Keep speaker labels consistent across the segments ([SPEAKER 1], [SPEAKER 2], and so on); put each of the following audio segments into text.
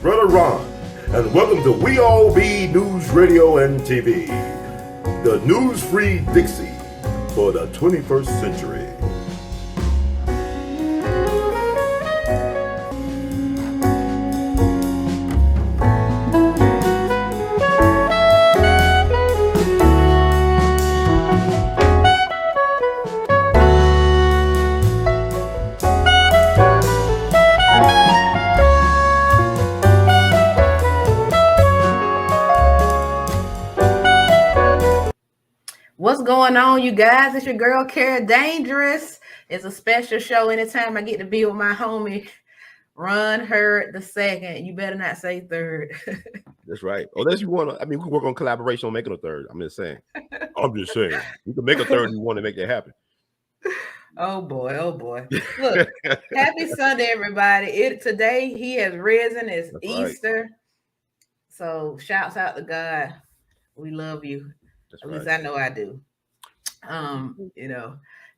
[SPEAKER 1] Brother Ron, and welcome to We All Be News Radio and TV, the news-free Dixie for the 21st century.
[SPEAKER 2] What's going on, you guys? It's your girl, Kara Dangerous. It's a special show anytime I get to be with my homie, Ron Hurd II. You better not say third.
[SPEAKER 3] That's right. Unless you want to, I mean, we can work on collaboration on making a third. I'm just saying. We can make a third if you want to make that happen.
[SPEAKER 2] Oh boy, oh boy. Look, happy Sunday, everybody. Today he has risen. It's That's Easter. Right. So shouts out to God. We love you. At least I know I do.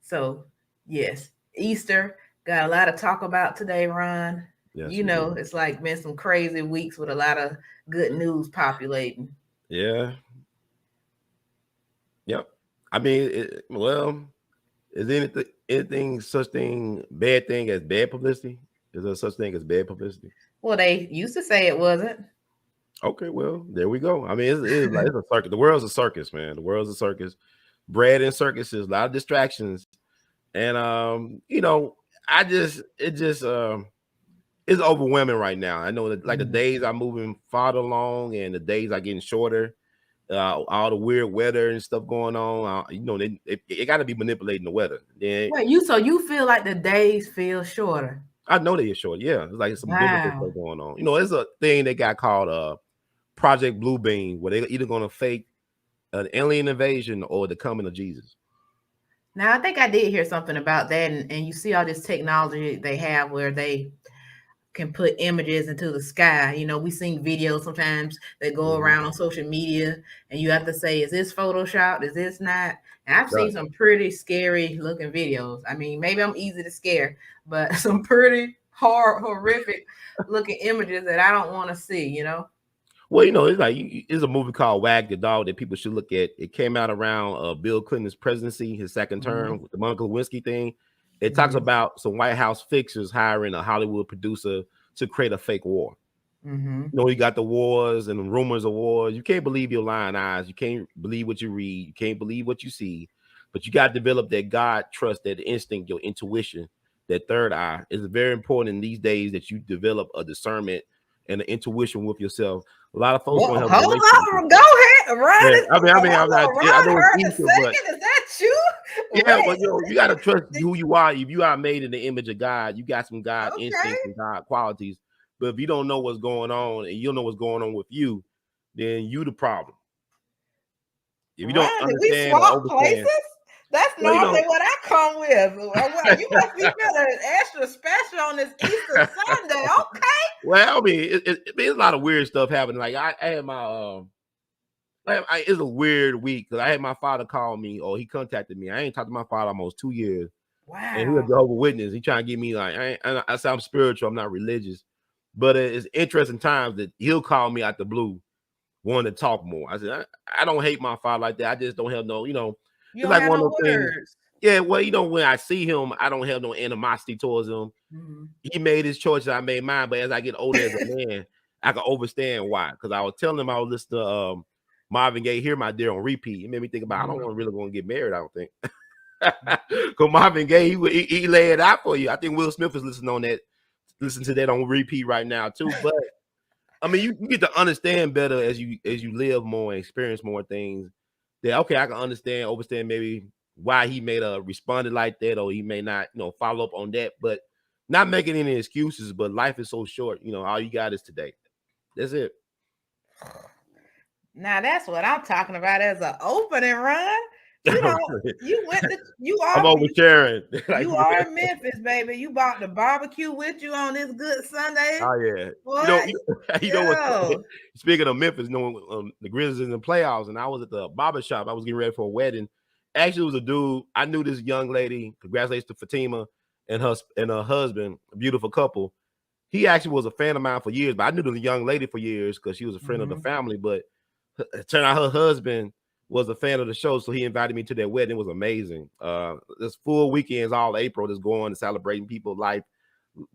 [SPEAKER 2] So yes, Easter got a lot of talk about today, Ron. Yes, it's like been some crazy weeks with a lot of good news populating.
[SPEAKER 3] Yeah. Yep. I mean, is anything such thing bad thing as bad publicity? Is there such thing as bad publicity?
[SPEAKER 2] Well, they used to say it wasn't.
[SPEAKER 3] Okay, well, there we go. I mean, it's like it's a circus. The world's a circus, man. The world's a circus. Bread and circuses, a lot of distractions. And it's overwhelming right now. I know that the days are moving farther along and the days are getting shorter. All the weird weather and stuff going on. It got to be manipulating the weather. Then,
[SPEAKER 2] wait, so you feel like the days feel shorter?
[SPEAKER 3] I know they are short. Yeah, it's like some biblical stuff going on. There's a thing they got called Project Blue Beam, where they're either going to fake an alien invasion or the coming of Jesus.
[SPEAKER 2] Now, I think I did hear something about that, and you see all this technology they have where they can put images into the sky. We seen videos sometimes that go around on social media, and you have to say, is this Photoshopped? Is this not? And I've seen some pretty scary looking videos. I mean, maybe I'm easy to scare, but some pretty horrific looking images that I don't want to see,
[SPEAKER 3] Well, it's a movie called Wag the Dog that people should look at. It came out around Bill Clinton's presidency, his second term, with the Monica Lewinsky thing. It talks about some White House fixers hiring a Hollywood producer to create a fake war. You got the wars and the rumors of wars. You can't believe your lying eyes. You can't believe what you read. You can't believe what you see. But you got to develop that God trust, that instinct, your intuition, that third eye. It's very important in these days that you develop a discernment and an intuition with yourself. A lot of folks don't have.
[SPEAKER 2] Hold on, go ahead, Ron.
[SPEAKER 3] Yeah, I'm not. I know it's Easter, but
[SPEAKER 2] is that you?
[SPEAKER 3] Yeah, but you got to trust who you are. If you are made in the image of God, you got some God instincts and God qualities. But if you don't know what's going on and you don't know what's going on with you, then you the problem. If you don't understand,
[SPEAKER 2] we swap places. That's normally what I come with. You must be feeling extra special on this Easter Sunday, okay?
[SPEAKER 3] Well, I mean, it's a lot of weird stuff happening. Like I had my it's a weird week because I had my father call me, or he contacted me. I ain't talked to my father almost 2 years.
[SPEAKER 2] Wow.
[SPEAKER 3] And he's a Jehovah's Witness. He trying to get me like I say I'm spiritual. I'm not religious, but it's interesting times that he'll call me out the blue, wanting to talk more. I said I don't hate my father like that. I just don't have no,
[SPEAKER 2] it's like one of those things.
[SPEAKER 3] Yeah, well, when I see him, I don't have no animosity towards him. He made his choices, I made mine. But as I get older as a man, I can understand why. Because I was telling him I was listening to Marvin Gaye, Hear My Dear on repeat. It made me think about I don't really want to get married, I don't think. Because Marvin Gaye, he lay it out for you. I think Will Smith is listening to that on repeat right now too. But I mean, you get to understand better as you live more and experience more things. That okay, I can understand maybe why he may have responded like that, or he may not, follow up on that. But not making any excuses. But life is so short. All you got is today. That's it.
[SPEAKER 2] Now that's what I'm talking about as an opening run.
[SPEAKER 3] I'm over sharing.
[SPEAKER 2] You are in Memphis, baby. You brought the barbecue with you on this good Sunday.
[SPEAKER 3] Oh yeah. What? You know what? Speaking of Memphis, the Grizzlies in the playoffs, and I was at the barber shop. I was getting ready for a wedding. Actually, it was a dude. I knew this young lady. Congratulations to Fatima and her husband, a beautiful couple. he actually was a fan of mine for years, but I knew the young lady for years because she was a friend of the family. But it turned out her husband was a fan of the show, so he invited me to their wedding. It was amazing. This full weekends all April, just going and celebrating people's life,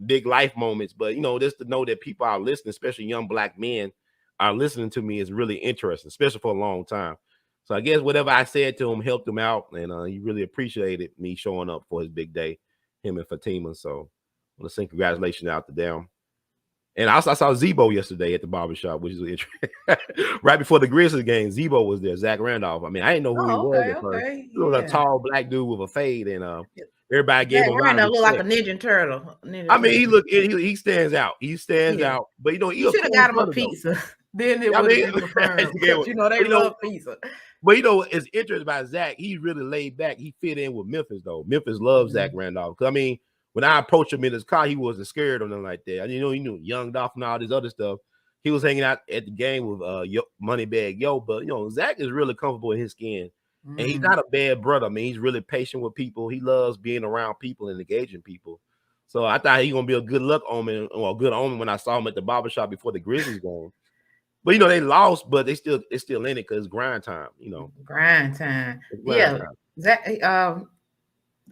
[SPEAKER 3] big life moments. But just to know that people are listening, especially young Black men, are listening to me is really interesting, especially for a long time. So I guess whatever I said to him helped him out, and he really appreciated me showing up for his big day, him and Fatima. So I want to say congratulations out to them. And I saw Zebo yesterday at the barbershop, which is interesting. Right before the Grizzlies game, Zebo was there, Zach Randolph. I mean, I didn't know who he was at first. He was a tall Black dude with a fade, and everybody gave him a lot of respect.
[SPEAKER 2] Look like a Ninja Turtle.
[SPEAKER 3] I mean, he stands out. He stands out. But
[SPEAKER 2] you should have got him a pizza. Then it would have been confirmed. They love pizza.
[SPEAKER 3] But it's interesting about Zach. He's really laid back. He fit in with Memphis, though. Memphis loves Zach Randolph. I mean, when I approached him in his car, he wasn't scared or nothing like that. He knew Young Dolph and all this other stuff. He was hanging out at the game with Moneybag Yo. But Zach is really comfortable in his skin. And he's not a bad brother. I mean, he's really patient with people. He loves being around people and engaging people. So I thought he was gonna be a good luck omen or a good omen when I saw him at the barbershop before the Grizzlies game. But they lost, but it's still in it because it's grind time.
[SPEAKER 2] Grind time. Time. Zach.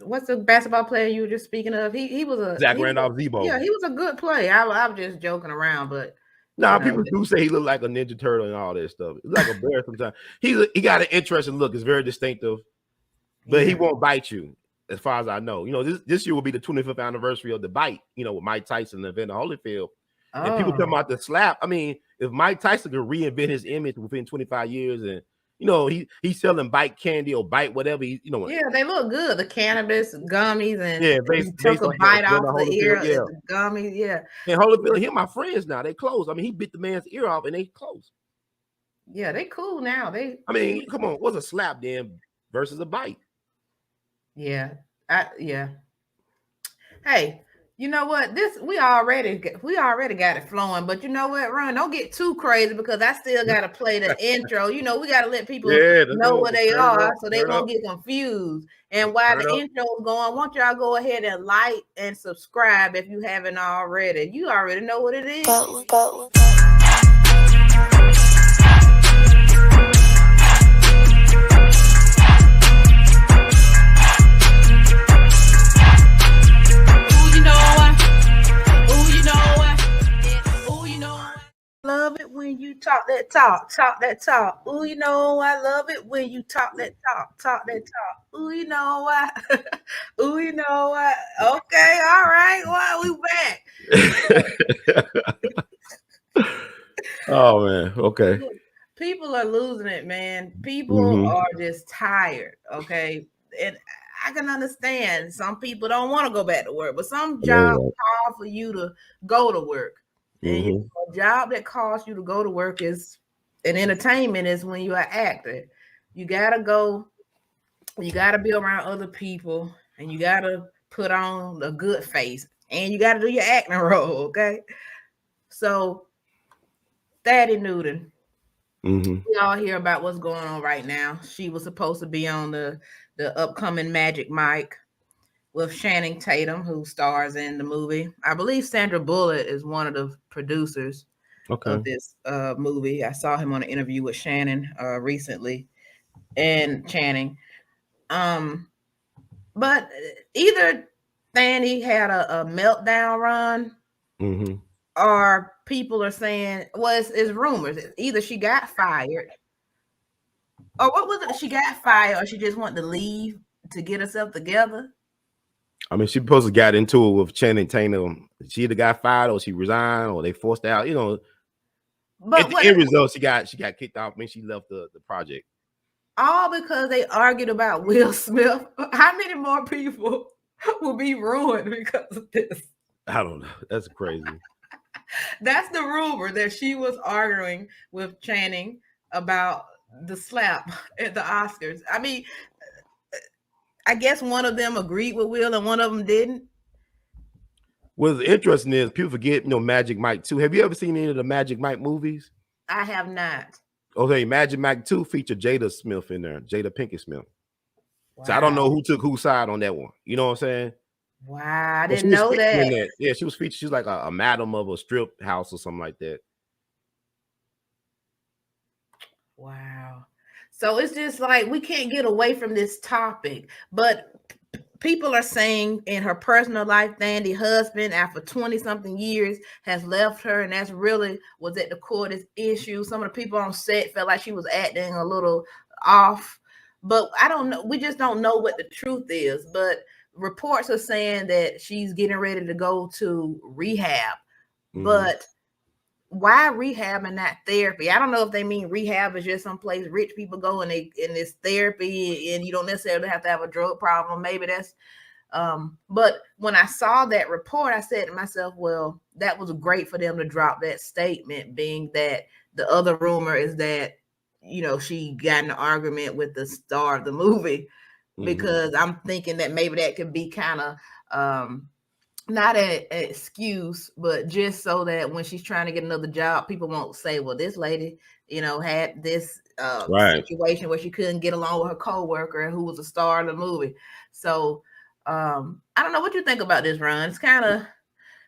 [SPEAKER 2] What's the basketball player you were just speaking of? He was a
[SPEAKER 3] Zach Randolph Zebo.
[SPEAKER 2] Yeah, he was a good player. I'm just joking around, but
[SPEAKER 3] people do say he looked like a Ninja Turtle and all that stuff. He's like a bear sometimes. He got an interesting look. It's very distinctive, but he won't bite you, as far as I know. This year will be the 25th anniversary of the bite. With Mike Tyson and Evander Holyfield. And people come out the slap. I mean, if Mike Tyson could reinvent his image within 25 years and he's selling bite candy or bite whatever.
[SPEAKER 2] Yeah, they look good. The cannabis gummies and
[SPEAKER 3] based
[SPEAKER 2] took a bite off the ear.
[SPEAKER 3] Yeah.
[SPEAKER 2] The gummies, yeah.
[SPEAKER 3] And Holyfield, him, my friends now. They close. I mean, he bit the man's ear off and they close.
[SPEAKER 2] Yeah, they cool now.
[SPEAKER 3] I mean, come on, what's a slap then versus a bite?
[SPEAKER 2] Yeah, yeah. Hey. You know what? We already got it flowing, but you know what, Ron? Don't get too crazy because I still gotta play the intro. We gotta let people know what they are so they won't get confused. And while the intro is going, I want y'all go ahead and like and subscribe if you haven't already. You already know what it is. Love it when you talk that talk. Ooh, I love it when you talk that talk that talk. Ooh, Ooh, Okay, all right. Well, we back.
[SPEAKER 3] Oh man, okay.
[SPEAKER 2] People are losing it, man. People are just tired. Okay, and I can understand some people don't want to go back to work, but some jobs call for you to go to work. And a job that calls you to go to work is an entertainment is when you're an actor. You gotta go, you gotta be around other people, and you gotta put on a good face, and you gotta do your acting role, okay? So Thaddy Newton, we all hear about what's going on right now. She was supposed to be on the upcoming Magic Mike with Channing Tatum, who stars in the movie. I believe Sandra Bullock is one of the producers of this movie. I saw him on an interview with Shannon recently, and Channing. But either Thaddy had a meltdown run, or people are saying, well, it's rumors. Either she got fired, or what was it? She got fired, or she just wanted to leave to get herself together.
[SPEAKER 3] I mean, she supposed to got into it with Channing Tatum. She either got fired or she resigned or they forced out. But at the end result, she got kicked off when she left the project.
[SPEAKER 2] All because they argued about Will Smith. How many more people will be ruined because of this?
[SPEAKER 3] I don't know. That's crazy.
[SPEAKER 2] That's the rumor, that she was arguing with Channing about the slap at the Oscars. I mean, I guess one of them agreed with Will and one of them didn't.
[SPEAKER 3] What's interesting is people forget, Magic Mike 2. Have you ever seen any of the Magic Mike movies?
[SPEAKER 2] I have not.
[SPEAKER 3] Okay, Magic Mike 2 featured Jada Smith in there, Jada Pinkett Smith. Wow. So I don't know who took whose side on that one. You know what I'm saying?
[SPEAKER 2] Wow, I
[SPEAKER 3] But she
[SPEAKER 2] didn't
[SPEAKER 3] was
[SPEAKER 2] know
[SPEAKER 3] featured in
[SPEAKER 2] that.
[SPEAKER 3] that. Yeah, she was featured. She's like a madam of a strip house or something like that.
[SPEAKER 2] Wow. So it's just like we can't get away from this topic, but people are saying in her personal life, Thandi husband, after 20 something years, has left her, and that's really was at the core of this issue. Some of the people on set felt like she was acting a little off, but I don't know. We just don't know what the truth is. But reports are saying that she's getting ready to go to rehab, but why rehab and not therapy? I don't know if they mean rehab is just someplace rich people go and they in this therapy and you don't necessarily have to have a drug problem. Maybe that's but when I saw that report, I said to myself, well, that was great for them to drop that statement, being that the other rumor is that, you know, she got in an argument with the star of the movie, because I'm thinking that maybe that could be kind of not an excuse, but just so that when she's trying to get another job, people won't say, well, this lady, you know, had this
[SPEAKER 3] Right.
[SPEAKER 2] situation where she couldn't get along with her coworker who was a star of the movie. So I don't know what you think about this, Ron. It's kind of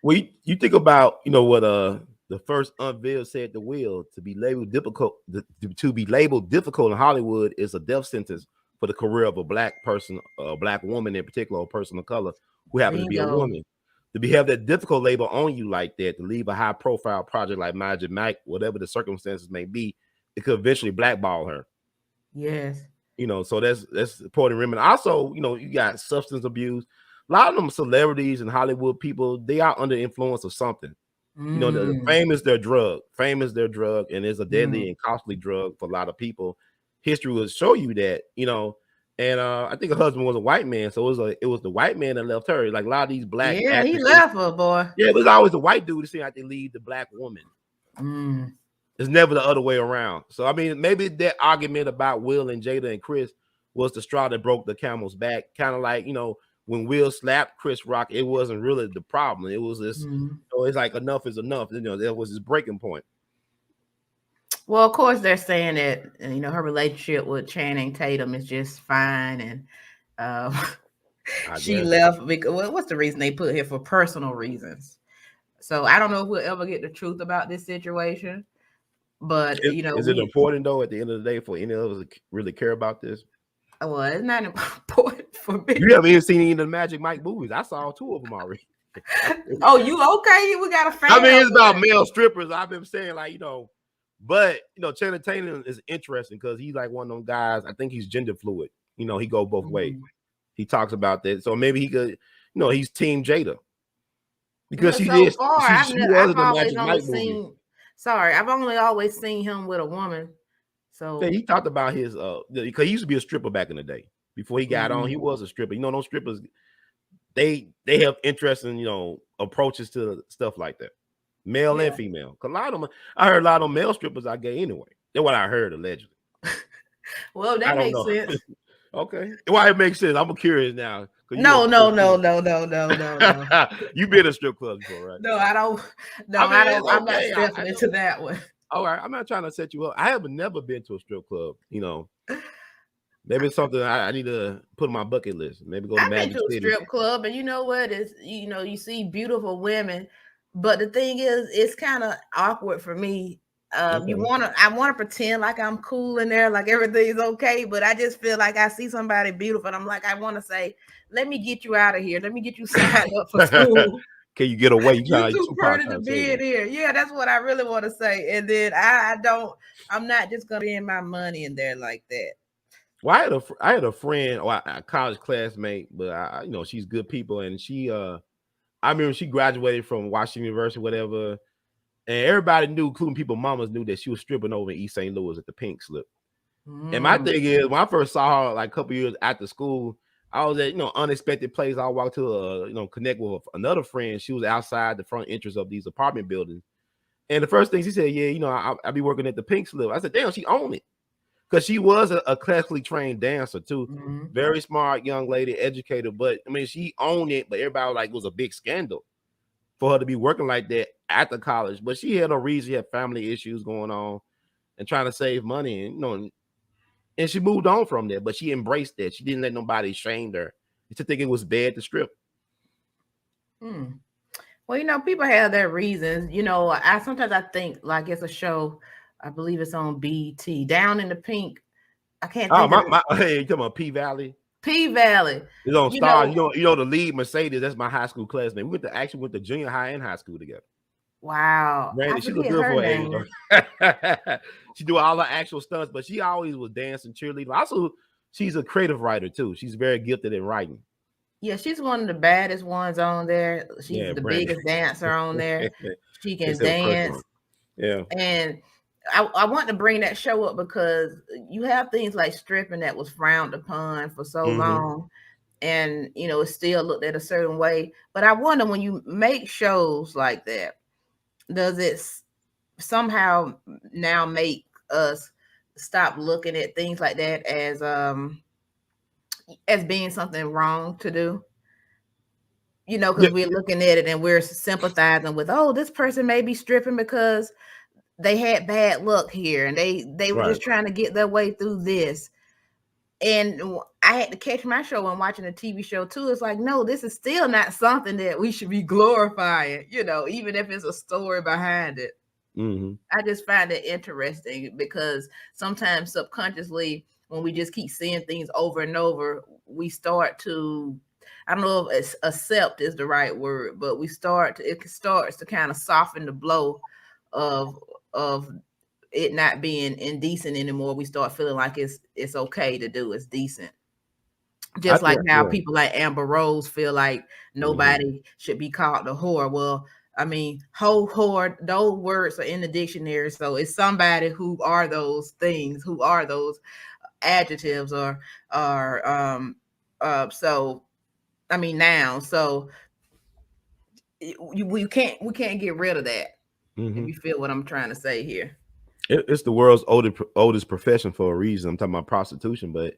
[SPEAKER 3] Well, you think about, you know, what the first unveiled said the will to be labeled difficult to be labeled difficult in Hollywood is a death sentence for the career of a black person, a black woman in particular, a person of color who happens to be a
[SPEAKER 2] bingo.
[SPEAKER 3] woman. To have that difficult label on you like that, to leave a high profile project like Magic Mike, whatever the circumstances may be, it could eventually blackball her.
[SPEAKER 2] Yes.
[SPEAKER 3] You know, so that's important to remember. Also, you know, you got substance abuse. A lot of them celebrities and Hollywood people, they are under influence of something. You know, the fame is their drug. Fame is their drug, and it's a deadly and costly drug for a lot of people. History will show you that, you know. And I think her husband was a white man, so it was the white man that left her. Like a lot of these black
[SPEAKER 2] Yeah, he
[SPEAKER 3] actresses,
[SPEAKER 2] left her, boy.
[SPEAKER 3] yeah, it was always the white dude to see how they leave the black woman. It's never the other way around. So I mean, maybe that argument about Will and Jada and Chris was the straw that broke the camel's back. Kind of like, you know, when Will slapped Chris Rock, it wasn't really the problem. It was this, you know, it's like enough is enough. You know, that was his breaking point.
[SPEAKER 2] Well, of course, they're saying that, you know, her relationship with Channing Tatum is just fine, and she left because, well, what's the reason they put here? For personal reasons. So I don't know if we'll ever get the truth about this situation, but you know,
[SPEAKER 3] is it important though at the end of the day for any of us to really care about this?
[SPEAKER 2] Well, it's not important for me.
[SPEAKER 3] You haven't even seen any of the Magic Mike movies. I saw 2 of them already.
[SPEAKER 2] Oh, you okay? We got a fan.
[SPEAKER 3] I mean, it's about male strippers. I've been saying, like, you know, but you know, Channing Tatum is interesting because he's like one of them guys. I think he's gender fluid. You know, he go both ways. He talks about that, so maybe he could. You know, he's Team Jada because she
[SPEAKER 2] so
[SPEAKER 3] did.
[SPEAKER 2] Far,
[SPEAKER 3] She was in the
[SPEAKER 2] always
[SPEAKER 3] Magic
[SPEAKER 2] only
[SPEAKER 3] Mike
[SPEAKER 2] seen.
[SPEAKER 3] movie.
[SPEAKER 2] Sorry, I've only always seen him with a woman. So
[SPEAKER 3] yeah, he talked about his because he used to be a stripper back in the day. Before he got on, he was a stripper. You know, those strippers, they have interesting, you know, approaches to stuff like that, male and female. A lot of them, I heard a lot of male strippers are gay anyway. That's what I heard allegedly.
[SPEAKER 2] Well, that makes sense.
[SPEAKER 3] Okay, why it makes sense? I'm curious now.
[SPEAKER 2] No.
[SPEAKER 3] You been a strip club before, right?
[SPEAKER 2] No, I don't. No, I don't. I'm not stepping into that one.
[SPEAKER 3] All right, I'm not trying to set you up. I have never been to a strip club. You know, maybe it's something I need to put on my bucket list. Maybe go to Magic City.
[SPEAKER 2] I've been to a strip club, and you know what? Is, you know, you see beautiful women, but the thing is, it's kind of awkward for me. I want to pretend like I'm cool in there, like everything's okay, but I just feel like I see somebody beautiful, and I'm like, I want to say, let me get you out of here. Let me get you signed up for school.
[SPEAKER 3] Can you get away?
[SPEAKER 2] You're too pretty to be in here. Yeah, that's what I really want to say. And then I'm not just gonna be in my money in there like that.
[SPEAKER 3] Well, I had a friend, or a college classmate, but you know, she's good people, and she I remember she graduated from Washington University, whatever, and everybody knew, including people mamas knew, that she was stripping over in East St. Louis at the Pink Slip. And my thing is, when I first saw her, like a couple years after school, I was at, you know, unexpected place. I walked to you know, connect with another friend. She was outside the front entrance of these apartment buildings, and the first thing she said, yeah, you know, I be working at the Pink Slip. I said, damn, she owned it. Because she was a classically trained dancer too, very smart young lady, educated. But I mean, she owned it. But everybody was like, it was a big scandal for her to be working like that after college. But she had no reason. She had family issues going on and trying to save money, and you know, and she moved on from there. But she embraced that. She didn't let nobody shame her to think it was bad to strip.
[SPEAKER 2] Hmm. Well, people have their reasons. I sometimes I think like it's a show. I believe it's on BT. Down in the Pink. I can't
[SPEAKER 3] Oh,
[SPEAKER 2] think of
[SPEAKER 3] my hey, you talking about P Valley?
[SPEAKER 2] P Valley.
[SPEAKER 3] It's on Star. The lead Mercedes. That's my high school classmate. We actually went to junior high and high school together.
[SPEAKER 2] Wow.
[SPEAKER 3] Randy,
[SPEAKER 2] I
[SPEAKER 3] she looked
[SPEAKER 2] forget
[SPEAKER 3] good
[SPEAKER 2] her
[SPEAKER 3] for her age.
[SPEAKER 2] name.
[SPEAKER 3] She do all her actual stunts, but she always was dancing, cheerleading. Also, she's a creative writer too. She's very gifted in writing.
[SPEAKER 2] Yeah, she's one of the baddest ones on there. She's the
[SPEAKER 3] Brandy.
[SPEAKER 2] biggest dancer on there. She can
[SPEAKER 3] Except
[SPEAKER 2] dance.
[SPEAKER 3] Yeah.
[SPEAKER 2] And I want to bring that show up because you have things like stripping that was frowned upon for so long. And, it's still looked at a certain way. But I wonder, when you make shows like that, does it somehow now make us stop looking at things like that as being something wrong to do? Because we're looking at it and we're sympathizing with, oh, this person may be stripping because they had bad luck here and they were just trying to get their way through this. And I had to catch my show when watching a TV show too. It's like, no, this is still not something that we should be glorifying, even if it's a story behind it. I just find it interesting because sometimes subconsciously, when we just keep seeing things over and over, we start to, I don't know if accept is the right word, but it starts to kind of soften the blow of it not being indecent anymore. We start feeling like it's okay to do, it's decent. Just like how people like Amber Rose feel like nobody should be called a whore. Well, I mean, whore, those words are in the dictionary. So it's somebody who are those things, who are those adjectives or so I mean nouns. So we can't get rid of that. If you feel what I'm trying to say here.
[SPEAKER 3] It's the world's oldest profession for a reason. I'm talking about prostitution, but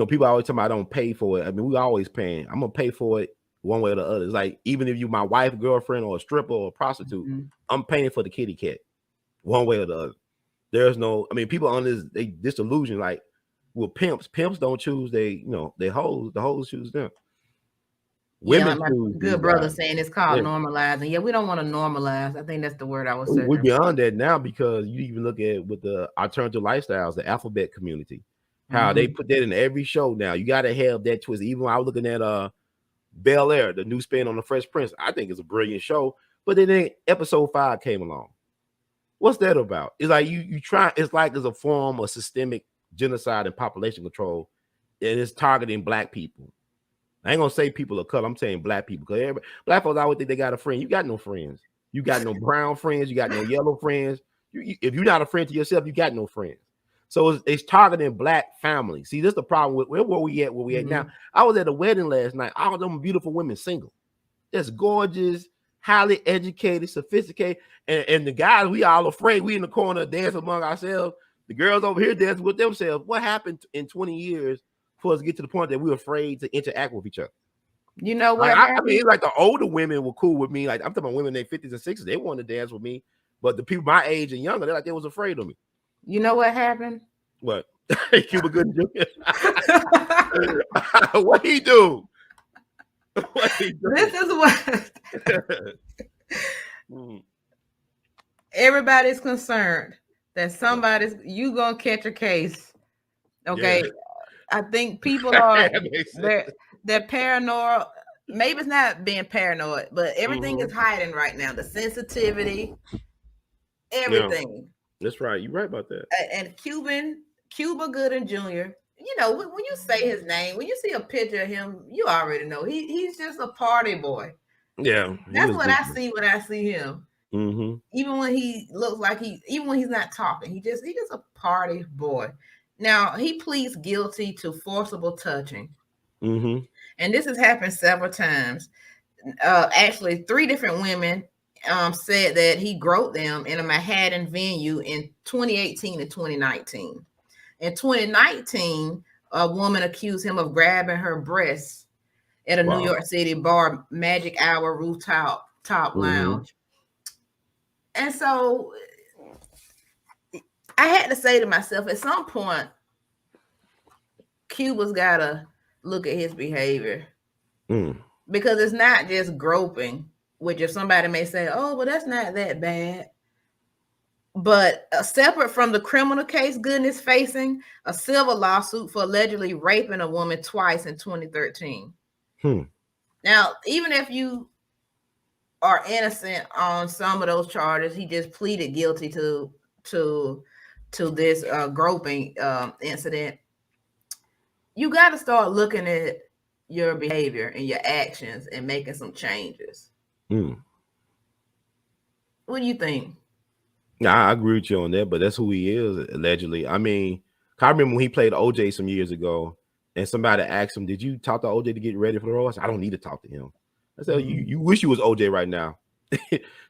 [SPEAKER 3] people always tell me I don't pay for it. I mean, we always paying. I'm gonna pay for it one way or the other. It's like, even if you my wife, girlfriend, or a stripper or a prostitute, I'm paying for the kitty cat one way or the other. There's no, I mean, people on this disillusion, like, well, pimps don't choose they hoes, the hoes choose them.
[SPEAKER 2] Women, like my good brother saying it's called normalizing. Yeah, we don't want to normalize. I think that's the word I was saying.
[SPEAKER 3] We're beyond that now, because you even look at with the alternative lifestyles, the alphabet community, how they put that in every show now. You got to have that twist. Even when I was looking at Bel-Air, the new spin on the Fresh Prince, I think it's a brilliant show. But then episode 5 came along. What's that about? It's like you try. It's like there's a form of systemic genocide and population control, and it's targeting black people. I ain't gonna say people of color. I'm saying black people, because black folks always think they got a friend. You got no friends. You got no brown friends. You got no yellow friends. If you're not a friend to yourself, you got no friends. So it's targeting black families. See, this is the problem with where we at now. I was at a wedding last night. All of them beautiful women single. Just gorgeous, highly educated, sophisticated. And the guys, we all afraid. We in the corner dancing among ourselves. The girls over here dancing with themselves. What happened in 20 years for us to get to the point that we're afraid to interact with each other?
[SPEAKER 2] You know what?
[SPEAKER 3] I mean, it's like the older women were cool with me. Like, I'm talking about women in their 50s and 60s. They wanted to dance with me. But the people my age and younger, they was afraid of me.
[SPEAKER 2] You know what happened?
[SPEAKER 3] What? Cuba Gooding Jr. What he do? What he do?
[SPEAKER 2] This is what everybody's concerned that you gonna catch a case. Okay. Yeah. I think people are they're paranoid. Maybe it's not being paranoid, but everything is hiding right now. The sensitivity, everything.
[SPEAKER 3] Yeah. That's right. You're right about that.
[SPEAKER 2] And Cuba Gooding Jr., when you say his name, when you see a picture of him, you already know he's just a party boy.
[SPEAKER 3] Yeah.
[SPEAKER 2] That's what I see when I see him. Even when he looks like even when he's not talking, he's just a party boy. Now, he pleads guilty to forcible touching. And this has happened several times. Actually, 3 different women said that he groped them in a Manhattan venue in 2018 and 2019. In 2019, a woman accused him of grabbing her breasts at a New York City bar, Magic Hour rooftop lounge. And so I had to say to myself, at some point, Cuba's got to look at his behavior. because it's not just groping, which if somebody may say, oh, well, that's not that bad. But separate from the criminal case Goodness facing, a civil lawsuit for allegedly raping a woman twice in 2013. Now, even if you are innocent on some of those charges, he just pleaded guilty to this groping incident. You got to start looking at your behavior and your actions and making some changes. What do you think?
[SPEAKER 3] Nah, I agree with you on that, but that's who he is, allegedly. I mean, I remember when he played OJ some years ago, and somebody asked him, did you talk to OJ to get ready for the role? I said, I don't need to talk to him. I said, you wish you was OJ right now.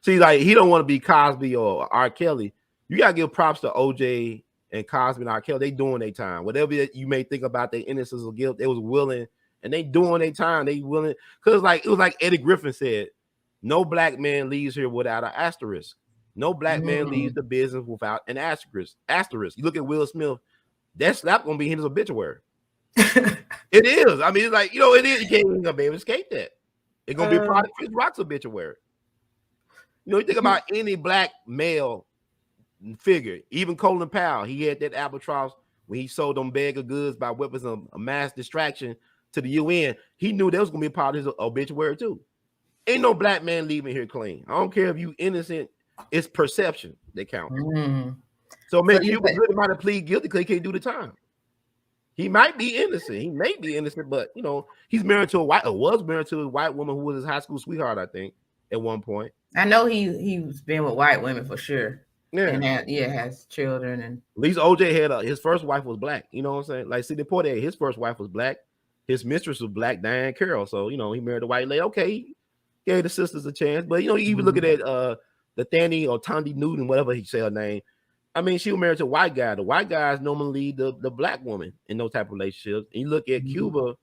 [SPEAKER 3] See, like, he don't want to be Cosby or R. Kelly. You got to give props to OJ and Cosby and R. Kelly. They doing their time. Whatever you may think about their innocence or guilt, they was willing, and they doing their time. They willing. Because it was like Eddie Griffin said, no black man leaves here without an asterisk. No black man leaves the business without an asterisk. You look at Will Smith, that slap gonna be in his obituary. It is. I mean, it's like, it is. You can't even be able to escape that. It's gonna be a part of Chris Rock's obituary. You think about any black male figure, even Colin Powell. He had that albatross when he sold them bag of goods by weapons of mass distraction to the UN. He knew that was gonna be a part of his obituary too. Ain't no black man leaving here clean. I don't care if you innocent. It's perception that counts. So maybe Cuba really might have pleaded guilty because he can't do the time. He might be innocent. He may be innocent, but he's married to was married to a white woman who was his high school sweetheart, I think, at one point.
[SPEAKER 2] I know he's been with white women for sure.
[SPEAKER 3] Yeah,
[SPEAKER 2] and has children. And
[SPEAKER 3] at least OJ had his first wife was black. You know what I'm saying? Like, see, the point there, his first wife was black. His mistress was black, Diane Carroll. So he married a white lady. Okay, he gave the sisters a chance, but you even looking at the Thani or Tandy Newton, whatever he said her name. I mean, she was married to a white guy. The white guys normally the black woman in those type of relationships. And you look at Cuba,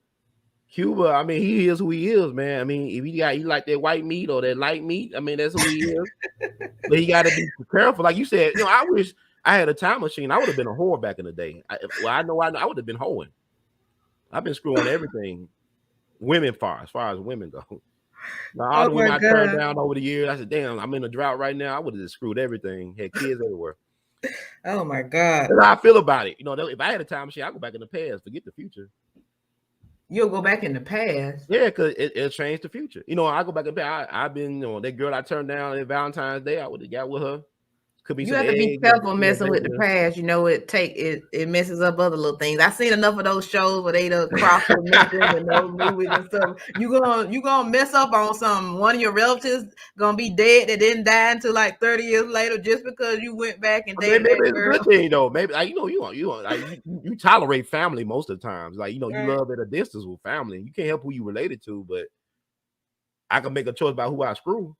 [SPEAKER 3] I mean, he is who he is, man. I mean, if he like that white meat or that light meat, I mean, that's who he is. But he got to be careful. Like you said, I wish I had a time machine. I would have been a whore back in the day. I know I would have been hoeing. I've been screwing everything women as far as women go. Now, all the women I turned down over the years, I said, damn, I'm in a drought right now. I would have just screwed everything. Had kids everywhere.
[SPEAKER 2] Oh my God.
[SPEAKER 3] That's how I feel about it. If I had a time machine, I'd go back in the past, forget the future.
[SPEAKER 2] You'll go back in the past?
[SPEAKER 3] Yeah, because it'll change the future. I go back in the past. I've been, that girl I turned down at Valentine's Day, I would have got with her. Could be.
[SPEAKER 2] You have to be careful messing with the past. It messes up other little things. I've seen enough of those shows where they cross dimensions and those movies and stuff. You gonna mess up on something. One of your relatives gonna be dead that didn't die until like 30 years later just because you went back and dated
[SPEAKER 3] maybe
[SPEAKER 2] that
[SPEAKER 3] it's
[SPEAKER 2] girl.
[SPEAKER 3] a good thing though. Maybe you tolerate family most of the times. Like you love at a distance with family. You can't help who you related to, but I can make a choice about who I screw.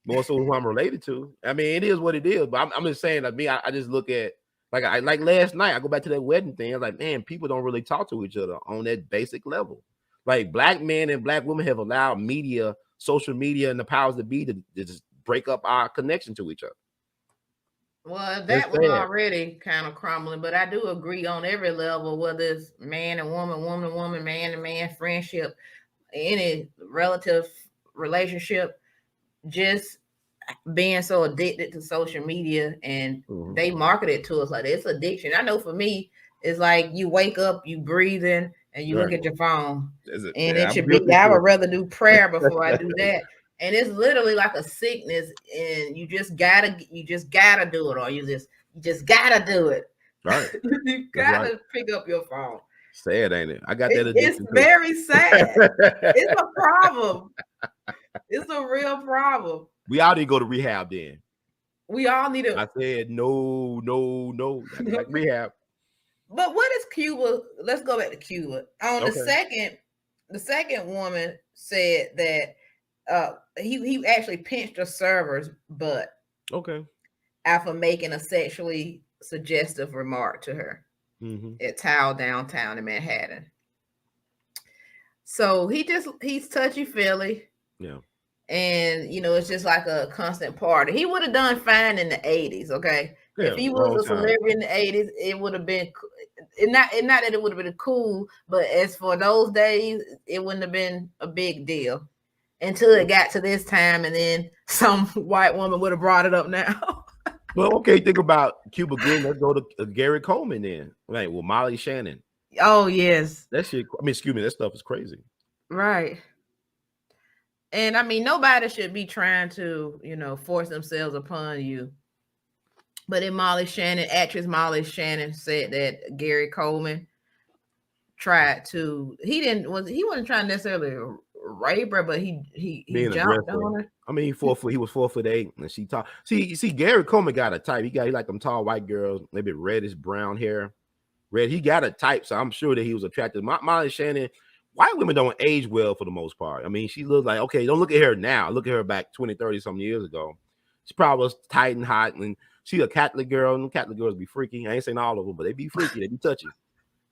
[SPEAKER 3] More so who I'm related to. I mean, it is what it is. But I'm just saying, I just look at like last night. I go back to that wedding thing. I was like, man, people don't really talk to each other on that basic level. Like black men and black women have allowed media, social media, and the powers that be to just break up our connection to each other.
[SPEAKER 2] Well, that was already kind of crumbling, but I do agree on every level, whether it's man and woman, woman to woman, man to man, friendship, any relative relationship. Just being so addicted to social media and they market it to us like it's addiction. I know for me, it's like you wake up, you breathing, and you look at your phone. It should be, I would rather do prayer before I do that. And it's literally like a sickness, and you just gotta do it, or you just gotta do it.
[SPEAKER 3] Right.
[SPEAKER 2] You gotta pick up your phone.
[SPEAKER 3] Sad, ain't it? I got that addiction.
[SPEAKER 2] It's very sad. It's a problem. It's a real problem.
[SPEAKER 3] We all need to go to rehab then.
[SPEAKER 2] We all need to.
[SPEAKER 3] I said no. Like rehab.
[SPEAKER 2] But what is Cuba? Let's go back to Cuba. On the second woman said that he actually pinched a server's butt.
[SPEAKER 3] Okay.
[SPEAKER 2] After making a sexually suggestive remark to her at Tao downtown in Manhattan. So he's touchy-feely.
[SPEAKER 3] Yeah.
[SPEAKER 2] And it's just like a constant party. He would have done fine in the 80s, okay? Yeah, if he was a celebrity in the 80s, it would have been not that it would have been cool, but as for those days, it wouldn't have been a big deal until it got to this time, and then some white woman would have brought it up now.
[SPEAKER 3] Well, okay, think about Cuba Gooding. Let's go to Gary Coleman then. Right, well, Molly Shannon.
[SPEAKER 2] Oh yes,
[SPEAKER 3] that shit. I mean, excuse me, that stuff is crazy.
[SPEAKER 2] Right. And I mean, nobody should be trying to, force themselves upon you. But in actress Molly Shannon said that Gary Coleman tried to. He wasn't trying to necessarily rape her, but he jumped on her.
[SPEAKER 3] I mean, he was 4'8", and she tall. See, Gary Coleman got a type. He like them tall white girls, maybe reddish brown hair, red. He got a type, so I'm sure that he was attracted. Molly Shannon, white women don't age well for the most part. I mean, she looks like, okay, don't look at her now. Look at her back 20, 30 some years ago. She probably was tight and hot, and she's a Catholic girl, and Catholic girls be freaky. I ain't saying all of them, but they be freaky. They be touchy.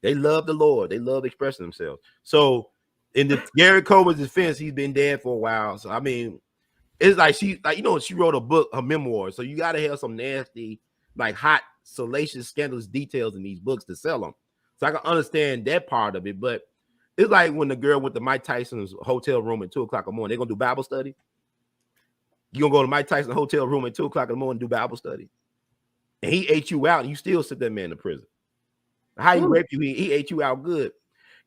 [SPEAKER 3] They love the Lord. They love expressing themselves. So in the Gary Coleman's defense, he's been dead for a while. So I mean, it's like she wrote a book, her memoir. So you got to have some nasty, like hot, salacious, scandalous details in these books to sell them. So I can understand that part of it. But it's like when the girl went to Mike Tyson's hotel room at 2:00 in the morning. They're gonna do Bible study. You gonna go to Mike Tyson's hotel room at 2:00 in the morning and do Bible study, and he ate you out, and you still sit that man in prison. How he raped you? He ate you out good.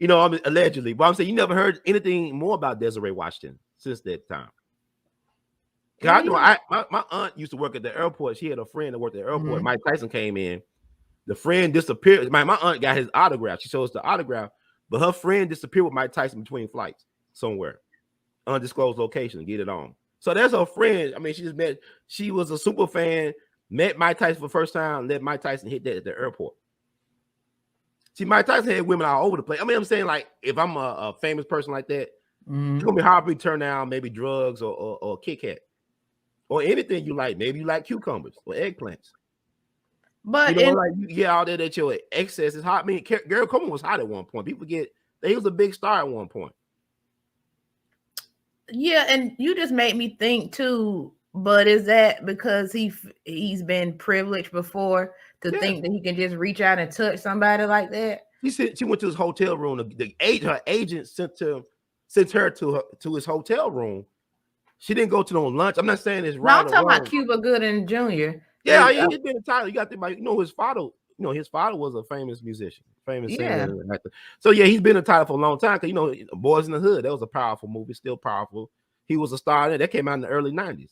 [SPEAKER 3] I mean, allegedly. But I'm saying you never heard anything more about Desiree Washington since that time. I know my aunt used to work at the airport. She had a friend that worked at the airport. Mm-hmm. Mike Tyson came in. The friend disappeared. My aunt got his autograph. She showed us the autograph, but her friend disappeared with Mike Tyson between flights somewhere, undisclosed location. Get it on. So that's her friend. I mean, she was a super fan, met Mike Tyson for the first time, let Mike Tyson hit that at the airport. See, Mike Tyson had women all over the place. I mean, I'm saying, like, if I'm a famous person like that, it's gonna be hard for me to turn down maybe drugs or Kit Kat or anything you like. Maybe you like cucumbers or eggplants.
[SPEAKER 2] But
[SPEAKER 3] all that at your excess is hot. I mean, Gary Coleman was hot at one point. People forget that he was a big star at one point.
[SPEAKER 2] Yeah, and you just made me think too. But is that because he's been privileged before to think that he can just reach out and touch somebody like that?
[SPEAKER 3] He said she went to his hotel room. Her agent sent her to his hotel room. She didn't go to no lunch. I'm not saying it's right.
[SPEAKER 2] No, I'm talking about Cuba Gooding Jr.
[SPEAKER 3] Yeah, he's been a title. You got to think about, his father. His father was a famous musician, famous singer. So yeah, he's been a title for a long time. Because Boys in the Hood, that was a powerful movie, still powerful. He was a star there. That came out in the early 90s.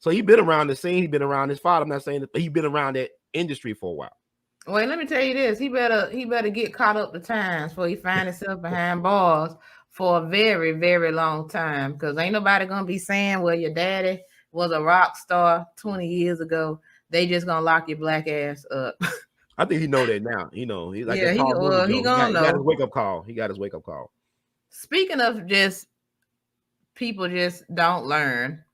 [SPEAKER 3] So he's been around the scene. He's been around his father. I'm not saying that, but he's been around that industry for a while.
[SPEAKER 2] Wait, let me tell you this. He better get caught up to times before he find himself behind bars for a very, very long time. Because ain't nobody gonna be saying, well, your daddy was a rock star 20 years ago. They just gonna lock your black ass up.
[SPEAKER 3] I think he know that now. He's like,
[SPEAKER 2] he gonna know. He
[SPEAKER 3] got his wake up call. He got his wake up call.
[SPEAKER 2] Speaking of just people just don't learn.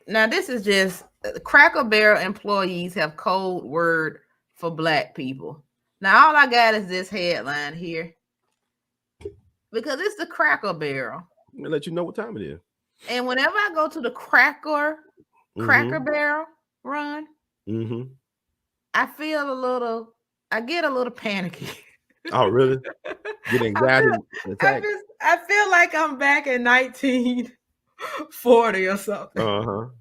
[SPEAKER 2] Now, this is just Cracker Barrel employees have code word for black people. Now, all I got is this headline here because it's the Cracker Barrel.
[SPEAKER 3] I'm gonna let you know what time it is.
[SPEAKER 2] And whenever I go to the Cracker Barrel run, I get a little panicky.
[SPEAKER 3] Oh, really? Get anxiety.
[SPEAKER 2] I feel like I'm back in 1940 or something.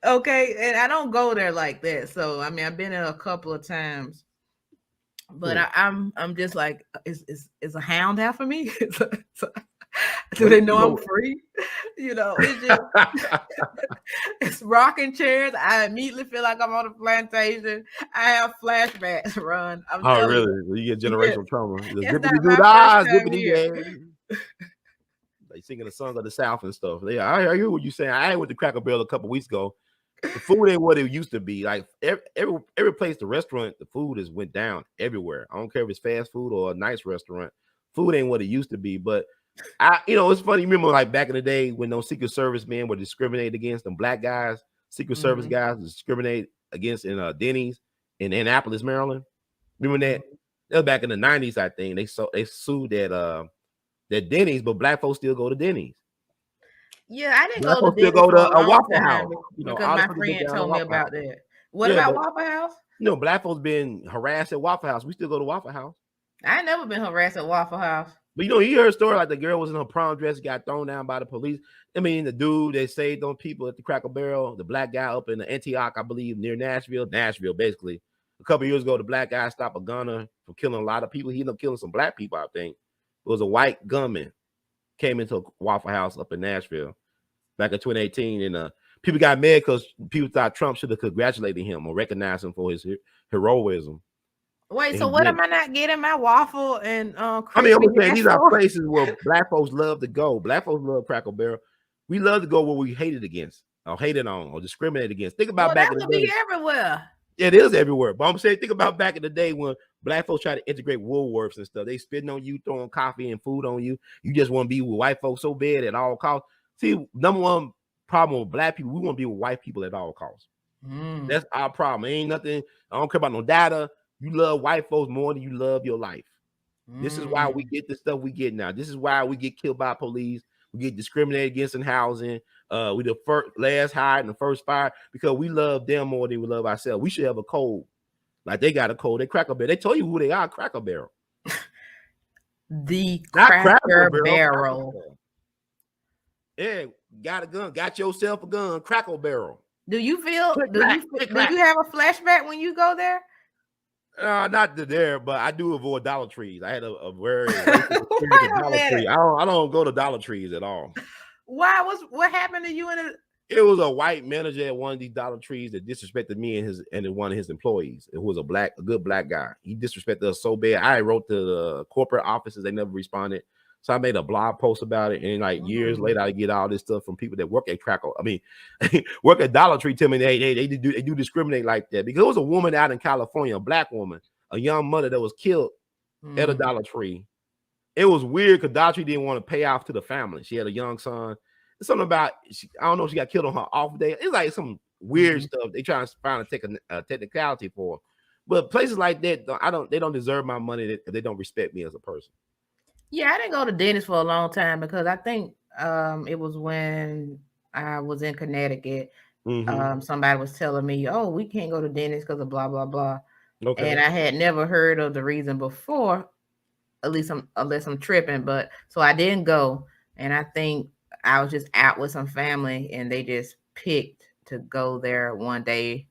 [SPEAKER 2] Okay, and I don't go there like that. So I mean, I've been there a couple of times, but I'm just like, is a hound after me? Do they know I'm free? It's just it's rocking chairs. I immediately feel like I'm on a plantation. I have flashbacks. Run.
[SPEAKER 3] Really? You get generational trauma. Like singing the songs of the South and stuff. Yeah, I hear what you're saying. I went to Cracker Barrel a couple weeks ago. The food ain't what it used to be. Like every place, the restaurant, the food has went down everywhere. I don't care if it's fast food or a nice restaurant. Food ain't what it used to be. But it's funny. Remember, like back in the day when those Secret Service men were discriminated against, them black guys, Secret Service guys discriminated against in Denny's in Annapolis, Maryland. Remember that? That was back in the 90s, I think. They sued that Denny's, but black folks still go to Denny's.
[SPEAKER 2] Yeah, I didn't
[SPEAKER 3] black
[SPEAKER 2] go to Denny's.
[SPEAKER 3] Still go to a Waffle House.
[SPEAKER 2] Because my friend told me about that. What about Waffle House?
[SPEAKER 3] You know, black folks been harassed at Waffle House. We still go to Waffle House.
[SPEAKER 2] I ain't never been harassed at Waffle House.
[SPEAKER 3] But you know, you heard a story like the girl was in her prom dress, got thrown down by the police. I mean, the dude that saved those people at the Cracker Barrel, the black guy up in Antioch, I believe, near Nashville, basically. A couple years ago, the black guy stopped a gunner from killing a lot of people. He ended up killing some black people, I think. It was a white gunman came into a Waffle House up in Nashville back in 2018, and people got mad because people thought Trump should have congratulated him or recognized him for his heroism.
[SPEAKER 2] Wait, so what am I not getting my waffle and
[SPEAKER 3] I mean, I'm saying these are places where black folks love to go. Black folks love Cracker Barrel. We love to go where we hated against, or hated on, or discriminated against. Think about back in the day.
[SPEAKER 2] Everywhere.
[SPEAKER 3] It is everywhere. But I'm saying, think about back in the day when black folks try to integrate Woolworths and stuff. They spitting on you, throwing coffee and food on you. You just want to be with white folks so bad at all costs. See, number one problem with black people, we want to be with white people at all costs. That's our problem. It ain't nothing. I don't care about no data. You love white folks more than you love your life. This is why we get the stuff we get now. This is why we get killed by police. We get discriminated against in housing. We the first, last hired and the first fired because we love them more than we love ourselves. We should have a code. Like they got a code. They Cracker Barrel. They told you who they are, Cracker Barrel.
[SPEAKER 2] The Cracker Barrel.
[SPEAKER 3] Yeah, got a gun. Got yourself a gun. Cracker Barrel.
[SPEAKER 2] Do you feel? Do you have a flashback when you go there?
[SPEAKER 3] Not there, but I do avoid Dollar Trees. I had a very Dollar Tree. I don't go to Dollar Trees at all.
[SPEAKER 2] Why? What happened to you?
[SPEAKER 3] It was a white manager at one of these Dollar Trees that disrespected me and one of his employees. It was a good black guy. He disrespected us so bad. I wrote to the corporate offices. They never responded. So I made a blog post about it. And like years later, I get all this stuff from people that work at work at Dollar Tree. Tell me they do discriminate like that. Because there was a woman out in California, a black woman, a young mother that was killed at a Dollar Tree. It was weird because Dollar Tree didn't want to pay off to the family. She had a young son. It's something about, I don't know if she got killed on her off day. It's like some weird stuff. They trying to find a technicality for. But places like that, they don't deserve my money if they don't respect me as a person.
[SPEAKER 2] Yeah, I didn't go to dentist for a long time because I think it was when I was in Connecticut. Somebody was telling me, "Oh, we can't go to dentist because of blah blah blah." Okay. And I had never heard of the reason before, unless I'm tripping. But so I didn't go, and I think I was just out with some family, and they just picked to go there one day,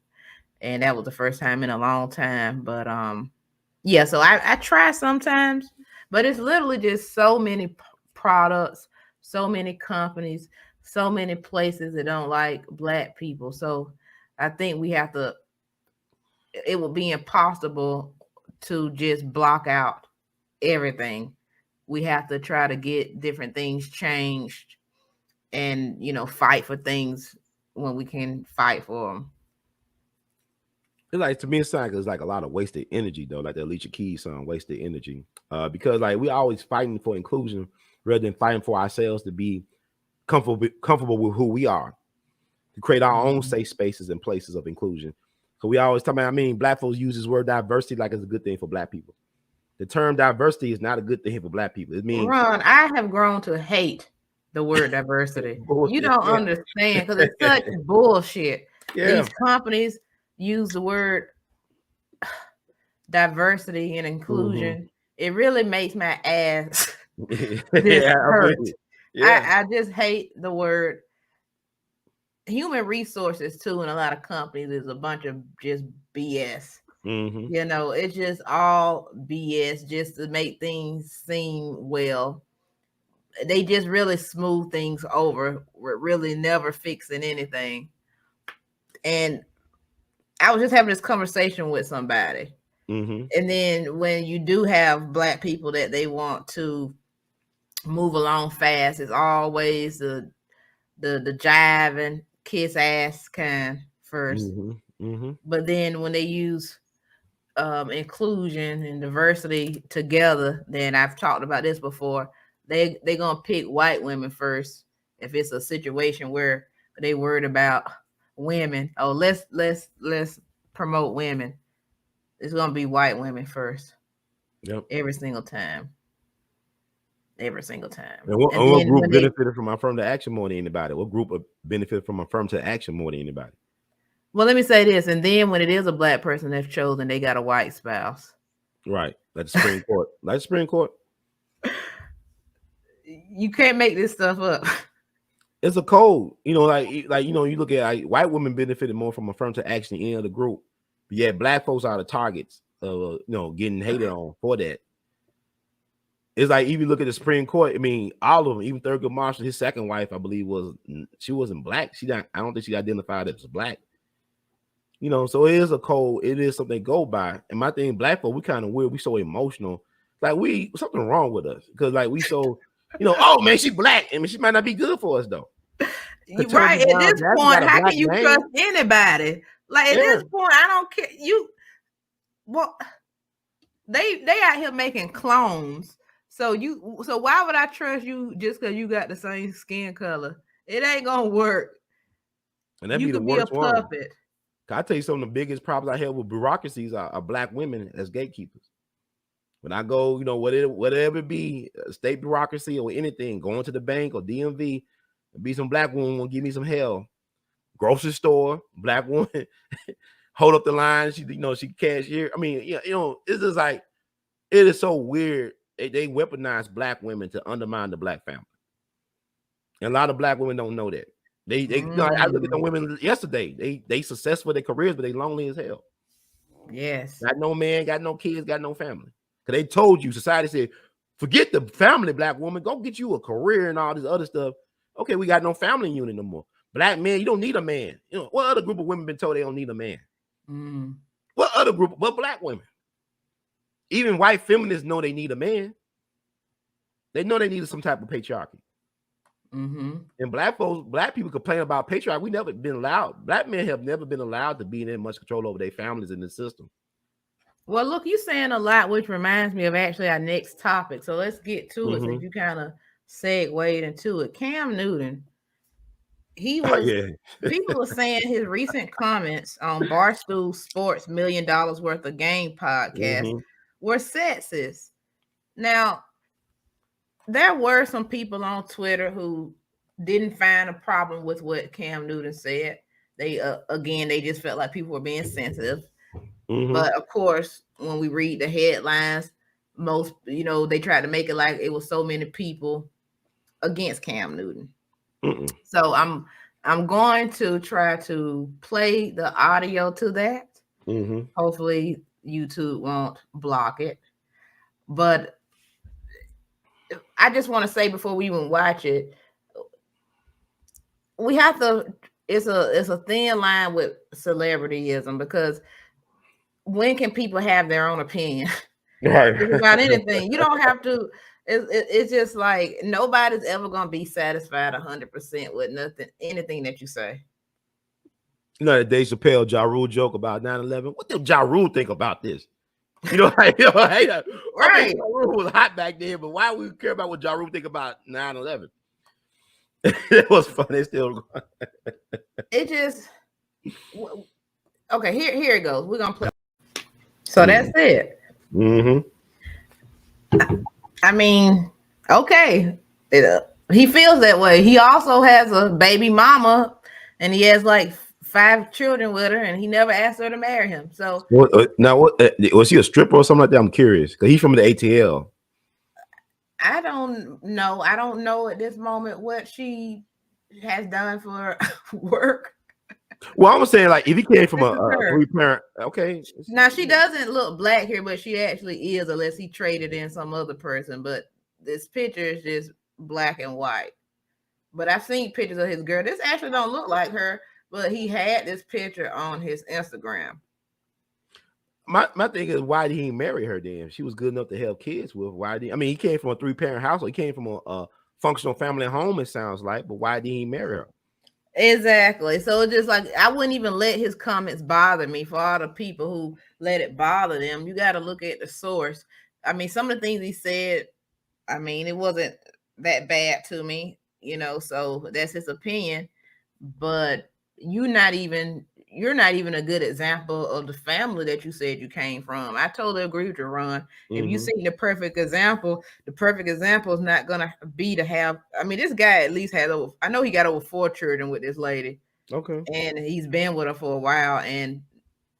[SPEAKER 2] and that was the first time in a long time. But yeah, so I try sometimes. But it's literally just so many products, so many companies, so many places that don't like black people. So I think we have to, it would be impossible to just block out everything. We have to try to get different things changed and, fight for things when we can fight for them.
[SPEAKER 3] It's like, to me, it's like a lot of wasted energy, though, like the Alicia Keys song, Wasted Energy. Because like we always fighting for inclusion rather than fighting for ourselves to be comfortable with who we are, to create our own safe spaces and places of inclusion. So we always talk about, black folks use this word diversity like it's a good thing for black people. The term diversity is not a good thing for black people. It means,
[SPEAKER 2] Ron, I have grown to hate the word diversity. You don't understand because it's such bullshit. Yeah. These companies use the word diversity and inclusion. It really makes my ass hurt. I just hate the word. Human resources too in a lot of companies is a bunch of just BS. It's just all BS just to make things seem well. They just really smooth things over. We're really never fixing anything. And I was just having this conversation with somebody. And then when you do have black people that they want to move along fast, it's always the jiving, kiss ass kind first. But then when they use inclusion and diversity together, then I've talked about this before, they're gonna pick white women first if it's a situation where they worried about women. Oh, let's promote women. It's gonna be white women first. Yep. Every single time. And
[SPEAKER 3] what group benefited from Affirmative Action more than anybody? What group benefited from Affirmative Action more than anybody?
[SPEAKER 2] Well, let me say this, and then when it is a black person that's chosen, they got a white spouse.
[SPEAKER 3] Right, like the Supreme Court, like the Supreme Court.
[SPEAKER 2] You can't make this stuff up.
[SPEAKER 3] It's a code, you know, like you know, you look at like, white women benefited more from affirmative action than any other group, but yeah, black folks are the targets of you know, getting hated on for that. It's like, even look at the Supreme Court. I mean, all of them, even Thurgood Marshall, his second wife, I believe, she wasn't black. I don't think she identified as black. You know, so it is a code. It is something they go by. And my thing, black folk, we kind of weird. We so emotional. Like something wrong with us because like we so, you know, oh man, she black. I mean, she might not be good for us though.
[SPEAKER 2] Right at this point, how can you trust anybody? Like at this point, I don't care. Well, they out here making clones. So why would I trust you just because you got the same skin color? It ain't gonna work.
[SPEAKER 3] And that
[SPEAKER 2] you
[SPEAKER 3] be the
[SPEAKER 2] could
[SPEAKER 3] worst
[SPEAKER 2] be a puppet.
[SPEAKER 3] I tell you, some of the biggest problems I have with bureaucracies are black women as gatekeepers. When I go, you know, whatever it be, state bureaucracy or anything, going to the bank or DMV, be some black woman will give me some hell. Grocery store, black woman, hold up the line. She, you know, she cashier. I mean, you know, it's just like, it is so weird. They weaponize black women to undermine the black family. And a lot of black women don't know that. They you know, I look at the women yesterday. They successful in their careers, but they lonely as hell.
[SPEAKER 2] Yes.
[SPEAKER 3] Got no man, got no kids, got no family. Because they told you, society said, forget the family, black woman, go get you a career and all this other stuff. Okay, we got no family unit no more. Black men, you don't need a man. You know, what other group of women been told they don't need a man? What other group? But black women. Even white feminists know they need a man. They know they need some type of patriarchy. And black people complain about patriarchy. We never been allowed. Black men have never been allowed to be in much control over their families in the system.
[SPEAKER 2] Well, look, you're saying a lot, which reminds me of actually our next topic. So let's get to it since you kind of segued into it. Cam Newton, he was people were saying his recent comments on Barstool Sports $1 Million Worth of Game podcast were sexist. Now, there were some people on Twitter who didn't find a problem with what Cam Newton said. They they just felt like people were being sensitive. But of course, when we read the headlines, most, you know, they tried to make it like it was so many people against Cam Newton. So I'm going to try to play the audio to that. Hopefully YouTube won't block it. But I just want to say before we even watch it, we have to, it's a thin line with celebrityism, because when can people have their own opinion about anything? You don't have to. It's just like nobody's ever gonna be satisfied 100% with anything that you say.
[SPEAKER 3] You know that Dave Chappelle Ja Rule joke about 9/11. What did Ja Rule think about this? You know, right? Okay, Ja Rule was hot back then, but why would we care about what Ja Rule think about 9/11? It was funny. Still,
[SPEAKER 2] it just okay. Here it goes. We're gonna play. So that's it. I mean, okay. He feels that way. He also has a baby mama, and he has like 5 children with her, and he never asked her to marry him. So
[SPEAKER 3] now, what was he a stripper or something like that? I'm curious because he's from the ATL.
[SPEAKER 2] I don't know. I don't know at this moment what she has done for work.
[SPEAKER 3] Well, I'm saying, like, if he came from a 3-parent, okay.
[SPEAKER 2] Now, she doesn't look black here, but she actually is, unless he traded in some other person. But this picture is just black and white. But I've seen pictures of his girl. This actually don't look like her, but he had this picture on his Instagram.
[SPEAKER 3] My thing is, why did he marry her then? If she was good enough to have kids with, he came from a 3-parent household. He came from a functional family home, it sounds like, but why did he marry her?
[SPEAKER 2] Exactly. So it's just like, I wouldn't even let his comments bother me. For all the people who let it bother them, you got to look at the source. I mean, some of the things he said, I mean, it wasn't that bad to me, you know, so that's his opinion. But you're not even a good example of the family that you said you came from. I totally agree with you, Ron. If you see the perfect example is not gonna be to have. I mean, this guy at least has over. I know he got over 4 children with this lady.
[SPEAKER 3] Okay.
[SPEAKER 2] And he's been with her for a while and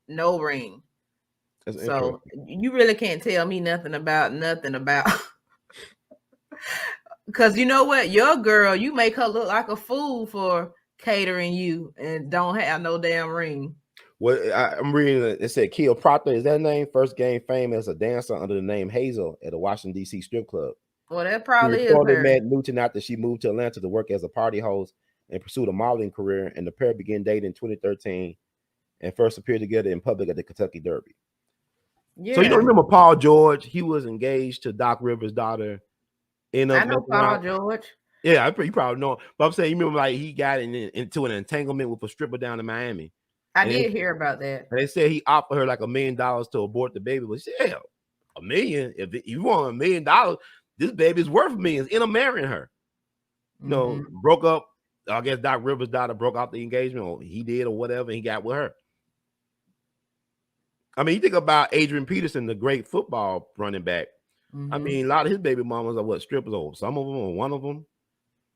[SPEAKER 2] no ring.
[SPEAKER 3] That's
[SPEAKER 2] So you really can't tell me nothing about because you know what, your girl, you make her look like a fool for catering you and don't have no damn ring.
[SPEAKER 3] Well, I'm reading it said Kia Proctor is that name, first gained fame as a dancer under the name Hazel at a Washington D.C. strip club.
[SPEAKER 2] Well, that
[SPEAKER 3] She
[SPEAKER 2] probably is
[SPEAKER 3] reportedly
[SPEAKER 2] her.
[SPEAKER 3] met Newton after she moved to Atlanta to work as a party host and pursued a modeling career, and the pair began dating in 2013 and first appeared together in public at the Kentucky Derby.
[SPEAKER 2] Yeah.
[SPEAKER 3] So you don't remember Paul George? He was engaged to Doc Rivers' daughter.
[SPEAKER 2] I know Paul George.
[SPEAKER 3] Yeah, you probably know. But I'm saying, you remember, like, he got into an entanglement with a stripper down in Miami.
[SPEAKER 2] I did hear about that.
[SPEAKER 3] And they said he offered her like $1 million to abort the baby. But she said, hell, $1 million? If you want $1 million, this baby's worth millions. And I'm marrying her. You know, broke up. I guess Doc Rivers' daughter broke out the engagement, or he did, or whatever. And he got with her. I mean, you think about Adrian Peterson, the great football running back. I mean, a lot of his baby mamas are what, strippers, or some of them, or one of them.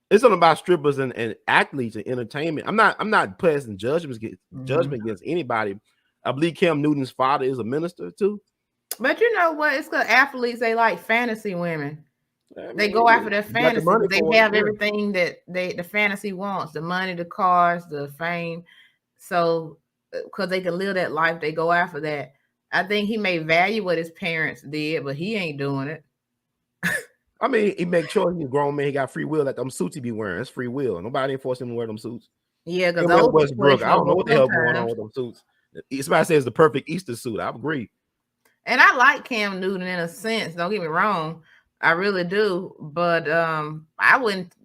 [SPEAKER 3] It's something about strippers and athletes and entertainment. I'm not passing judgment against anybody. I believe Cam Newton's father is a minister too.
[SPEAKER 2] But you know what? It's because athletes, they like fantasy women. They go after their fantasy. They have everything that the fantasy wants: the money, the cars, the fame. So, because they can live that life, they go after that. I think he may value what his parents did, but he ain't doing it.
[SPEAKER 3] I mean, he make sure he's a grown man. He got free will. Like them suits he be wearing, it's free will. Nobody forced him to wear them suits.
[SPEAKER 2] Yeah, because
[SPEAKER 3] Westbrook, I don't know what the hell going on with them suits. Somebody says the perfect Easter suit. I agree.
[SPEAKER 2] And I like Cam Newton in a sense. Don't get me wrong, I really do. But I wouldn't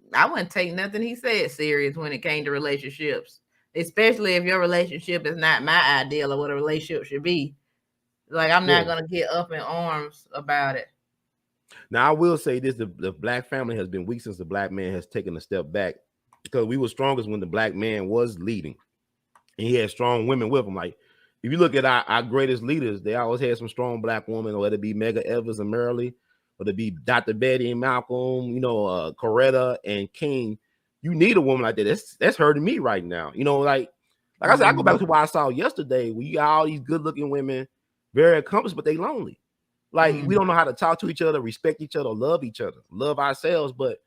[SPEAKER 2] take nothing he said serious when it came to relationships, especially if your relationship is not my ideal of what a relationship should be. Like, I'm not gonna get up in arms about it.
[SPEAKER 3] Now, I will say this: the black family has been weak since the black man has taken a step back, because we were strongest when the black man was leading, and he had strong women with him. Like, if you look at our greatest leaders, they always had some strong black women, whether it be Medgar Evers and Marilee, whether it be Dr. Betty and Malcolm, Coretta and King. You need a woman like that. That's hurting me right now. Like I said, I go back to what I saw yesterday, where you got all these good-looking women, very accomplished, but they lonely. Like, we don't know how to talk to each other, respect each other, love each other, love ourselves. But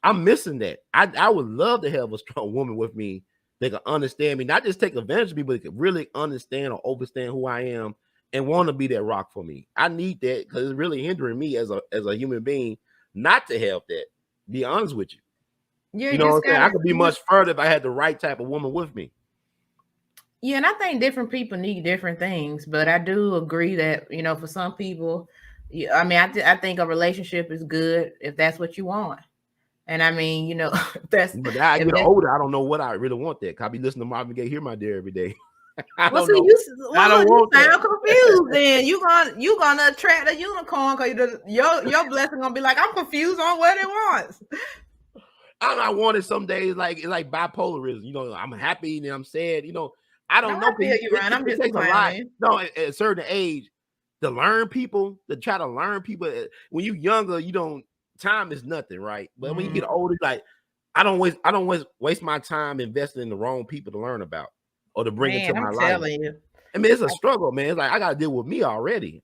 [SPEAKER 3] I'm missing that. I would love to have a strong woman with me that can understand me, not just take advantage of me, but can really understand or understand who I am and want to be that rock for me. I need that, because it's really hindering me as a human being not to have that. Be honest with you.
[SPEAKER 2] Yeah,
[SPEAKER 3] you know what I'm saying? I could be much further if I had the right type of woman with me.
[SPEAKER 2] Yeah, and I think different people need different things, but I do agree that, for some people, I mean, I think a relationship is good if that's what you want. And I mean, that's.
[SPEAKER 3] But as I get older, I don't know what I really want. That I be listening to Marvin Gaye, Hear My Dear every day.
[SPEAKER 2] I don't sound confused. Then you gonna attract a unicorn, because your blessing gonna be like, I'm confused on what it wants.
[SPEAKER 3] I want it some days like bipolarism. I'm happy and I'm sad. I don't know. It takes a lot. No, at a certain age, to learn people, to try to learn people. When you're younger, time is nothing, right? But when you get older, like, I don't waste my time investing in the wrong people to learn about or to bring into my life.
[SPEAKER 2] You.
[SPEAKER 3] I mean, it's a struggle, man. It's like I got to deal with me already.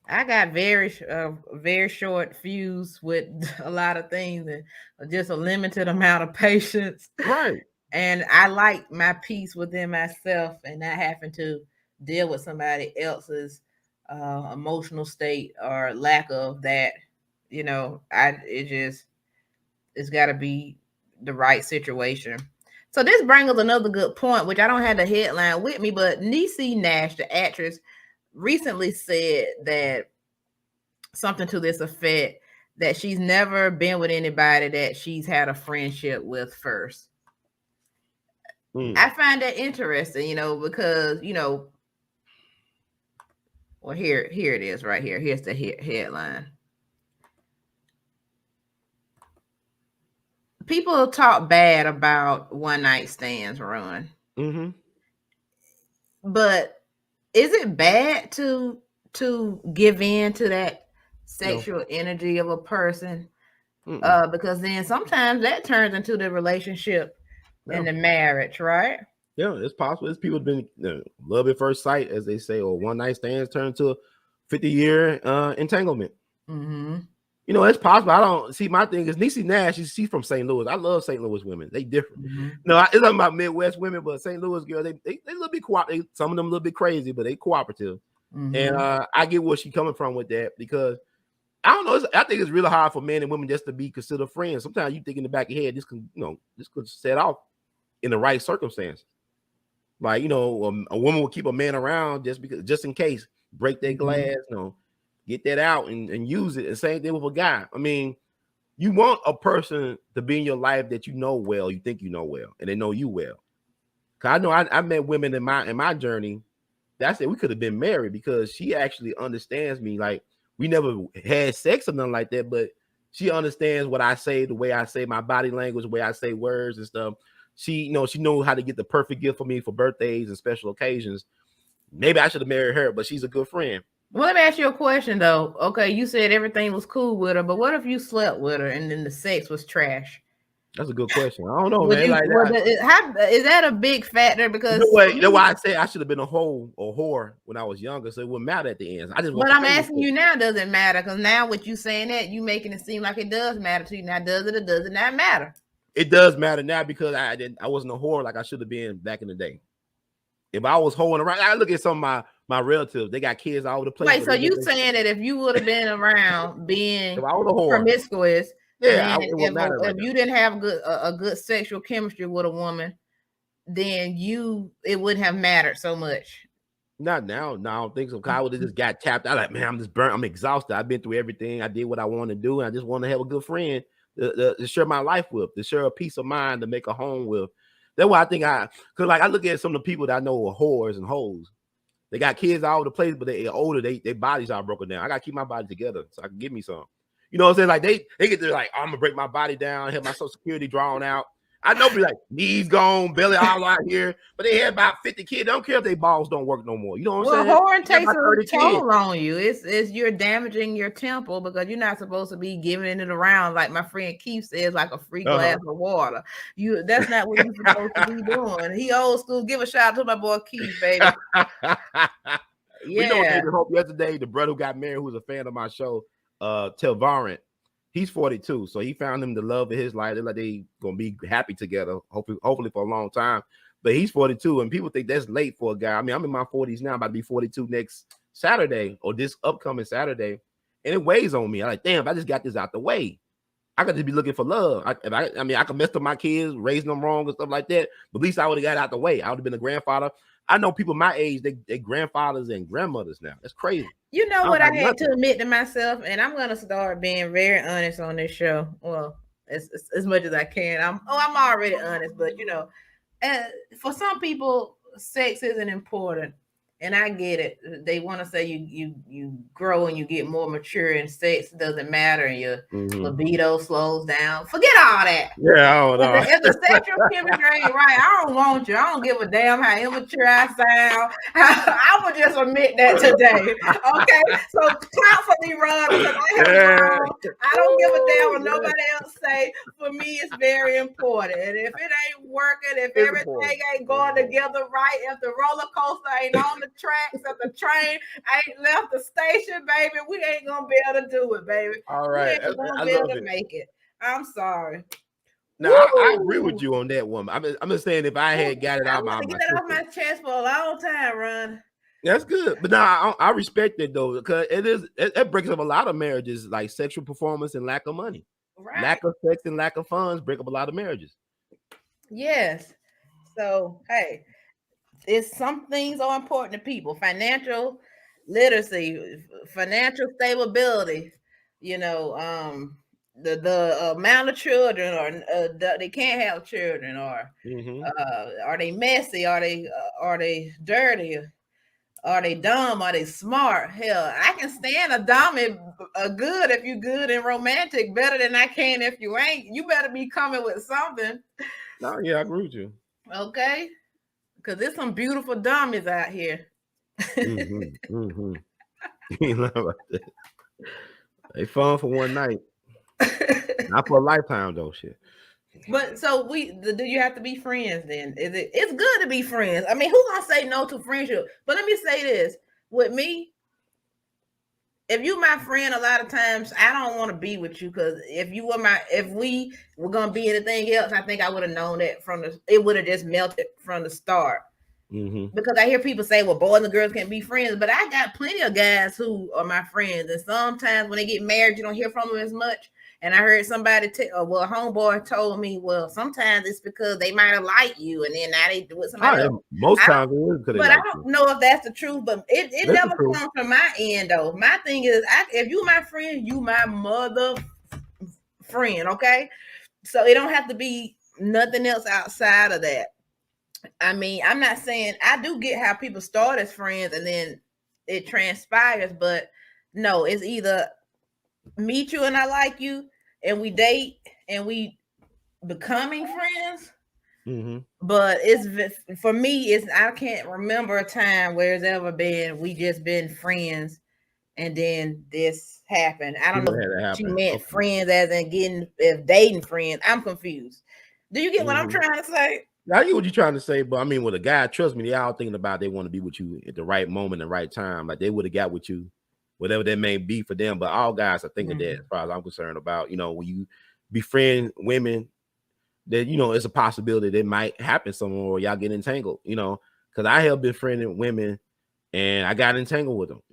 [SPEAKER 2] I got very short fuse with a lot of things and just a limited amount of patience.
[SPEAKER 3] Right.
[SPEAKER 2] And I like my peace within myself and not having to deal with somebody else's emotional state or lack of that. It's got to be the right situation. So this brings us another good point, which I don't have the headline with me, but Niecy Nash, the actress, recently said that something to this effect, that she's never been with anybody that she's had a friendship with first. I find that interesting, because, well, here it is right here. Here's the headline. People talk bad about one night stands, Ron. But is it bad to give in to that sexual energy of a person? Because then sometimes that turns into the relationship and the marriage, right?
[SPEAKER 3] Yeah, it's possible. It's people been love at first sight, as they say, or one night stands turn to a 50-year entanglement.
[SPEAKER 2] Mm-hmm.
[SPEAKER 3] You know, it's possible. I don't see. My thing is Niecy Nash. She's from St. Louis. I love St. Louis women. They different.
[SPEAKER 2] Mm-hmm.
[SPEAKER 3] No, it's not about Midwest women, but St. Louis girls, they a little bit cooperative. Some of them a little bit crazy, but they cooperative.
[SPEAKER 2] Mm-hmm.
[SPEAKER 3] And I get where she's coming from with that, because I don't know. I think it's really hard for men and women just to be considered friends. Sometimes you think in the back of your head, this could set off in the right circumstances. Like, a woman will keep a man around just in case, break their glass, get that out and use it. And same thing with a guy. I mean, you want a person to be in your life that you know well, you think you know well, and they know you well. Cause I know I met women in my journey that I said we could have been married, because she actually understands me. Like, we never had sex or nothing like that, but she understands what I say, the way I say my body language, the way I say words and stuff. She knows how to get the perfect gift for me for birthdays and special occasions. Maybe I should have married her, but she's a good friend.
[SPEAKER 2] Well, let me ask you a question though. Okay, you said everything was cool with her, but what if you slept with her and then the sex was trash?
[SPEAKER 3] That's a good question. I don't know,
[SPEAKER 2] Would
[SPEAKER 3] man.
[SPEAKER 2] is that a big factor? Because
[SPEAKER 3] that's why I say I should have been a whore when I was younger, so it wouldn't matter at the end.
[SPEAKER 2] But I'm asking you now, does it matter? Because now with you saying that, you making it seem like it does matter to you. Now, does it or does it not matter?
[SPEAKER 3] It does matter now, because I wasn't a whore like I should have been back in the day. If I was hoeing around, I look at some of my relatives. They got kids all over the place.
[SPEAKER 2] Wait, so you saying that if you would have been around being
[SPEAKER 3] if I was a whore,
[SPEAKER 2] promiscuous,
[SPEAKER 3] yeah,
[SPEAKER 2] if you didn't have a good sexual chemistry with a woman, then it wouldn't have mattered so much.
[SPEAKER 3] Not now. No, I don't think so. Kyle would have just got tapped out. Like, man, I'm just burnt. I'm exhausted. I've been through everything. I did what I want to do, and I just want to have a good friend to share my life with, to share a peace of mind, to make a home with. That's why I think because I look at some of the people that I know are whores and hoes. They got kids all over the place, but they're older. Their bodies are broken down. I gotta keep my body together so I can give me some. You know what I'm saying? Like they get to like, I'm gonna break my body down, have my Social Security drawn out. I know, be like knees gone, belly all out here, but they had about 50 kids. They don't care if their balls don't work no more. You know what I'm saying?
[SPEAKER 2] Well, whoring takes a toll on you. It's you're damaging your temple, because you're not supposed to be giving it around like my friend Keith says, like a free glass of water. That's not what you're supposed to be doing. He old school. Give a shout out to my boy Keith, baby.
[SPEAKER 3] We know David Hope yesterday, the brother who got married, who's a fan of my show, Telvarant. He's 42, so he found him the love of his life. They're like they gonna be happy together, hopefully for a long time. But he's 42, and people think that's late for a guy. I mean, I'm in my 40s now, about to be 42 next Saturday or this upcoming Saturday, and it weighs on me. I'm like, damn, I just got this out the way. I got to be looking for love. I could mess up my kids, raising them wrong and stuff like that, but at least I would have got out the way. I would have been a grandfather. I know people my age, they grandfathers and grandmothers now. That's crazy.
[SPEAKER 2] You know what I had to admit to myself, and I'm gonna start being very honest on this show. Well, as much as I can. I'm already honest, but for some people, sex isn't important, and I get it. They want to say you grow and you get more mature, and sex doesn't matter, and your libido slows down. Forget all that.
[SPEAKER 3] Yeah, I don't know.
[SPEAKER 2] If the sexual chemistry ain't right, I don't want you. I don't give a damn how immature I sound. I would just admit that today. Okay, so clap for me, Ron, because I don't give a damn what nobody else say. For me, it's very important. And if it ain't working, if everything ain't going together right, if the roller coaster ain't on the tracks, if the train ain't left the station, baby, we ain't gonna be able to do it, baby.
[SPEAKER 3] All right,
[SPEAKER 2] we ain't gonna be able to make it. I'm sorry.
[SPEAKER 3] No, I agree with you on that one. I'm just saying, if I had got it out my
[SPEAKER 2] get that off my chest for a long time, Ron.
[SPEAKER 3] That's good, but now I respect it though, because it breaks up a lot of marriages, like sexual performance and lack of money, lack of sex and lack of funds break up a lot of marriages.
[SPEAKER 2] Yes. So hey, some things are important to people: financial literacy, financial stability. The amount of children, or they can't have children, or are they messy? Are they dirty? Are they dumb? Are they smart? Hell, I can stand a dumb and a good if you good and romantic better than I can if you ain't. You better be coming with something.
[SPEAKER 3] No, yeah, I agree with you.
[SPEAKER 2] Okay, because there's some beautiful dummies out here.
[SPEAKER 3] They fun for one night. Not for a lifetime though, shit.
[SPEAKER 2] But so do you have to be friends then? It's good to be friends. I mean, who gonna say no to friendship? But let me say this. With me, if you my friend, a lot of times I don't want to be with you because if we were gonna be anything else, I think I would have known that it would have just melted from the start.
[SPEAKER 3] Mm-hmm.
[SPEAKER 2] Because I hear people say, well, boys and girls can't be friends, but I got plenty of guys who are my friends. And sometimes when they get married, you don't hear from them as much. And I heard somebody a homeboy told me, well, sometimes it's because they might have liked you, and then now they do it somebody else.
[SPEAKER 3] Most times it is because
[SPEAKER 2] but I don't know if that's the truth, but it never comes from my end though. My thing is, if you my friend, you my mother friend, okay? So it don't have to be nothing else outside of that. I mean, I'm not saying I do get how people start as friends and then it transpires, but no, it's either meet you and I like you and we date and we becoming friends.
[SPEAKER 3] Mm-hmm.
[SPEAKER 2] But it's for me, I can't remember a time where it's ever been we just been friends and then this happened. I don't know if you meant friends as in dating friends. I'm confused. Do you get what I'm trying to say?
[SPEAKER 3] I get what you're trying to say, but I mean, with a guy, trust me, they all thinking about they want to be with you at the right moment, the right time. Like they would have got with you, whatever that may be for them. But all guys are thinking that, as far as I'm concerned, about when you befriend women, that it's a possibility that might happen somewhere or y'all get entangled. Because I have befriended women and I got entangled with them.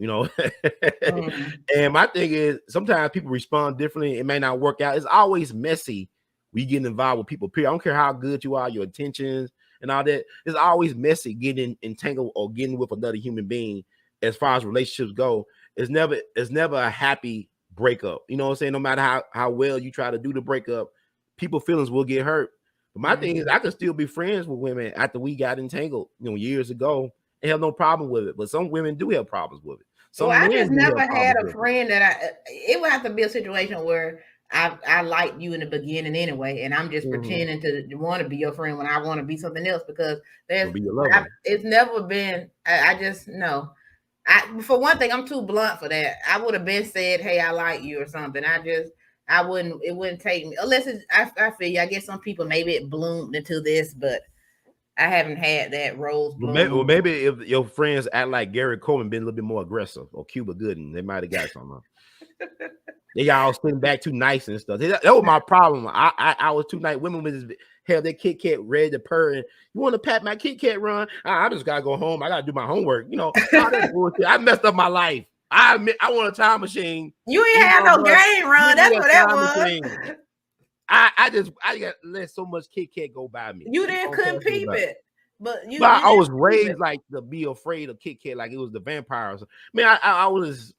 [SPEAKER 3] And my thing is, sometimes people respond differently. It may not work out. It's always messy. We getting involved with people, period. I don't care how good you are, your intentions and all that. It's always messy getting entangled or getting with another human being. As far as relationships go, it's never a happy breakup. You know what I'm saying? No matter how well you try to do the breakup, people's feelings will get hurt. But my thing is, I could still be friends with women after we got entangled, years ago, and have no problem with it. But some women do have problems with it.
[SPEAKER 2] So I just never had a friend that it would have to be a situation where I liked you in the beginning anyway, and I'm just pretending to want to be your friend when I want to be something else because it's never been. I just no. For one thing, I'm too blunt for that. I would have been said, "Hey, I like you" or something. I wouldn't. It wouldn't take me unless I feel you. I guess some people maybe it bloomed into this, but I haven't had that rose bloom.
[SPEAKER 3] Well, maybe if your friends act like Gary Coleman, been a little bit more aggressive, or Cuba Gooding, they might have got something. They all sitting back too nice and stuff. That was my problem. I was too nice. Women would just have their Kit Kat ready to purr. And you want to pat my Kit Kat run? I just gotta go home. I gotta do my homework. All that bullshit. I messed up my life. I want a time machine.
[SPEAKER 2] You ain't have no game run. That's what that was.
[SPEAKER 3] I got let so much Kit Kat go by me.
[SPEAKER 2] You couldn't peep it. But
[SPEAKER 3] I was raised like to be afraid of Kit Kat, like it was the vampires. Man, I was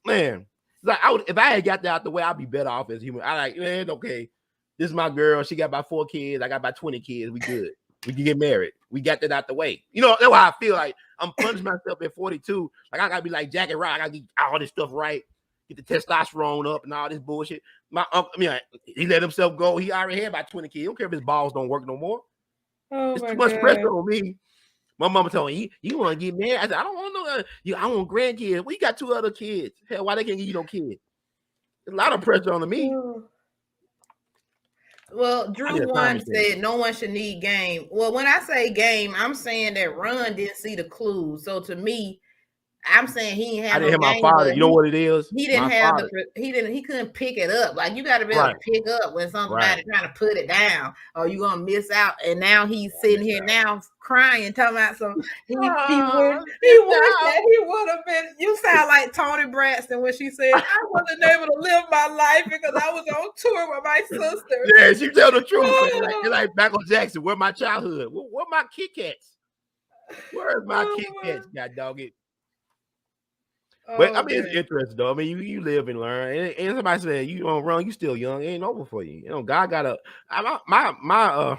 [SPEAKER 3] like if I had got that out the way, I'd be better off as human. Okay, this is my girl. She got about 4 kids. I got about 20 kids. We good. We can get married. We got that out the way. That's why I feel like I'm punishing myself at 42. Like I gotta be like Jackie Rock. I gotta get all this stuff right. Get the testosterone up and all this bullshit. My uncle, he let himself go. He already had about 20 kids. He don't care if his balls don't work no more. It's too much pressure on me. My mama told me, you want to get married? I said, I don't want no. I want grandkids. We got 2 other kids. Hell, why they can't give you no kids? There's a lot of pressure on me.
[SPEAKER 2] Well, Drew one said no one should need game. Well, when I say game, I'm saying that Ron didn't see the clues. So to me, I'm saying he ain't have. I
[SPEAKER 3] didn't have my father. You know what it is?
[SPEAKER 2] He didn't have he couldn't pick it up. Like you got to be able to pick up when somebody trying to put it down, or you gonna miss out. And now he's sitting here now crying, talking about some. He would that he would have been. You sound like Toni Braxton when she said, "I wasn't able to live my life because I was on tour with my sister."
[SPEAKER 3] Yeah, she tell the truth. Like Michael Jackson. Where my childhood? Where my Kit Kats? Where's my Kit Kats? God dog it. But I mean, it's interesting though. I mean, you live and learn. And somebody said you don't run, you still young. It ain't over for you. God got my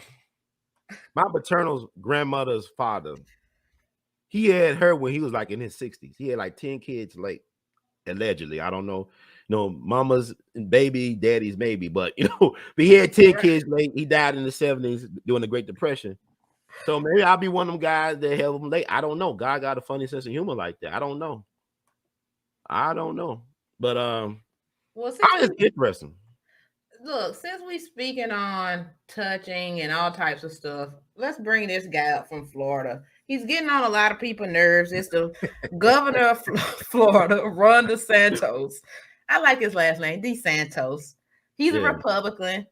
[SPEAKER 3] paternal grandmother's father. He had her when he was like in his 60s. He had like 10 kids late, allegedly. I don't know. Mama's and baby, daddy's maybe, but but he had 10 kids late. He died in the 70s during the Great Depression. So maybe I'll be one of them guys that have them late. I don't know. God got a funny sense of humor like that. I don't know. But it's interesting.
[SPEAKER 2] look, since we speaking on touching and all types of stuff, let's bring this guy up from Florida. He's getting on a lot of people's nerves. It's the governor of Florida, Ron DeSantos. I like his last name, DeSantos. He's a Republican.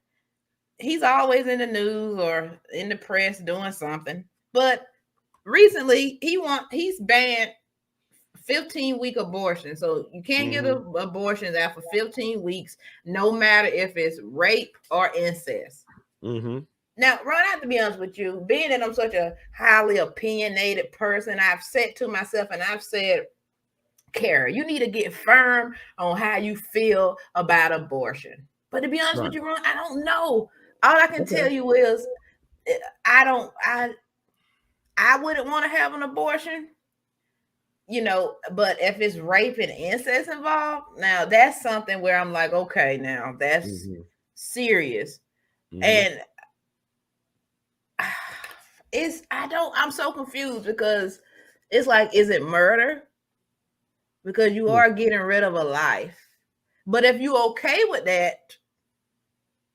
[SPEAKER 2] He's always in the news or in the press doing something. But recently, he's banned 15-week abortion. So you can't get abortions after 15 weeks, no matter if it's rape or incest. Now, Ron, I have to be honest with you, being that I'm such a highly opinionated person, I've said to myself, and I've said, Kara, you need to get firm on how you feel about abortion. But to be honest with you, Ron, I don't know. All I can tell you is I wouldn't want to have an abortion. You know, but if it's rape and incest involved, now that's something where I'm like, okay, now that's serious. And I'm so confused because it's like, is it murder? Because you are getting rid of a life. But if you're okay with that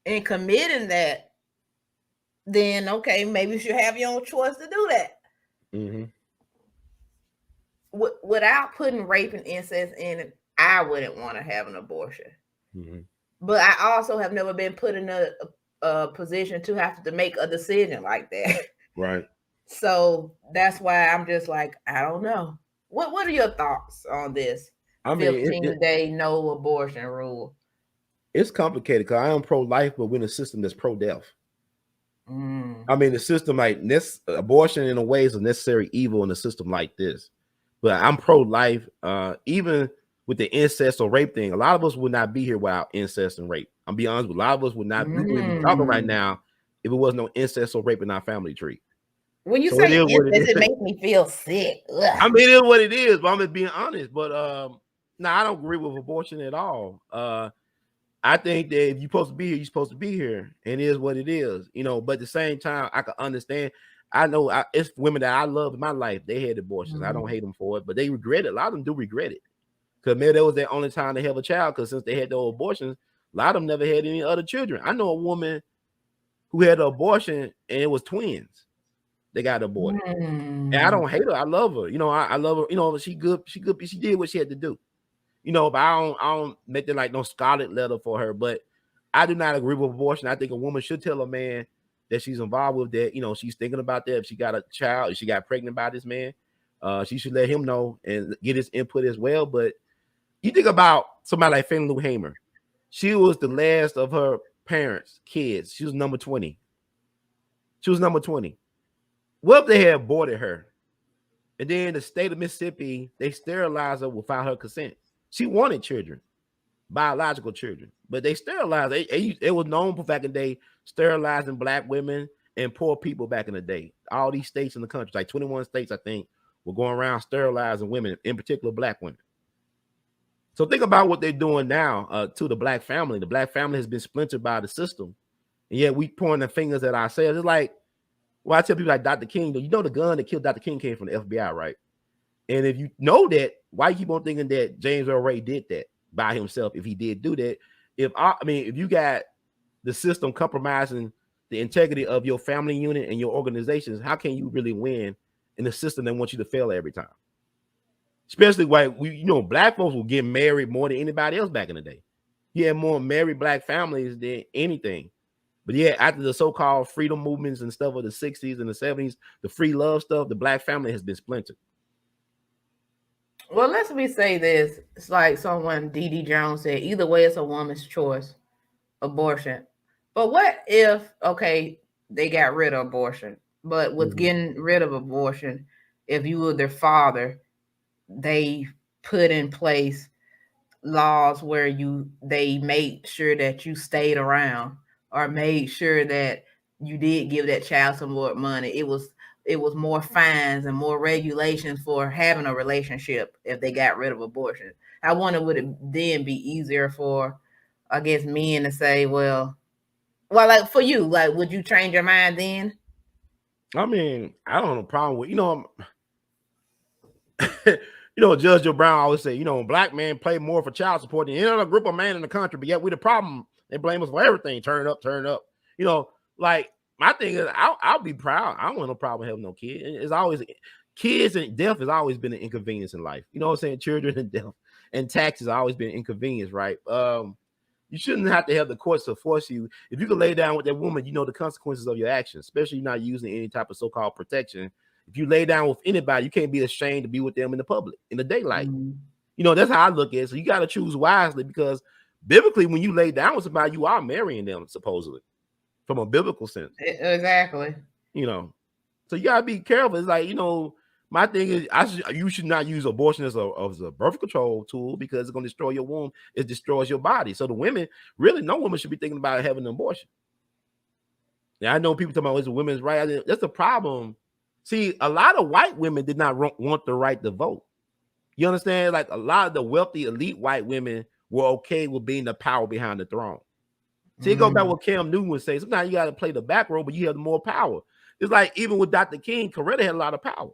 [SPEAKER 2] and committing that, then okay, maybe you should have your own choice to do that. Without putting rape and incest in it, I wouldn't want to have an abortion. But I also have never been put in a position to have to make a decision like that.
[SPEAKER 3] Right.
[SPEAKER 2] So that's why I'm just like, I don't know. What are your thoughts on this? I mean, 15-day no abortion rule.
[SPEAKER 3] It's complicated because I am pro-life, but we're in a system that's pro-death. I mean, the system like this, abortion in a way is a necessary evil in a system like this. But I'm pro-life, even with the incest or rape thing. A lot of us would not be here without incest and rape. I'm be honest with you, a lot of us would not be talking right now if it wasn't no incest or rape in our family tree.
[SPEAKER 2] When you say incest, it makes me feel sick. Ugh.
[SPEAKER 3] I mean, it is what it is, but I'm just being honest. But no, I don't agree with abortion at all. I think that if you're supposed to be here, you're supposed to be here. And it is what it is, you know. But at the same time, I can understand. I know it's women that I love in my life. They had abortions. I don't hate them for it, but they regret it. A lot of them do regret it. Because maybe that was their only time to have a child. Because since they had those abortions, a lot of them never had any other children. I know a woman who had an abortion and it was twins. They got aborted. And I don't hate her. I love her. You know, I love her. You know, she good. She did what she had to do. You know, but I don't make it like no scarlet letter for her. But I do not agree with abortion. I think a woman should tell a man that she's involved with that. You know, she's thinking about that. If she got a child, if she got pregnant by this man, she should let him know and get his input as well. But you think about somebody like Fannie Lou Hamer. She was the last of her parents' kids. She was number 20. She was number 20. What if they had aborted her? And then the state of Mississippi, they sterilized her without her consent. She wanted children, biological children, but they sterilized. It was known for back in the day, sterilizing black women and poor people back in the day. All these states in the country, like 21 states, I think, were going around sterilizing women, in particular black women. So think about what they're doing now to the black family. The black family has been splintered by the system, and yet we pointing the fingers at ourselves. It's like, well, I tell people like Dr. King, you know the gun that killed Dr. King came from the FBI, right? And if you know that, why you keep on thinking that James Earl Ray did that by himself? If he did do that, if you got the system compromising the integrity of your family unit and your organizations, how can you really win in a system that wants you to fail every time? Especially like black folks will get married more than anybody else back in the day. You had more married black families than anything. But yeah, after the so-called freedom movements and stuff of the 60s and the 70s, the free love stuff, the black family has been splintered.
[SPEAKER 2] Well, let me say this. It's like someone, D.D. Jones, said, either way, it's a woman's choice, abortion. But what if, okay, they got rid of abortion, but with getting rid of abortion, if you were their father, they put in place laws where they made sure that you stayed around or made sure that you did give that child some more money. It was more fines and more regulations for having a relationship if they got rid of abortion. I wonder, would it then be easier for, I guess, men to say, well, like for you, like, would you change your mind then?
[SPEAKER 3] I mean, I don't have a problem with, You know, Judge Joe Brown always say, you know, black men pay more for child support than any other group of man in the country, but yet we the problem. They blame us for everything. Turn up. You know, like my thing is, I'll be proud. I don't want no problem having no kid. It's always kids and death has always been an inconvenience in life. You know what I'm saying? Children and death and taxes always been an inconvenience, right? You shouldn't have to have the courts to force you. If you can lay down with that woman, you know the consequences of your actions, especially not using any type of so-called protection. If you lay down with anybody, you can't be ashamed to be with them in the public, in the daylight. You know, that's how I look at it. So you got to choose wisely, because biblically, when you lay down with somebody, you are marrying them, supposedly, from a biblical sense.
[SPEAKER 2] Exactly.
[SPEAKER 3] You know, so you got to be careful. It's like, you know, my thing is, you should not use abortion as a birth control tool, because it's going to destroy your womb. It destroys your body. So the women, really, no woman should be thinking about having an abortion. Yeah, I know people talking about it's a women's right. That's the problem. See, a lot of white women did not want the right to vote. You understand? Like a lot of the wealthy, elite white women were okay with being the power behind the throne. See, it goes back what Cam Newton would say. Sometimes you got to play the back row, but you have more power. It's like even with Dr. King, Coretta had a lot of power.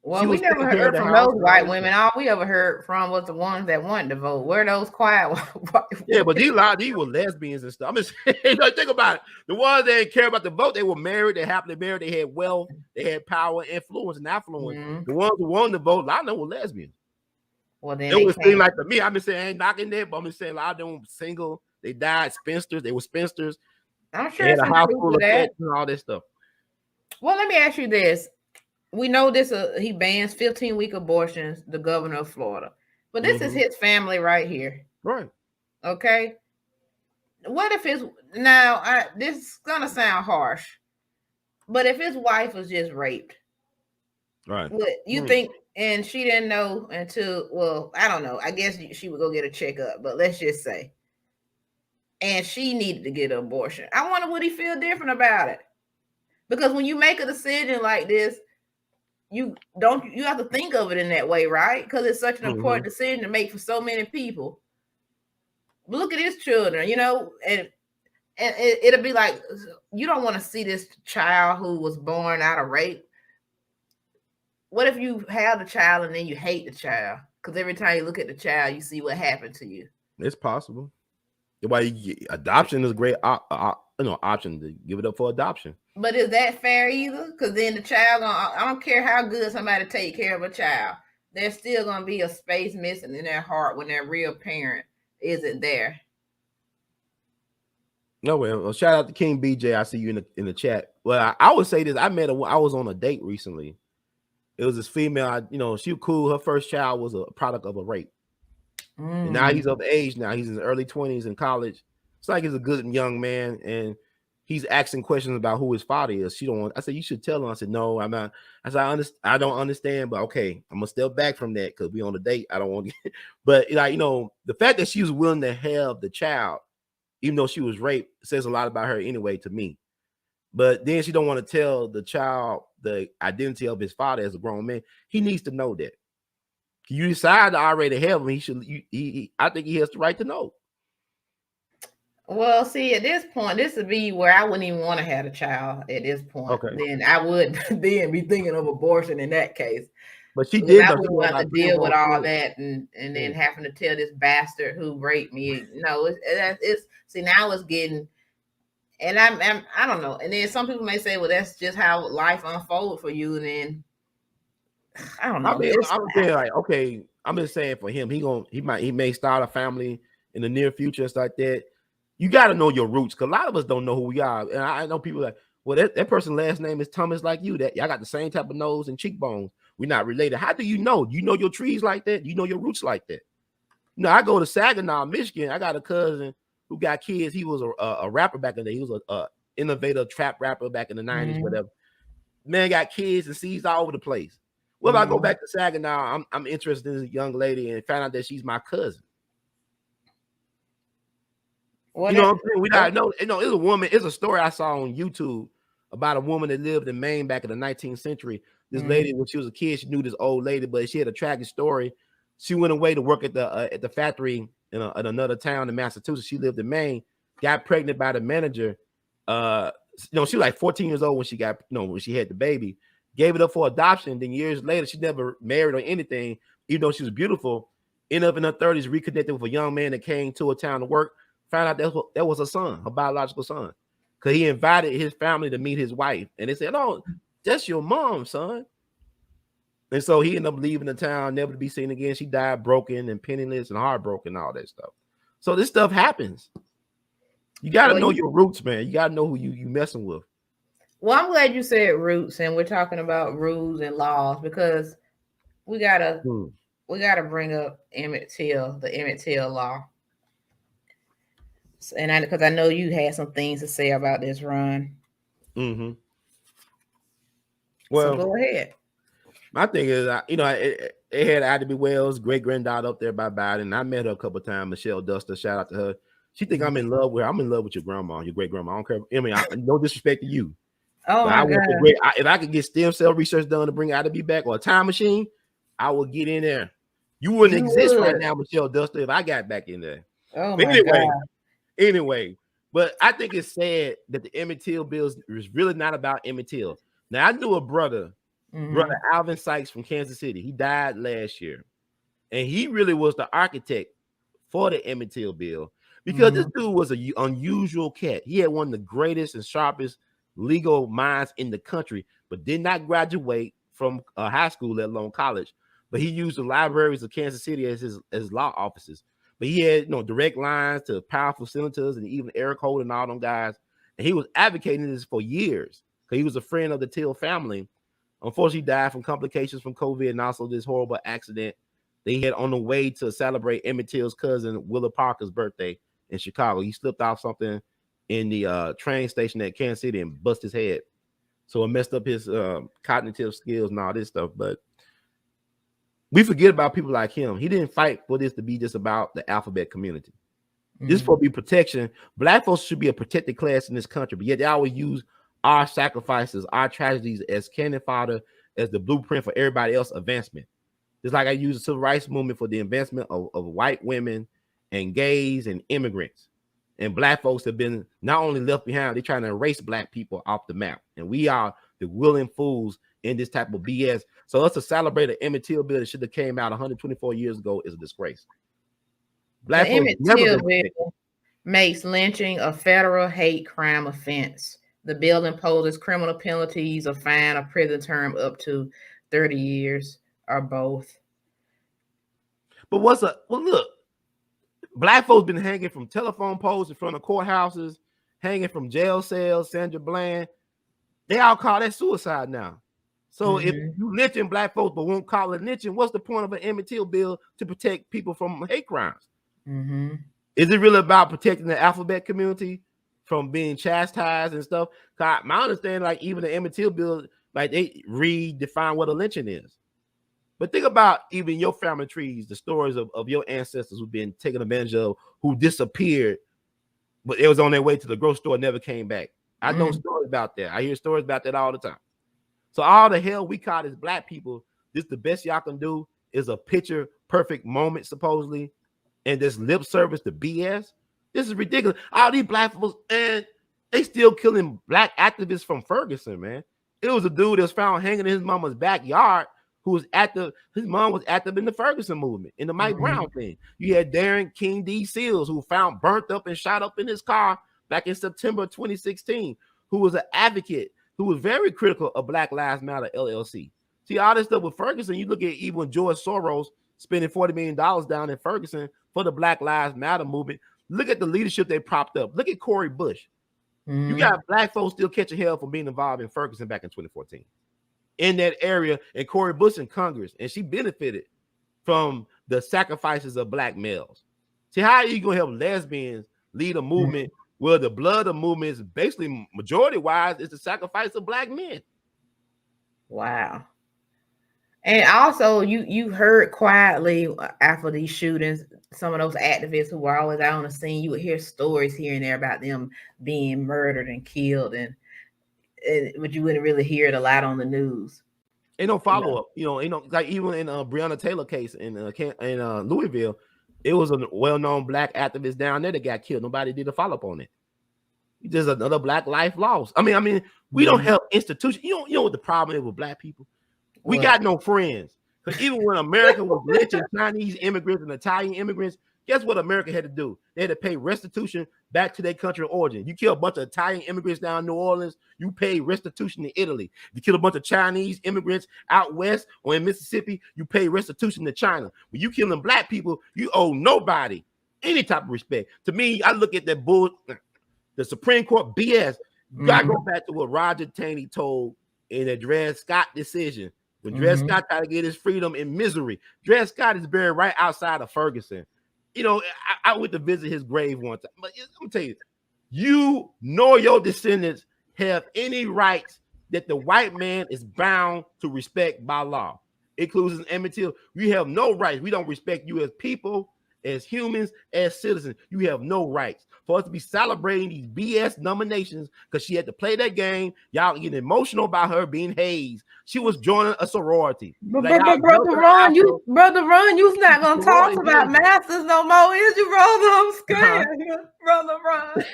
[SPEAKER 2] Well, we never heard from those white women. All we ever heard from was the ones that wanted to vote. Where those quiet white women?
[SPEAKER 3] Yeah, but these were lesbians and stuff. I'm just saying, you know, think about it. The ones that didn't care about the vote, they were married, they happily married, they had wealth, they had power, influence, and affluence. The ones who wanted to vote, a lot of them were lesbians.
[SPEAKER 2] Well, then
[SPEAKER 3] it would seem like to me, I'm just saying, I ain't knocking that, but I'm just saying a lot of them were single, they died spinsters, they were spinsters.
[SPEAKER 2] I'm sure
[SPEAKER 3] they had a house full of pets and all that stuff.
[SPEAKER 2] Well, let me ask you this. We know this, he bans 15-week abortions, the governor of Florida. But this is his family right here.
[SPEAKER 3] Right.
[SPEAKER 2] Okay. What if this is going to sound harsh, but if his wife was just raped,
[SPEAKER 3] right?
[SPEAKER 2] You think, and she didn't know until, well, I don't know. I guess she would go get a checkup, but let's just say, and she needed to get an abortion. I wonder, would he feel different about it? Because when you make a decision like this, you have to think of it in that way, right? Because it's such an important decision to make for so many people. Look at his children, you know, and it'll be like, you don't want to see this child who was born out of rape. What if you have the child and then you hate the child? Because every time you look at the child, you see what happened to you.
[SPEAKER 3] It's possible. Why adoption is a great option to give it up for adoption. But
[SPEAKER 2] is that fair either? Because then the child, I don't care how good somebody take care of a child, there's still going to be a space missing in their heart when their real parent isn't there.
[SPEAKER 3] No, well, shout out to King BJ. I see you in the chat. Well, I would say this. I was on a date recently. It was this female, she was cool. Her first child was a product of a rape. And now he's of age now. He's in his early 20s in college. It's like he's a good young man, and he's asking questions about who his father is. I said, you should tell him. I said, no, I'm not. I said, I don't understand, but okay, I'm gonna step back from that because we on a date. I don't want to but the fact that she was willing to have the child, even though she was raped, says a lot about her anyway to me. But then she don't want to tell the child the identity of his father as a grown man. He needs to know that. You decide to already have him, I think he has the right to know.
[SPEAKER 2] Well, see, at this point, this would be where I wouldn't even want to have a child at this point.
[SPEAKER 3] Okay.
[SPEAKER 2] Then I would then be thinking of abortion in that case.
[SPEAKER 3] But she did.
[SPEAKER 2] I wouldn't have to deal with all that and then having to tell this bastard who raped me. No, it's see, now it's getting, and I don't know. And then some people may say, well, that's just how life unfolds for you. And then I don't know.
[SPEAKER 3] I'm saying, like, okay, I'm just saying for him, he may start a family in the near future and stuff like that. You got to know your roots, because a lot of us don't know who we are. And I know people like, well, that person's last name is Thomas, like you. That y'all got the same type of nose and cheekbones. We're not related. How do you know? You know your trees like that? You know your roots like that? I go to Saginaw, Michigan. I got a cousin who got kids. He was a rapper back in the day. He was a innovative trap rapper back in the 90s, whatever. Man got kids and seeds all over the place. Well, if I go back to Saginaw, I'm interested in this young lady and find out that she's my cousin. What I'm saying? We got know. It's a woman. It's a story I saw on YouTube about a woman that lived in Maine back in the 19th century. This lady, when she was a kid, she knew this old lady, but she had a tragic story. She went away to work at the factory in another town in Massachusetts. She lived in Maine. Got pregnant by the manager. She was like 14 years old when she got, when she had the baby. Gave it up for adoption. Then years later, she never married or anything. even though she was beautiful, ended up in her 30s, reconnected with a young man that came to a town to work, found out that was her son, her biological son. Because he invited his family to meet his wife. And they said, "Oh, that's your mom, son." And so he ended up leaving the town, never to be seen again. She died broken and penniless and heartbroken, all that stuff. So this stuff happens. You got to know your roots, man. You got to know who you messing with.
[SPEAKER 2] Well, I'm glad you said roots, and we're talking about rules and laws, because we gotta bring up Emmett Till, the Emmett Till law. And because I know you had some things to say about this, Ron.
[SPEAKER 3] Mm-hmm.
[SPEAKER 2] Well, so go ahead.
[SPEAKER 3] My thing is, it had Ida B. Wells' great granddaughter up there by Biden. I met her a couple of times. Michelle Duster, shout out to her. She think I'm in love with her. I'm in love with your grandma, your great grandma. I don't care. I mean, no disrespect to you.
[SPEAKER 2] Oh my God.
[SPEAKER 3] If I could get stem cell research done to bring Ida B back, or a time machine, I would get in there. You wouldn't exist right now, Michelle Duster, if I got back in there.
[SPEAKER 2] Oh my God.
[SPEAKER 3] Anyway, but I think it's sad that the Emmett Till bill is really not about Emmett Till. Now, I knew a brother Alvin Sykes from Kansas City. He died last year, and he really was the architect for the Emmett Till bill, because this dude was an unusual cat. He had one of the greatest and sharpest legal minds in the country, but did not graduate from high school, let alone college. But he used the libraries of Kansas City as his law offices. But he had direct lines to powerful senators and even Eric Holder and all them guys. And he was advocating this for years because he was a friend of the Till family. Unfortunately, he died from complications from COVID and also this horrible accident they had on the way to celebrate Emmett Till's cousin Willa Parker's birthday in Chicago. He slipped off something in the train station at Kansas City and bust his head. So it messed up his cognitive skills and all this stuff. But we forget about people like him. He didn't fight for this to be just about the alphabet community. This is for be protection. Black folks should be a protected class in this country, but yet they always use our sacrifices, our tragedies as cannon fodder, as the blueprint for everybody else's advancement. Just like I use the civil rights movement for the advancement of white women and gays and immigrants. And black folks have been not only left behind, they're trying to erase black people off the map. And we are the willing fools in this type of BS. So us to celebrate an Emmett Till bill that should have came out 124 years ago is a disgrace. Black folks never bill
[SPEAKER 2] makes lynching a federal hate crime offense. The bill imposes criminal penalties, a fine, a prison term up to 30 years, or both.
[SPEAKER 3] But look, black folks been hanging from telephone poles in front of courthouses, hanging from jail cells, Sandra Bland. They all call that suicide now. So if you lynching black folks but won't call it lynching, what's the point of an Emmett Till bill to protect people from hate crimes? Is it really about protecting the alphabet community from being chastised and stuff? My understanding, like even the Emmett Till bill, like they redefine what a lynching is. But think about even your family trees, the stories of your ancestors who've been taken advantage of, who disappeared, but it was on their way to the grocery store, never came back. I know stories about that. I hear stories about that all the time. So all the hell we call as black people, this the best y'all can do is a picture perfect moment, supposedly, and this lip service to BS. This is ridiculous. All these black folks, and they still killing black activists from Ferguson, man. It was a dude that was found hanging in his mama's backyard who was active. His mom was active in the Ferguson movement, in the Mike Brown thing. You had Darren King D. Seals, who found burnt up and shot up in his car back in September 2016, who was an advocate, who was very critical of Black Lives Matter LLC. See, all this stuff with Ferguson, you look at even George Soros spending $40 million down in Ferguson for the Black Lives Matter movement. Look at the leadership they propped up. Look at Cori Bush. You got black folks still catching hell for being involved in Ferguson back in 2014. In that area, and Cori Bush in Congress, and she benefited from the sacrifices of black males. See, how are you going to help lesbians lead a movement where the blood of movement is basically majority-wise is the sacrifice of black men?
[SPEAKER 2] Wow. And also, you heard quietly after these shootings, some of those activists who were always out on the scene, you would hear stories here and there about them being murdered and killed, but you wouldn't really hear it a lot on the news.
[SPEAKER 3] Ain't no follow-up. Like even in Breonna Taylor case in Louisville, it was a well-known black activist down there that got killed. Nobody did a follow-up on it. Just another black life lost. I mean, we don't help institutions. You know what the problem is with black people? We got no friends. Because even when America was lynching Chinese immigrants and Italian immigrants, guess what America had to do? They had to pay restitution back to their country of origin. You kill a bunch of Italian immigrants down in New Orleans, you pay restitution to Italy. If you kill a bunch of Chinese immigrants out west or in Mississippi, you pay restitution to China. When you killing black people, you owe nobody any type of respect. To me, I look at that bull, the Supreme Court BS. You gotta go back to what Roger Taney told in the Dred Scott decision. When Dred Scott tried to get his freedom in Missouri, Dred Scott is buried right outside of Ferguson. You know, I went to visit his grave one time. But let me tell you, you nor your descendants have any rights that the white man is bound to respect by law. Includes Emmett Till. You have no rights. We don't respect you as people, as humans, as citizens. You have no rights. For us to be celebrating these BS nominations because she had to play that game, y'all getting emotional about her being hazed. She was joining a sorority.
[SPEAKER 2] Brother Ron, you's not gonna talk about masters no more, is you, brother? I'm scared, Brother Ron.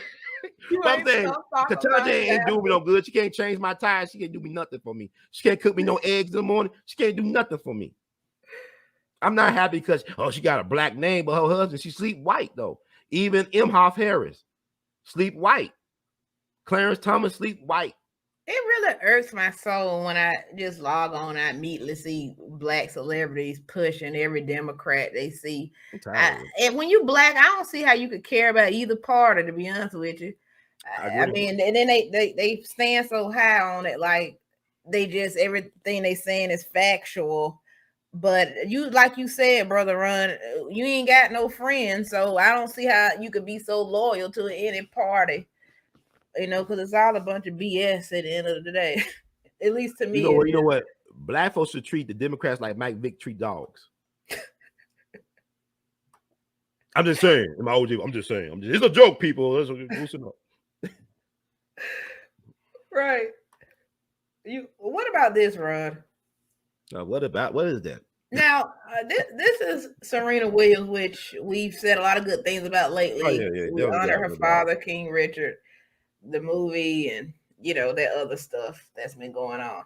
[SPEAKER 3] I'm saying, Katanja ain't doing me no good. She can't change my tires. She can't do me nothing for me. She can't cook me no eggs in the morning. She can't do nothing for me. I'm not happy because she got a black name, but her husband, she sleep white though. Even Imhoff Harris sleep white. Clarence Thomas sleep white.
[SPEAKER 2] It really irks my soul when I just log on. I immediately see black celebrities pushing every Democrat they see. And when you black, I don't see how you could care about either party. To be honest with you, I mean, and then they stand so high on it, like they just everything they saying is factual. But you, like you said, Brother Ron, you ain't got no friends, so I don't see how you could be so loyal to any party, you know, because it's all a bunch of BS at the end of the day. At least to me.
[SPEAKER 3] You know what? Black folks should treat the Democrats like Mike Vick treat dogs. I'm just saying, in my OG, I'm just saying. It's a joke, people. Loosen up.
[SPEAKER 2] Right. What about this, Ron?
[SPEAKER 3] What is that?
[SPEAKER 2] Now, this is Serena Williams, which we've said a lot of good things about lately. We honor her father, King Richard, the movie, and you know that other stuff that's been going on.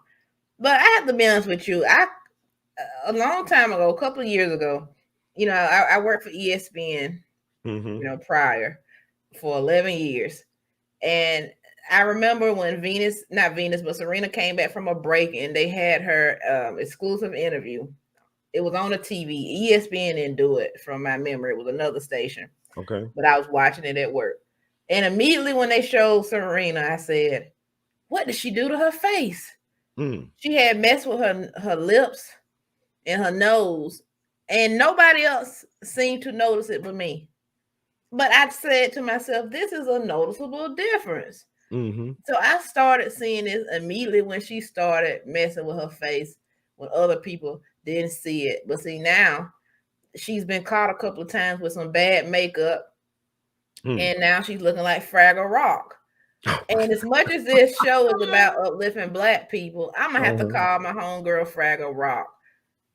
[SPEAKER 2] But I have to be honest with you. A long time ago, a couple of years ago, you know, I worked for ESPN, you know, prior for 11 years, and I remember when Serena came back from a break and they had her exclusive interview. It was on the TV. ESPN didn't do it from my memory. It was another station.
[SPEAKER 3] Okay.
[SPEAKER 2] But I was watching it at work. And immediately when they showed Serena, I said, what did she do to her face? She had messed with her lips and her nose. And nobody else seemed to notice it but me. But I said to myself, this is a noticeable difference. So I started seeing this immediately when she started messing with her face when other people didn't see it. But see, now she's been caught a couple of times with some bad makeup, and now she's looking like Fraggle Rock. And as much as this show is about uplifting black people, I'm gonna have to call my homegirl Fraggle Rock,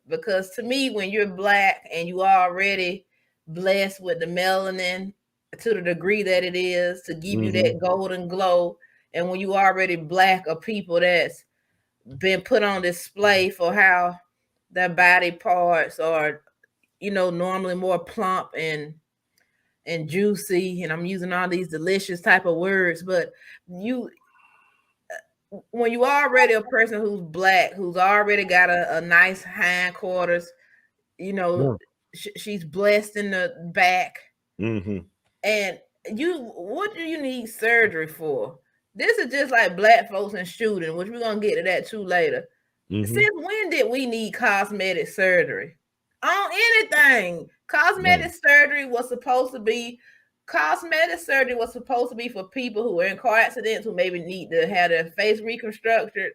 [SPEAKER 2] because to me, when you're black and you already blessed with the melanin to the degree that it is to give you that golden glow, and when you already black are people that's been put on display for how their body parts are, you know, normally more plump and juicy, and I'm using all these delicious type of words, but when you already a person who's black, who's already got a nice hindquarters, you know, she's blessed in the back. And what do you need surgery for? This is just like black folks and shooting, which we're gonna get to that too later. Since when did we need cosmetic surgery on anything? Cosmetic surgery was supposed to be for people who were in car accidents, who maybe need to have their face reconstructed,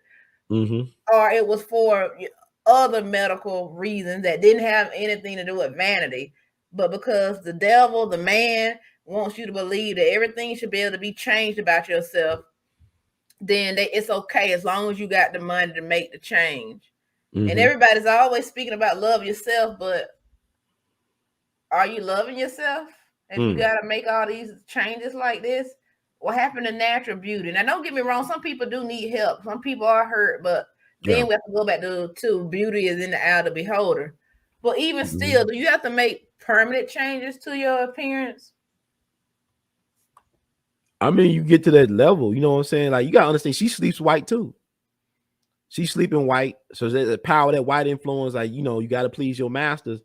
[SPEAKER 2] or it was for other medical reasons that didn't have anything to do with vanity. But because the devil, the man, wants you to believe that everything should be able to be changed about yourself, then it's okay as long as you got the money to make the change. And everybody's always speaking about love yourself, but are you loving yourself? If you got to make all these changes like this, what happened to natural beauty? Now, don't get me wrong. Some people do need help. Some people are hurt, but Then we have to go back to beauty is in the eye of the beholder. But even still, do you have to make permanent changes to your appearance?
[SPEAKER 3] I mean, you get to that level, you know what I'm saying? Like, you gotta understand, she sleeps white too. She's sleeping white, so there's the power of that white influence. Like, you know, you got to please your masters.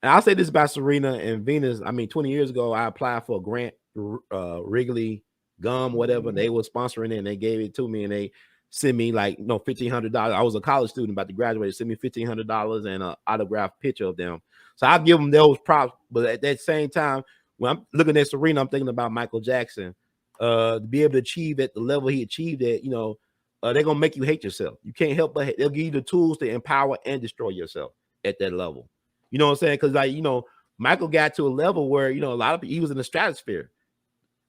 [SPEAKER 3] And I'll say this about Serena and Venus. I mean, 20 years ago, I applied for a grant, Wrigley gum, whatever. They were sponsoring it, and they gave it to me, and they sent me like, you know, $1,500. I was a college student about to graduate. They sent me $1,500 and an autographed picture of them. So I'll give them those props. But at that same time, when I'm looking at Serena, I'm thinking about Michael Jackson. To be able to achieve at the level he achieved at, you know, they're gonna make you hate yourself. You can't help but they'll give you the tools to empower and destroy yourself at that level. You know what I'm saying? Because, like, you know, Michael got to a level where, you know, a lot of people, he was in the stratosphere.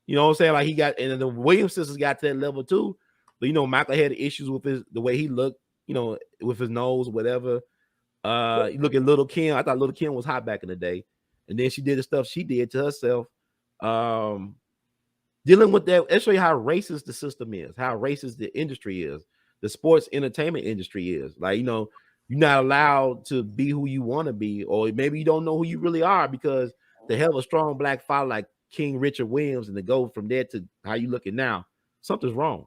[SPEAKER 3] You know what I'm saying? Like, he got, and the Williams sisters got to that level too. But, you know, Michael had issues with the way he looked, you know, with his nose, whatever. You look at Little Kim. I thought Little Kim was hot back in the day, and then she did the stuff she did to herself. Dealing with that, let's show you how racist the system is, how racist the industry is, the sports entertainment industry is. Like, you know, you're not allowed to be who you want to be, or maybe you don't know who you really are, because to have a strong black father like King Richard Williams and to go from there to how you looking now, something's wrong.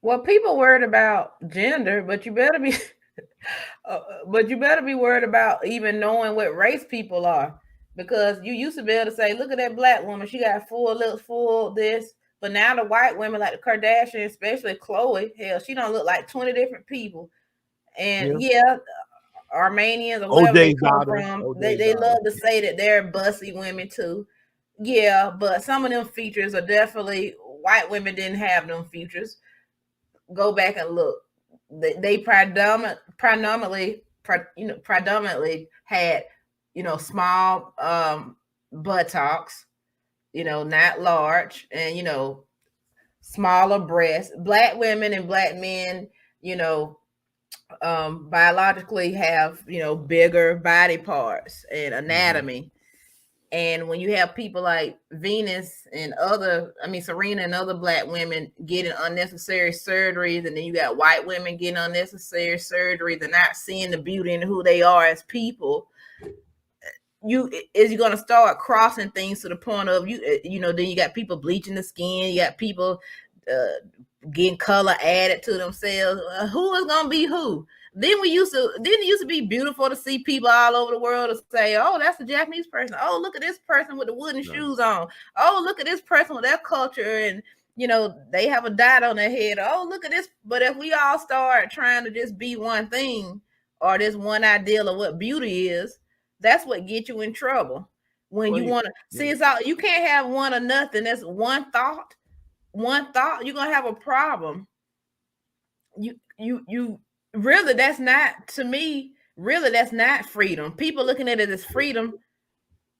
[SPEAKER 2] Well, people worried about gender, but you better be, worried about even knowing what race people are. Because you used to be able to say, look at that black woman, she got full lips, full this. But now the white women like the Kardashians, especially Khloe, hell, she don't look like 20 different people. And Armenians or wherever they come from, they love to say that they're bussy women too. Yeah, but some of them features are definitely, white women didn't have them features. Go back and look. They predominantly had, you know, small buttocks, you know, not large, and, you know, smaller breasts. Black women and black men, you know, biologically have, you know, bigger body parts and anatomy. And when you have people like Venus and Serena and other black women getting unnecessary surgeries, and then you got white women getting unnecessary surgeries and not seeing the beauty in who they are as people, you're going to start crossing things to the point of you know, then you got people bleaching the skin, you got people getting color added to themselves. Who is going to be who? Then it used to be beautiful to see people all over the world to say, oh, that's a Japanese person. Oh, look at this person with the wooden shoes on. Oh, look at this person with their culture, and, you know, they have a dot on their head. Oh, look at this. But if we all start trying to just be one thing, or this one ideal of what beauty is, that's what gets you in trouble. When you want to see, it's all, you can't have one or nothing. That's one thought, you're gonna have a problem. You really, that's not, to me, really, that's not freedom. People looking at it as freedom,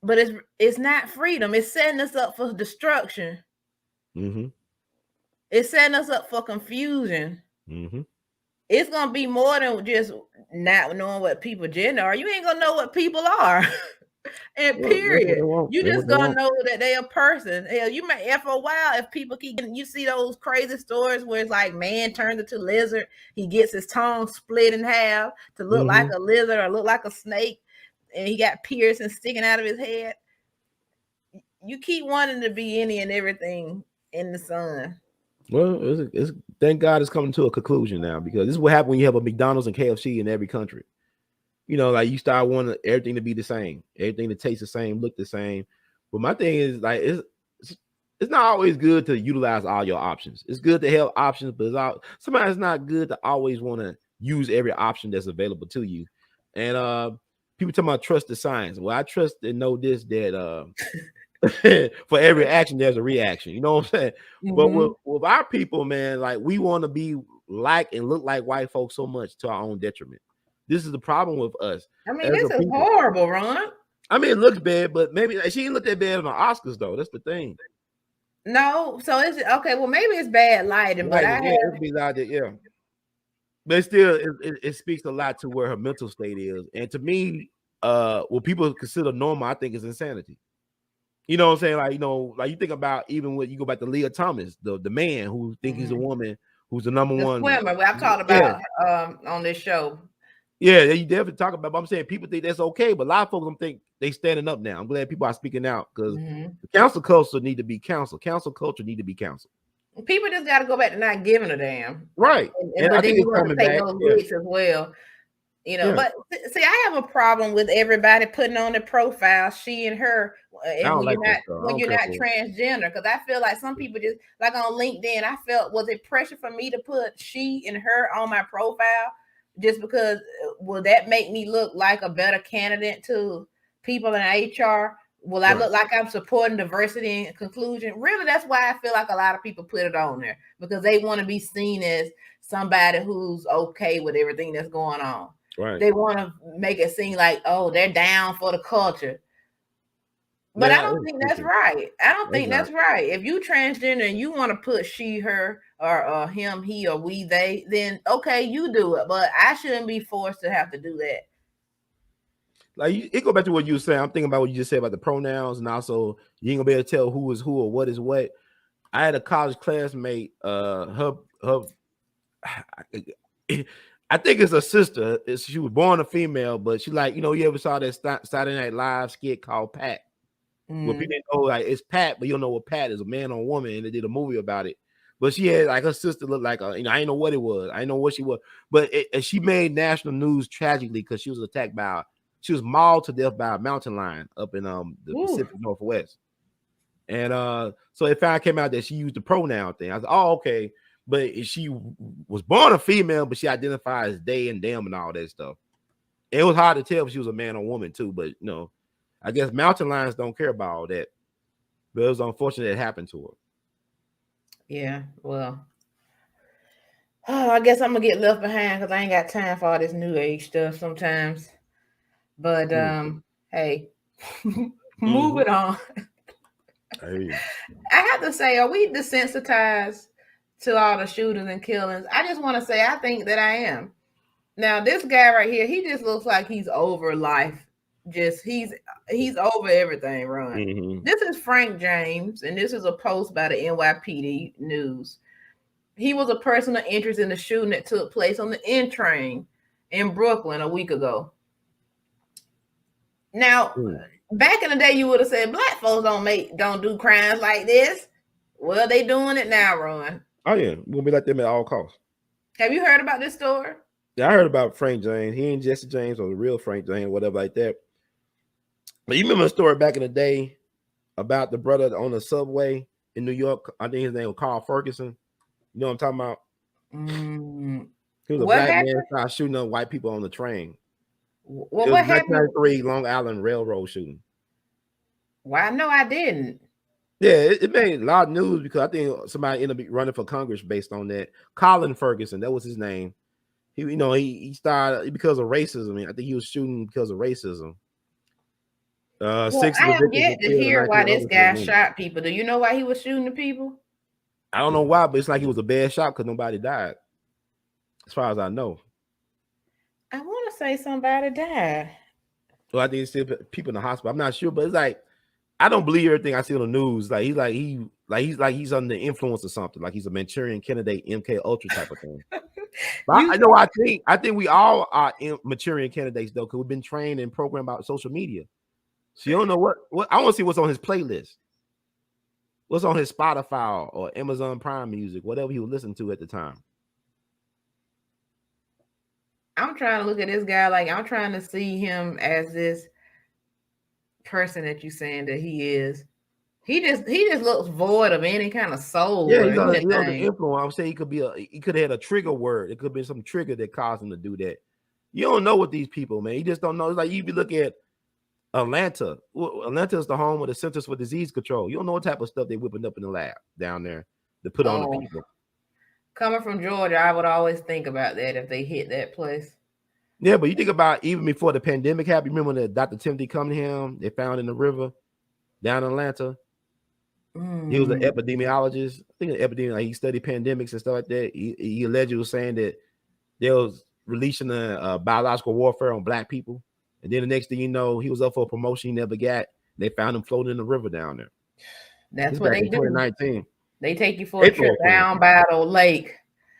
[SPEAKER 2] but it's not freedom. It's setting us up for destruction. It's setting us up for confusion. It's gonna be more than just not knowing what people gender are. You ain't gonna know what people are. And period. You just gonna know that they a person. Hell, you may, for a while, if people keep getting, you see those crazy stories where it's like man turns into lizard, he gets his tongue split in half to look like a lizard or look like a snake, and he got piercings sticking out of his head. You keep wanting to be any and everything in the sun.
[SPEAKER 3] Well, it's thank God it's coming to a conclusion now, because this is what happens when you have a McDonald's and KFC in every country. You know, like, you start wanting everything to be the same, everything to taste the same, look the same. But my thing is, like, it's not always good to utilize all your options. It's good to have options, but sometimes it's not good to always want to use every option that's available to you. And people talking about trust the science. Well, I trust and know this, that for every action there's a reaction. You know what I'm saying? But with our people, man, like, we want to be like and look like white folks so much to our own detriment. This is the problem with us.
[SPEAKER 2] I mean, this is horrible, Ron.
[SPEAKER 3] I mean, it looks bad, but maybe she didn't look that bad on the Oscars, though. That's the thing.
[SPEAKER 2] No, so it's okay. Well, maybe it's bad lighting, but
[SPEAKER 3] it'd be like that, yeah. But still, it speaks a lot to where her mental state is, and to me, what people consider normal, I think, is insanity. You know what I'm saying? Like, you know, like, you think about even when you go back to Leah Thomas, the man who think he's a woman, who's the number one
[SPEAKER 2] swimmer. I've talked about on this show.
[SPEAKER 3] Yeah, you definitely talk about. But I'm saying people think that's okay, but a lot of folks don't think they standing up now. I'm glad people are speaking out because the council culture need to be counsel. Council culture need to be counseled.
[SPEAKER 2] People just got to go back to not giving a damn,
[SPEAKER 3] right?
[SPEAKER 2] And but then you want to take those risks as well, you know. But see, I have a problem with everybody putting on their profile she and her, and when you're not transgender, because I feel like some people just like on LinkedIn. I felt, was it pressure for me to put she and her on my profile? Just because, will that make me look like a better candidate to people in HR? Will I look like I'm supporting diversity and inclusion? Really, that's why I feel like a lot of people put it on there, because they want to be seen as somebody who's okay with everything that's going on.
[SPEAKER 3] Right.
[SPEAKER 2] They want to make it seem like, oh, they're down for the culture. But I don't think that's right. I don't think that's right. If you transgender and you want to put she, her, or him, he, or we, they, then okay, you do it. But I shouldn't be forced to have to do that.
[SPEAKER 3] Like it go back to what you were saying. I'm thinking about what you just said about the pronouns, and also you ain't gonna be able to tell who is who or what is what. I had a college classmate. I think it's a sister. She was born a female, but she like, you ever saw that Saturday Night Live skit called Pat? Where people know like it's Pat, but you don't know what Pat is, a man or woman, and they did a movie about it. But she had like her sister looked like I didn't know what it was. I didn't know what she was, but she made national news tragically because she was attacked by. She was mauled to death by a mountain lion up in the Pacific Northwest. And so it finally came out that she used the pronoun thing. I was like, oh, okay. But she was born a female, but she identified as they and them and all that stuff. It was hard to tell if she was a man or woman too, but I guess mountain lions don't care about all that. But it was unfortunate it happened to her.
[SPEAKER 2] Yeah, well. I guess I'm gonna get left behind because I ain't got time for all this new age stuff sometimes. But hey, moving on.
[SPEAKER 3] Hey.
[SPEAKER 2] I have to say, are we desensitized to all the shootings and killings? I just want to say, I think that I am. Now, this guy right here, he just looks like he's over life. Just he's over everything, Ron. This is Frank James, and this is a post by the NYPD News. He was a person of interest in the shooting that took place on the N train in Brooklyn a week ago. Now, back in the day, you would have said black folks don't do crimes like this. Well, they doing it now, Ron.
[SPEAKER 3] Oh yeah, we'll be like them at all costs.
[SPEAKER 2] Have you heard about this story?
[SPEAKER 3] Yeah, I heard about Frank James. He ain't Jesse James or the real Frank James, whatever like that. But you remember a story back in the day about the brother on the subway in New York? I think his name was Carl Ferguson. You know what I'm talking about? He was a black man started shooting up white people on the train.
[SPEAKER 2] Well, what happened?
[SPEAKER 3] 1993 Long Island Railroad shooting.
[SPEAKER 2] Well, no, I didn't.
[SPEAKER 3] Yeah, it made a lot of news because I think somebody ended up running for Congress based on that. Colin Ferguson, that was his name. He started because of racism. I think he was shooting because of racism.
[SPEAKER 2] I have yet to hear why this guy shot people. Do you know why he was shooting the people?
[SPEAKER 3] I don't know why, but it's like he was a bad shot because nobody died. As far as I know.
[SPEAKER 2] I want to say somebody died.
[SPEAKER 3] Well, I think it's still people in the hospital. I'm not sure, but it's like I don't believe everything I see on the news. Like he's under the influence of something. Like he's a Manchurian candidate, MK Ultra type of thing. But I think we all are Manchurian candidates though, because we've been trained and programmed about social media. So you don't know what I want to see what's on his playlist. What's on his Spotify or Amazon Prime Music, whatever he was listening to at the time.
[SPEAKER 2] I'm trying to look at this guy like I'm trying to see him as this person that you're saying that he is. He just looks void of any kind of soul.
[SPEAKER 3] Yeah, he's under the influence. I would say he could have had a trigger word. It could be some trigger that caused him to do that. You don't know what these people, man. You just don't know. It's like you look at Atlanta. Atlanta is the home of the Centers for Disease Control. You don't know what type of stuff they're whipping up in the lab down there to put on the people.
[SPEAKER 2] Coming from Georgia, I would always think about that if they hit that place.
[SPEAKER 3] Yeah, but you think about even before the pandemic happened. Remember when Dr. Timothy Cunningham they found in the river down in Atlanta? He was an epidemiologist. I think an epidemiologist. He studied pandemics and stuff like that. He allegedly was saying that there was releasing biological warfare on black people. And then the next thing you know, he was up for a promotion he never got. They found him floating in the river down there.
[SPEAKER 2] That's what they do.
[SPEAKER 3] 2019.
[SPEAKER 2] They take you for a trip down by the lake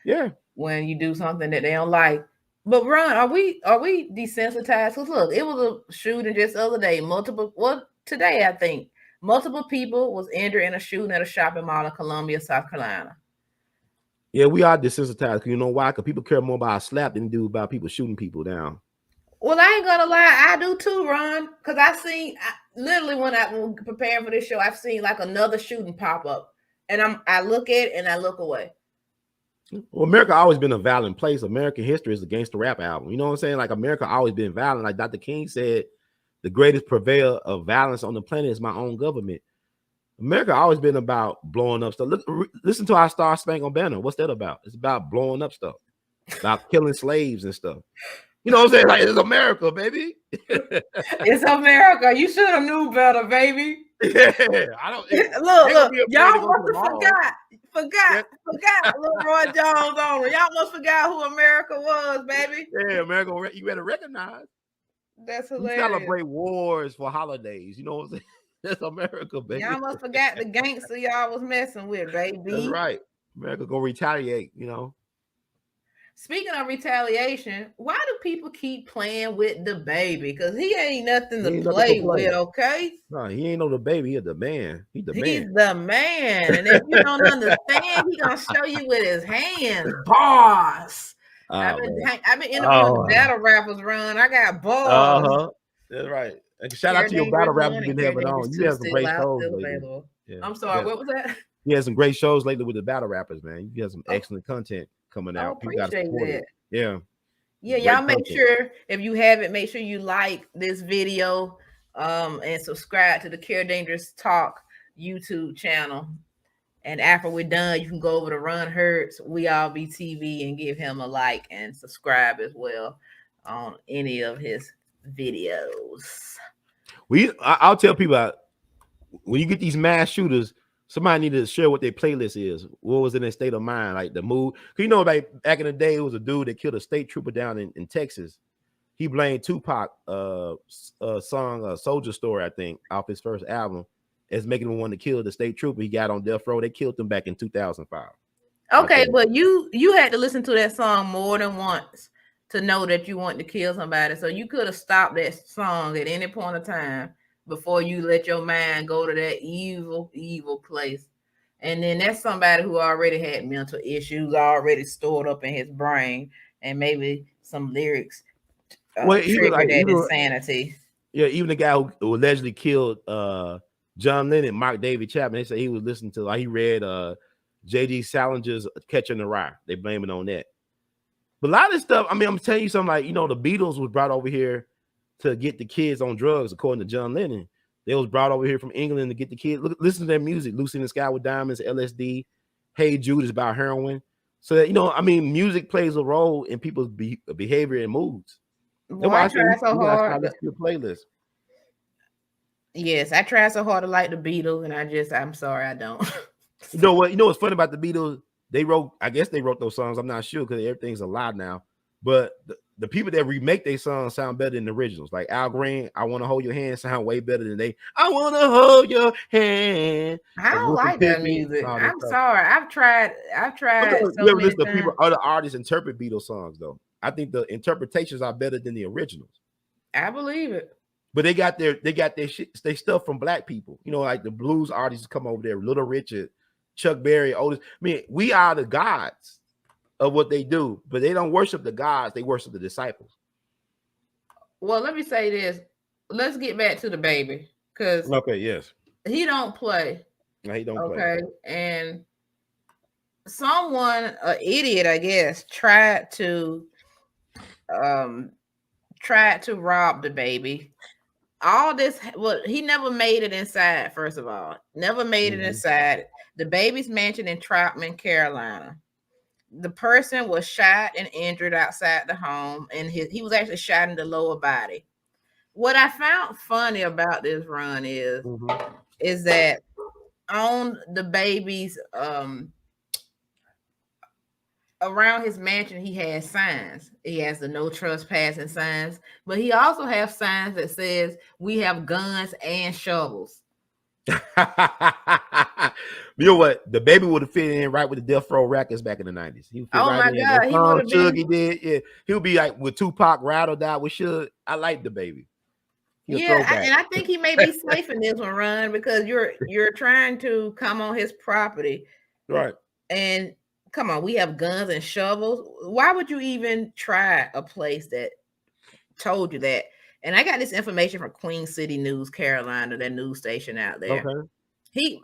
[SPEAKER 3] Yeah.
[SPEAKER 2] when you do something that they don't like. But Ron, are we desensitized? Because look, it was a shooting just the other day. Today I think multiple people was injured in a shooting at a shopping mall in Columbia, South Carolina.
[SPEAKER 3] Yeah, we are desensitized. You know why? Because people care more about a slap than do about people shooting people down.
[SPEAKER 2] Well, I ain't gonna lie, I do too, Ron. Because literally when I preparing for this show, I've seen like another shooting pop up, and I look at it and I look away.
[SPEAKER 3] Well, America always been a violent place. American history is a gangster rap album. You know what I'm saying? Like America always been violent. Like Dr. King said, the greatest purveyor of violence on the planet is my own government. America always been about blowing up stuff. Listen to our Star Spangled Banner. What's that about? It's about blowing up stuff, about killing slaves and stuff. You know what I'm saying? Like, it's America, baby.
[SPEAKER 2] It's America. You should have knew better, baby.
[SPEAKER 3] Yeah, I don't.
[SPEAKER 2] Look. Y'all must have forgot little Roy Jones on her. Y'all must forgot who America was, baby.
[SPEAKER 3] Yeah, America. You better recognize.
[SPEAKER 2] That's hilarious.
[SPEAKER 3] We celebrate wars for holidays. You know what I'm saying? That's America, baby.
[SPEAKER 2] Y'all must forgot the gangster y'all was messing with, baby.
[SPEAKER 3] That's right. America gonna retaliate, you know.
[SPEAKER 2] Speaking of retaliation, why do people keep playing with DaBaby? Because he ain't nothing to play with, okay?
[SPEAKER 3] No, he ain't no DaBaby. He's the man. He's the
[SPEAKER 2] man. And if you don't understand, he gonna show you with his hands. Boss. I've been interviewing the battle rappers, Run. I got balls.
[SPEAKER 3] That's right. And shout out to your battle rappers you've been having on. You have some great shows lately.
[SPEAKER 2] Yeah. I'm sorry, what was that?
[SPEAKER 3] You had some great shows lately with the battle rappers, man. You have some excellent content coming out.
[SPEAKER 2] Appreciate that.
[SPEAKER 3] Yeah.
[SPEAKER 2] Yeah, y'all make sure, if you haven't, make sure you like this video and subscribe to the Care Dangerous Talk YouTube channel. And after we're done, you can go over to Ron Hurts, We All Be TV, and give him a like and subscribe as well on any of his videos.
[SPEAKER 3] I'll tell people, when you get these mass shooters, somebody need to share what their playlist is. What was in their state of mind, like the mood. Cause you know, like back in the day, it was a dude that killed a state trooper down in Texas. He blamed Tupac song Soldier Story, I think, off his first album, as making him want to kill the state trooper. He got on death row. They killed him back in 2005.
[SPEAKER 2] Okay, but you had to listen to that song more than once to know that you wanted to kill somebody. So you could have stopped that song at any point of time before you let your mind go to that evil place. And then that's somebody who already had mental issues already stored up in his brain, and maybe some lyrics triggered that insanity.
[SPEAKER 3] Yeah, even the guy who allegedly killed John Lennon, Mark David Chapman, they say he was listening to, like, he read J.D. Salinger's Catching the Rye. They blame it on that. But a lot of this stuff, I mean, I'm telling you something, like, you know, the Beatles was brought over here to get the kids on drugs, according to John Lennon. They was brought over here from England to get the kids. Listen to their music. Lucy in the Sky with Diamonds, LSD. Hey Jude is about heroin. So that, you know, I mean, music plays a role in people's behavior and moods.
[SPEAKER 2] Well, I try so hard.
[SPEAKER 3] Listen to your playlist.
[SPEAKER 2] Yes, I try so hard to like the Beatles, and I'm sorry, I don't.
[SPEAKER 3] You know what? You know what's funny about the Beatles? I guess they wrote those songs. I'm not sure because everything's a lie now. But the people that remake their songs sound better than the originals. Like Al Green, I Want to Hold Your Hand sound way better than I Want to Hold Your Hand.
[SPEAKER 2] I don't like that music. I'm sorry. I've tried.
[SPEAKER 3] You ever listen to people, other artists interpret Beatles songs though? I think the interpretations are better than the originals.
[SPEAKER 2] I believe it.
[SPEAKER 3] But they got their shit, they stuff from black people. You know, like the blues artists come over there, Little Richard, Chuck Berry, Otis. I mean, we are the gods of what they do, but they don't worship the gods, they worship the disciples.
[SPEAKER 2] Well, let me say this. Let's get back to DaBaby, because he don't play.
[SPEAKER 3] No, he don't play.
[SPEAKER 2] Okay. And someone, an idiot, I guess, tried to rob DaBaby. All this, well, he never made it inside, first of all. Never made it inside DaBaby's mansion in Troutman, Carolina. The person was shot and injured outside the home, and he was actually shot in the lower body. What I found funny about this run is that on DaBaby's around his mansion, he has signs. He has the no trespassing signs, but he also has signs that says we have guns and shovels.
[SPEAKER 3] You know what? DaBaby would have fit in right with the Death Row Records back in the 90s. He would fit
[SPEAKER 2] Oh
[SPEAKER 3] right
[SPEAKER 2] my
[SPEAKER 3] in.
[SPEAKER 2] God,
[SPEAKER 3] That
[SPEAKER 2] he would
[SPEAKER 3] song
[SPEAKER 2] have
[SPEAKER 3] Suge
[SPEAKER 2] been.
[SPEAKER 3] he did, yeah. He'll be like with Tupac, Ride or Die with Suge. I like DaBaby. He'll
[SPEAKER 2] Yeah,
[SPEAKER 3] throwback.
[SPEAKER 2] and I think he may be safe in this one, Ron, because you're trying to come on his property.
[SPEAKER 3] Right.
[SPEAKER 2] And come on, we have guns and shovels. Why would you even try a place that told you that? And I got this information from Queen City News, Carolina, that news station out there.
[SPEAKER 3] Okay.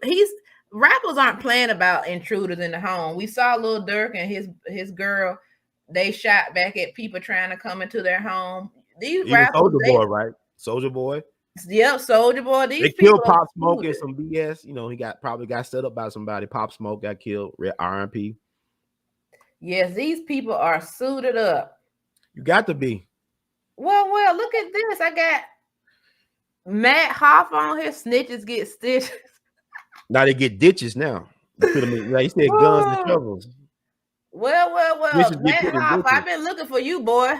[SPEAKER 2] He's rappers aren't playing about intruders in the home. We saw Lil Durk and his girl. They shot back at people trying to come into their home. These
[SPEAKER 3] Even
[SPEAKER 2] rappers,
[SPEAKER 3] Soulja Boy, right? Soulja Boy.
[SPEAKER 2] Yep, Soulja Boy. These
[SPEAKER 3] They
[SPEAKER 2] people
[SPEAKER 3] killed Pop
[SPEAKER 2] are
[SPEAKER 3] Smoke in
[SPEAKER 2] suited.
[SPEAKER 3] some BS. You know, he probably got set up by somebody. Pop Smoke got killed. R.I.P.
[SPEAKER 2] Yes, these people are suited up.
[SPEAKER 3] You got to be.
[SPEAKER 2] Well, look at this. I got Matt Hoff on here. Snitches get stitches.
[SPEAKER 3] Now they get ditches now. You put them in, like you said, guns and shovels.
[SPEAKER 2] Well,
[SPEAKER 3] Snitches get
[SPEAKER 2] Matt
[SPEAKER 3] put in
[SPEAKER 2] Hoff,
[SPEAKER 3] ditches.
[SPEAKER 2] I've been looking for you, boy.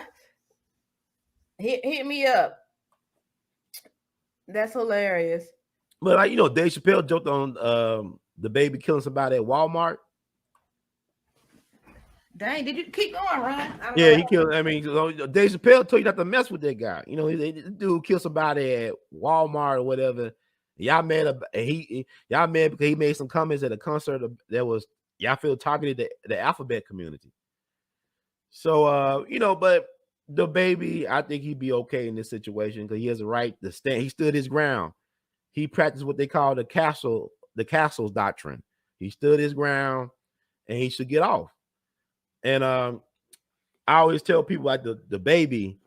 [SPEAKER 2] Hit me up. That's hilarious.
[SPEAKER 3] But like, you know, Dave Chappelle joked on DaBaby killing somebody at Walmart.
[SPEAKER 2] Dang, did you keep going, Ron?
[SPEAKER 3] Yeah, he killed. I mean, Dave Chappelle told you not to mess with that guy. You know, this dude killed somebody at Walmart or whatever. Y'all mad? Y'all mad because he made some comments at a concert that was y'all feel targeted the alphabet community. So you know, but DaBaby, I think he'd be okay in this situation because he has a right to stand. He stood his ground. He practiced what they call the castle's doctrine. He stood his ground, and he should get off. And I always tell people like DaBaby,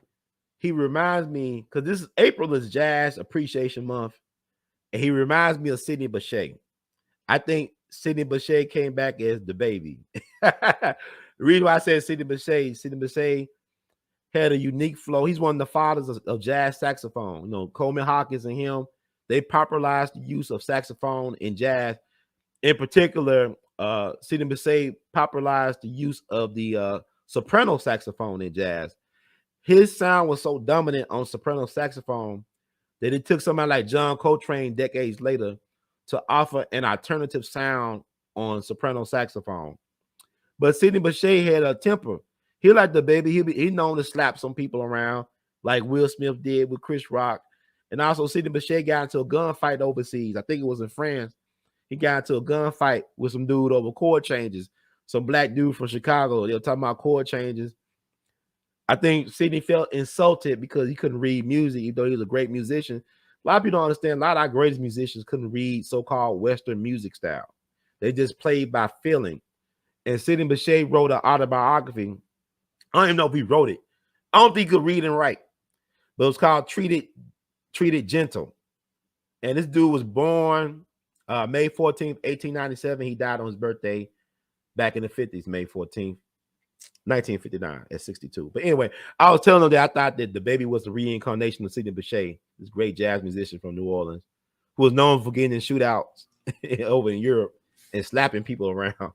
[SPEAKER 3] he reminds me because April is Jazz Appreciation Month, and he reminds me of Sidney Bechet. I think Sidney Bechet came back as DaBaby. The reason why I said Sidney Bechet had a unique flow. He's one of the fathers of jazz saxophone. You know, Coleman Hawkins and him, they popularized the use of saxophone in jazz. In particular, Sidney Bechet popularized the use of the soprano saxophone in jazz. His sound was so dominant on soprano saxophone that it took somebody like John Coltrane decades later to offer an alternative sound on soprano saxophone. But Sidney Bechet had a temper. He like DaBaby. He known to slap some people around, like Will Smith did with Chris Rock. And also Sidney Bechet got into a gunfight overseas. I think it was in France. He got into a gunfight with some dude over chord changes. Some black dude from Chicago. They were talking about chord changes. I think Sidney felt insulted because he couldn't read music, even though he was a great musician. A lot of people don't understand. A lot of our greatest musicians couldn't read so-called Western music style. They just played by feeling. And Sidney Bechet wrote an autobiography. I don't even know if he wrote it. I don't think he could read and write. But it was called Treated Gentle. And this dude was born May 14th, 1897. He died on his birthday back in the 50s, May 14th, 1959 at 62. But anyway, I was telling them that I thought that DaBaby was the reincarnation of Sidney Bechet, this great jazz musician from New Orleans, who was known for getting in shootouts over in Europe and slapping people around.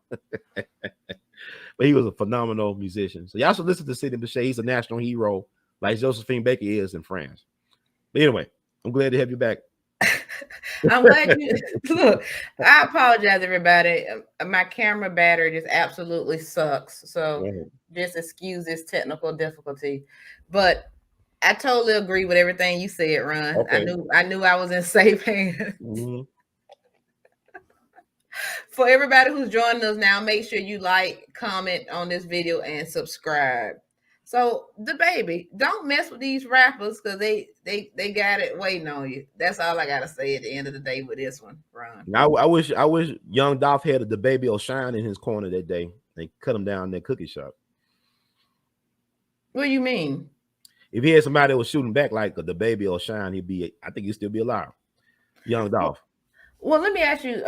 [SPEAKER 3] But he was a phenomenal musician. So y'all should listen to Sidney Bechet. He's a national hero, like Josephine Baker is in France. But anyway, I'm glad to have you back.
[SPEAKER 2] I'm glad you look. I apologize, everybody. My camera battery just absolutely sucks. So just excuse this technical difficulty. But I totally agree with everything you said, Ron.
[SPEAKER 3] Okay.
[SPEAKER 2] I knew I was in safe hands.
[SPEAKER 3] Mm-hmm.
[SPEAKER 2] For everybody who's joining us now, make sure you like, comment on this video, and subscribe. So DaBaby, don't mess with these rappers because they got it waiting on you. That's all I gotta say at the end of the day with this one, Ron.
[SPEAKER 3] I wish Young Dolph had a DaBaby or Shine in his corner that day. They cut him down in that cookie shop.
[SPEAKER 2] What do you mean?
[SPEAKER 3] If he had somebody that was shooting back like a DaBaby or Shine, I think he'd still be alive. Young Dolph.
[SPEAKER 2] Well, let me ask you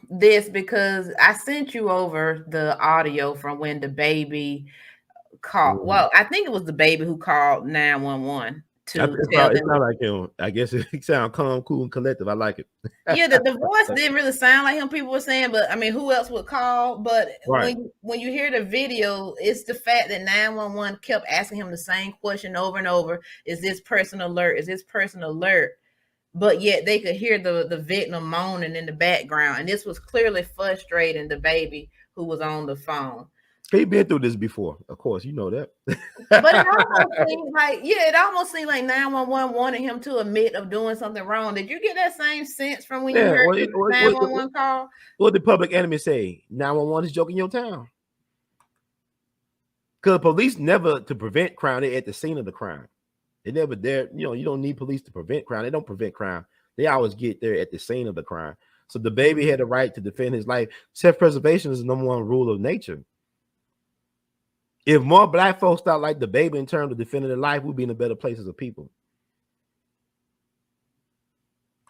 [SPEAKER 2] this because I sent you over the audio from when DaBaby called. Well, I think it was DaBaby who called 911 to tell them.
[SPEAKER 3] It's not like him. I guess it sounds calm, cool, and collective. I like it.
[SPEAKER 2] Yeah, the voice didn't really sound like him. People were saying, but I mean, who else would call? But
[SPEAKER 3] right.
[SPEAKER 2] when you hear the video, it's the fact that 911 kept asking him the same question over and over: "Is this person alert? Is this person alert?" but yet they could hear the victim moaning in the background, and this was clearly frustrating DaBaby, who was on the phone.
[SPEAKER 3] He been through this before, of course, you know that.
[SPEAKER 2] But it almost seemed like, it almost seemed like 911 wanted him to admit of doing something wrong. Did you get that same sense from when you heard the 911 call?
[SPEAKER 3] What did Public Enemy say? 911 is joking your town. Because police never to prevent crime, they're at the scene of the crime. They never there, you don't need police to prevent crime. They don't prevent crime. They always get there at the scene of the crime. So DaBaby had the right to defend his life. Self-preservation is the number one rule of nature. If more black folks thought like DaBaby in terms of defending their life, we'd be in a better place as a people.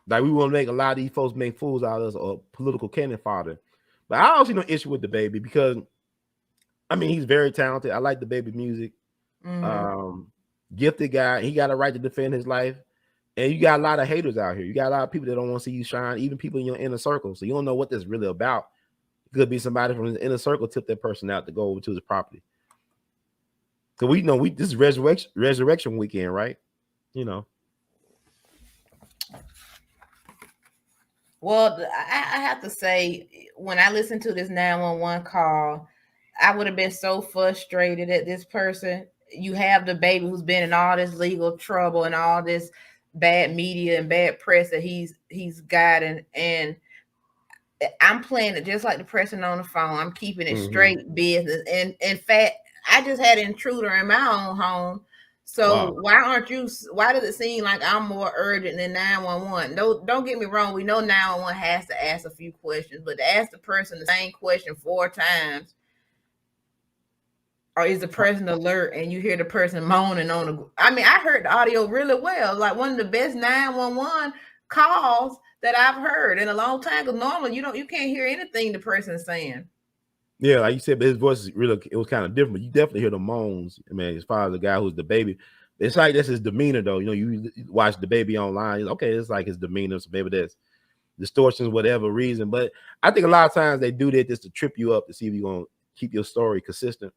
[SPEAKER 3] Like, we want to make a lot of these folks make fools out of us or political cannon fodder. But I don't see no issue with DaBaby because, I mean, he's very talented. I like DaBaby music. Gifted guy. He got a right to defend his life. And you got a lot of haters out here. You got a lot of people that don't want to see you shine, even people in your inner circle. So you don't know what this is really about. It could be somebody from his inner circle tip that person out to go over to his property. So we know this is resurrection weekend, right?
[SPEAKER 2] Well, I have to say, when I listened to this 911 call, I would have been so frustrated at this person. You have DaBaby who's been in all this legal trouble and all this bad media and bad press that he's gotten, and I'm playing it just like the person on the phone. I'm keeping it straight business. And in fact, I just had an intruder in my own home. So why does it seem like I'm more urgent than 911? Don't get me wrong. We know 911 has to ask a few questions, but to ask the person the same question 4 times, or is the person alert and you hear the person moaning on the, I mean, I heard the audio really well. Like one of the best 911 calls that I've heard in a long time. Because normally you can't hear anything the person's saying.
[SPEAKER 3] Yeah, like you said, but his voice is really, it was kind of different. You definitely hear the moans, man, as far as the guy who's DaBaby. It's like that's his demeanor, though. You watch DaBaby online, okay, it's like his demeanor. So maybe that's distortions, whatever reason. But I think a lot of times they do that just to trip you up to see if you're going to keep your story consistent.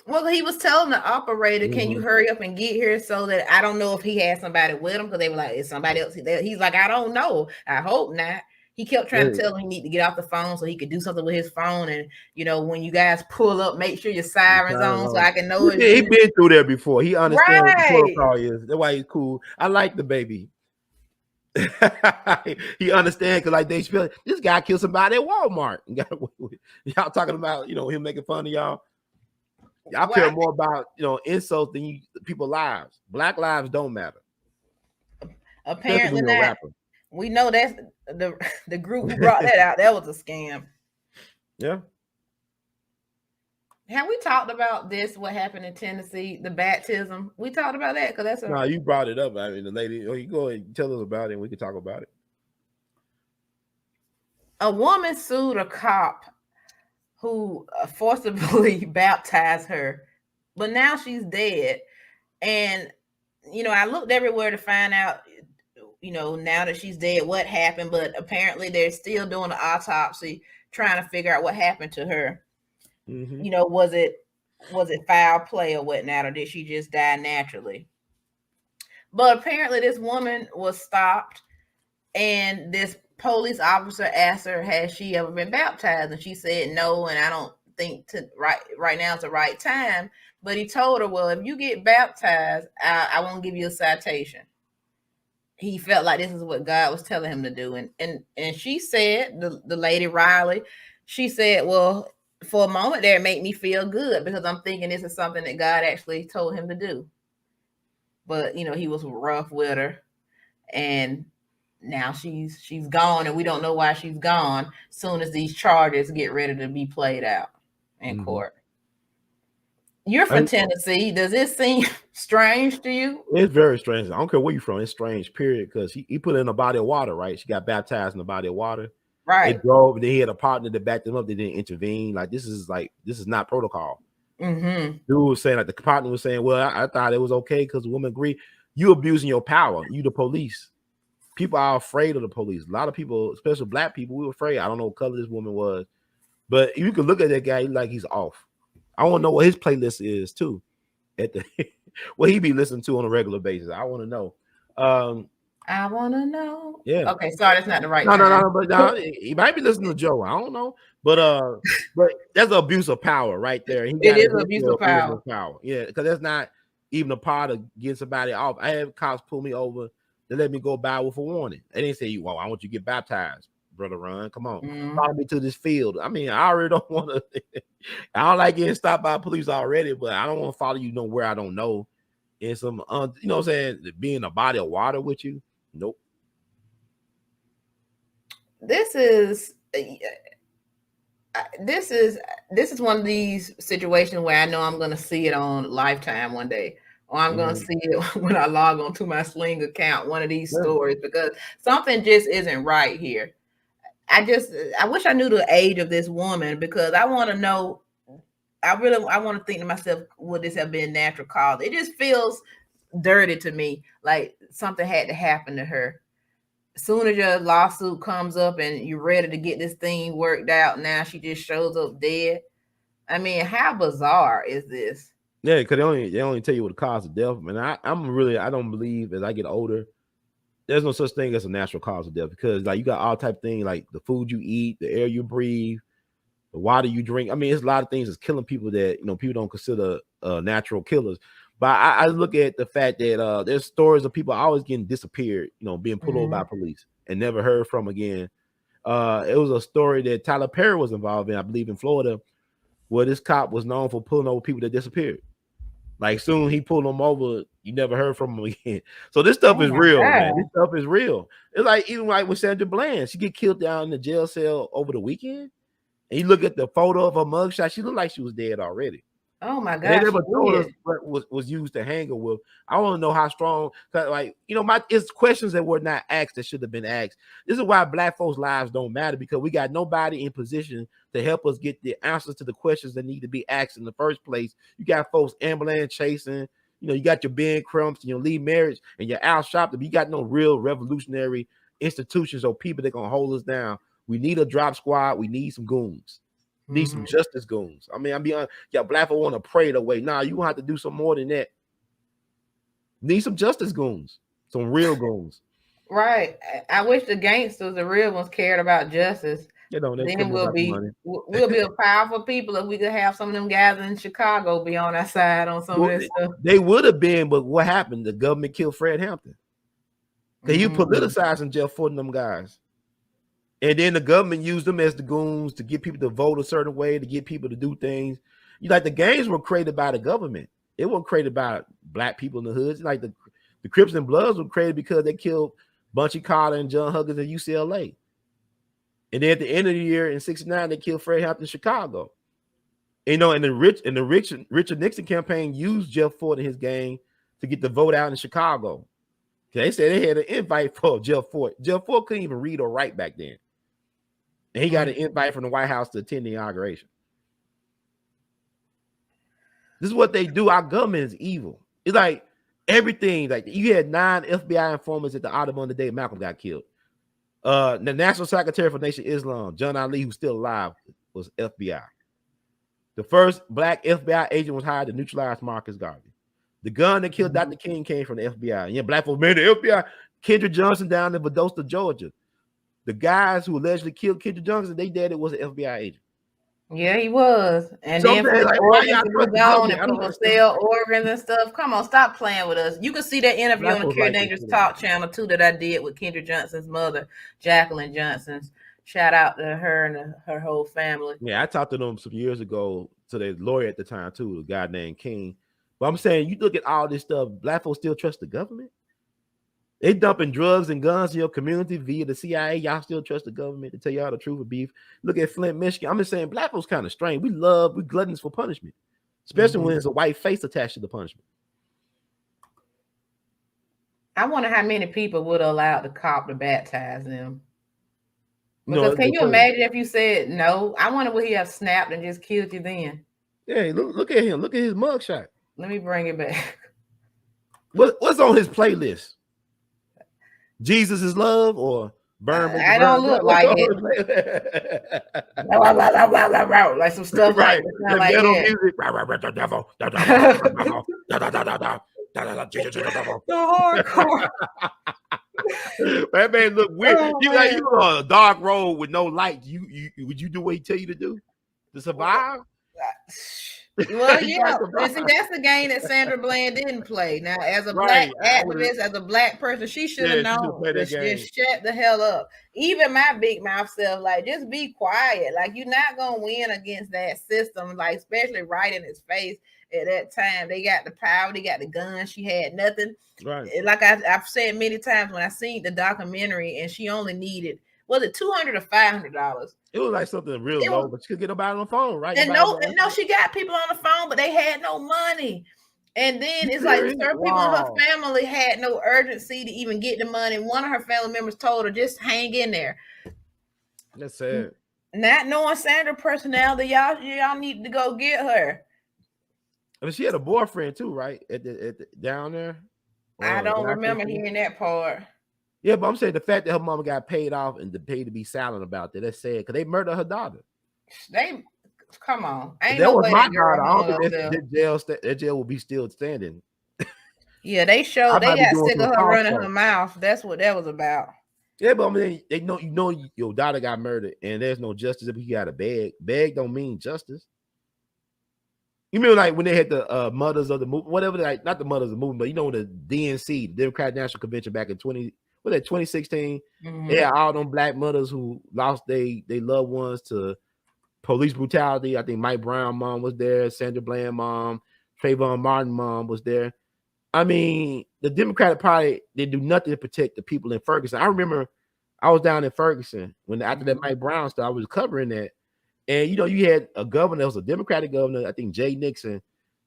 [SPEAKER 2] Well, he was telling the operator, can you hurry up and get here, so that I don't know if he had somebody with him, because they were like, is somebody else? He's like, I don't know. I hope not. He kept trying to tell him he need to get off the phone so he could do something with his phone. And, when you guys pull up, make sure your siren's on so I can know it.
[SPEAKER 3] He been through there before. He understands what the protocol is. That's why he's cool. I like DaBaby. He understands, because like they feel this guy killed somebody at Walmart. Y'all talking about, him making fun of y'all. I care more about, insults than people's lives. Black lives don't matter.
[SPEAKER 2] Apparently not. We know that's the group who brought that out. That was a scam.
[SPEAKER 3] Yeah.
[SPEAKER 2] Have we talked about this? What happened in Tennessee? The baptism. We talked about that because that's
[SPEAKER 3] no. You brought it up. I mean, the lady. You go ahead and tell us about it, and we can talk about it.
[SPEAKER 2] A woman sued a cop who forcibly baptized her, but now she's dead. And I looked everywhere to find out, now that she's dead, what happened. But apparently they're still doing an autopsy, trying to figure out what happened to her. Was it foul play or whatnot, or did she just die naturally? But apparently this woman was stopped, and this police officer asked her, has she ever been baptized? And she said no, and I don't think right now is the right time. But he told her, well, if you get baptized, I won't give you a citation. He felt like this is what God was telling him to do. And she said, the lady Riley, she said, well, for a moment there, it made me feel good, because I'm thinking this is something that God actually told him to do. But, he was rough with her, and now she's gone, and we don't know why she's gone. Soon as these charges get ready to be played out in court. You're from Tennessee. Does this seem strange to you?
[SPEAKER 3] It's very strange. I don't care where you're from. It's strange, period. Because he put it in a body of water, right? She got baptized in a body of water.
[SPEAKER 2] Right.
[SPEAKER 3] They drove. Then he had a partner that backed him up. They didn't intervene. This is not protocol. Dude was saying, like, the partner was saying, well, I thought it was okay because the woman agreed. You abusing your power. You the police. People are afraid of the police. A lot of people, especially black people, we were afraid. I don't know what color this woman was, but you can look at that guy like he's off. I want to know what his playlist is too. What he be listening to on a regular basis. I want to know.
[SPEAKER 2] I wanna know.
[SPEAKER 3] Yeah.
[SPEAKER 2] Okay, sorry, that's not the right
[SPEAKER 3] No,
[SPEAKER 2] time.
[SPEAKER 3] but he might be listening to Joe. I don't know, but that's abuse of power right there. He
[SPEAKER 2] It
[SPEAKER 3] got
[SPEAKER 2] is
[SPEAKER 3] it
[SPEAKER 2] abuse
[SPEAKER 3] for
[SPEAKER 2] of
[SPEAKER 3] abuse
[SPEAKER 2] power.
[SPEAKER 3] of power. Yeah, because that's not even a part of getting somebody off. I had cops pull me over. They let me go by with a warning. They didn't say, "Well, I want you to get baptized, brother. Run, come on, follow me to this field." I mean, I already don't want to. I don't like getting stopped by police already, but I don't want to follow you nowhere I don't know. In some, you know, what I'm saying, being a body of water with you. Nope.
[SPEAKER 2] This is one of these situations where I know I'm going to see it on Lifetime one day, or I'm going to see it when I log on to my Sling account, one of these stories, because something just isn't right here. I wish I knew the age of this woman, because I want to know. I want to think to myself, would this have been natural cause? It just feels dirty to me, like something had to happen to her. As soon as your lawsuit comes up and you're ready to get this thing worked out, now she just shows up dead. I mean, how bizarre is this?
[SPEAKER 3] Yeah, because they only tell you what the cause of death. And I don't believe as I get older, there's no such thing as a natural cause of death, because like you got all type of things like the food you eat, the air you breathe, the water you drink. I mean, it's a lot of things that's killing people that people don't consider natural killers. But I look at the fact that there's stories of people always getting disappeared, being pulled over by police and never heard from again. It was a story that Tyler Perry was involved in, I believe, in Florida, where this cop was known for pulling over people that disappeared. Like soon he pulled them over, you never heard from him again. So this stuff is real, man. This stuff is real. It's like even like with Sandra Bland, she get killed down in the jail cell over the weekend. And you look at the photo of her mugshot, she looked like she was dead already.
[SPEAKER 2] Oh my God!
[SPEAKER 3] They never told us what was used to hang her with. I want to know how strong, like it's questions that were not asked that should have been asked. This is why Black folks' lives don't matter, because we got nobody in position to help us get the answers to the questions that need to be asked in the first place. You got folks ambulance chasing. You got your Ben Crumps and your Lee Marriage and your Al Sharpton. You got no real revolutionary institutions or people that gonna hold us down. We need a drop squad. We need some goons. Need some justice goons. I mean, I'm being honest. Yeah, Black folk want to pray it away. Nah, you have to do some more than that. Need some justice goons, some real goons.
[SPEAKER 2] Right. I wish the gangsters, the real ones, cared about justice. Then we'll be a powerful people if we could have some of them guys in Chicago be on our side on some of this stuff.
[SPEAKER 3] They would have been, but what happened? The government killed Fred Hampton. You politicizing Jeff Ford and them guys. And then the government used them as the goons to get people to vote a certain way, to get people to do things. Like the gangs were created by the government. It wasn't created by Black people in the hoods. Like the Crips and Bloods were created because they killed Bunchy Carter and John Huggins at UCLA. And then at the end of the year in '69, they killed Fred Hampton in Chicago. And the Richard Nixon campaign used Jeff Ford and his gang to get the vote out in Chicago. They said they had an invite for Jeff Ford. Jeff Ford couldn't even read or write back then. And he got an invite from the White House to attend the inauguration. This is what they do. Our government is evil. It's like everything. Like you had 9 FBI informants at the Audubon the day Malcolm got killed. The National Secretary for Nation of Islam, John Ali, who's still alive, was FBI. The first Black FBI agent was hired to neutralize Marcus Garvey. The gun that killed Dr. King came from the FBI. Yeah, Black folks, man, the FBI. Kendrick Johnson down in Valdosta, Georgia. The guys who allegedly killed Kendrick Johnson, they daddy was an FBI agent.
[SPEAKER 2] Yeah, he was. And then for the organs to be gone and people sell organs and stuff. Come on, stop playing with us. You can see that interview on the Cure Dangerous Talk channel too that I did with Kendrick Johnson's mother, Jacqueline Johnson. Shout out to her and her whole family.
[SPEAKER 3] Yeah, I talked to them some years ago to their lawyer at the time too, a guy named King. But I'm saying, you look at all this stuff, Black folks still trust the government? They dumping drugs and guns in your community via the CIA. Y'all still trust the government to tell y'all the truth of beef? Look at Flint, Michigan. I'm just saying, Black folks kind of strange. We gluttons for punishment, especially when there's a white face attached to the punishment.
[SPEAKER 2] I wonder how many people would allow the cop to baptize them. Because can you imagine if you said no? I wonder would he have snapped and just killed you then?
[SPEAKER 3] Yeah, look at him. Look at his mugshot.
[SPEAKER 2] Let me bring it back.
[SPEAKER 3] What's on his playlist? Jesus is Love or Burn?
[SPEAKER 2] I don't look like it. Like some stuff
[SPEAKER 3] right.
[SPEAKER 2] Like
[SPEAKER 3] metal
[SPEAKER 2] that.
[SPEAKER 3] Music.
[SPEAKER 2] The hardcore.
[SPEAKER 3] That man look weird.
[SPEAKER 2] Oh,
[SPEAKER 3] You like you on a dark road with no light. You would you do what he tell you to do to survive?
[SPEAKER 2] Well,
[SPEAKER 3] You
[SPEAKER 2] yeah,
[SPEAKER 3] gotta
[SPEAKER 2] and see,
[SPEAKER 3] survive.
[SPEAKER 2] that's the game that Sandra Bland didn't play. Now, as a
[SPEAKER 3] Right.
[SPEAKER 2] black activist, as a black person, she should have
[SPEAKER 3] Yeah, she should've
[SPEAKER 2] known.
[SPEAKER 3] played that
[SPEAKER 2] Just
[SPEAKER 3] game.
[SPEAKER 2] shut the hell up. Even my big mouth self, like, just be quiet. Like, you're not gonna win against that system. Like, especially right in his face at that time. They got the power, they got the gun. She had nothing.
[SPEAKER 3] Right.
[SPEAKER 2] Like I've said many times when I seen the documentary, and she only needed, was it $200 or $500?
[SPEAKER 3] It was like something real low, but she could get nobody on the phone, right?
[SPEAKER 2] And no, she got people on the phone, but they had no money. And then it's like certain people in her family had no urgency to even get the money. One of her family members told her, just hang in there.
[SPEAKER 3] That's sad.
[SPEAKER 2] Not knowing Sandra personality, y'all need to go get her.
[SPEAKER 3] I mean, she had a boyfriend too, right? At the down there.
[SPEAKER 2] I don't remember hearing that part.
[SPEAKER 3] Yeah, but I'm saying the fact that her mama got paid off and paid to be silent about that's sad because they murdered her daughter.
[SPEAKER 2] They come on. Ain't
[SPEAKER 3] that
[SPEAKER 2] no
[SPEAKER 3] was
[SPEAKER 2] way
[SPEAKER 3] my
[SPEAKER 2] that girl
[SPEAKER 3] daughter. I don't think that jail will be still standing.
[SPEAKER 2] Yeah, they showed they got sick of her running her mouth. That's what that was about.
[SPEAKER 3] Yeah, but I mean, they know your daughter got murdered and there's no justice if you got a bag. Bag don't mean justice. You mean like when they had the mothers of the movement, whatever, like not the mothers of the movement, but you know the DNC, the Democratic National Convention back in 2016, they had all them black mothers who lost their loved ones to police brutality. I think Mike Brown mom was there, Sandra Bland mom, Trayvon Martin mom was there. I mean, the Democratic Party, they do nothing to protect the people in Ferguson. I remember I was down in Ferguson when after that Mike Brown stuff, I was covering that. And, you know, you had a governor that was a Democratic governor, I think Jay Nixon.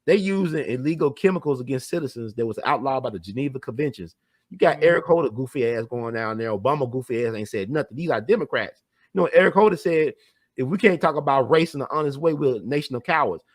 [SPEAKER 3] They using illegal chemicals against citizens that was outlawed by the Geneva Conventions. You got Eric Holder goofy ass going down there. Obama goofy ass ain't said nothing. These are Democrats. You know, Eric Holder said, if we can't talk about race in an honest way, we're a nation of cowards.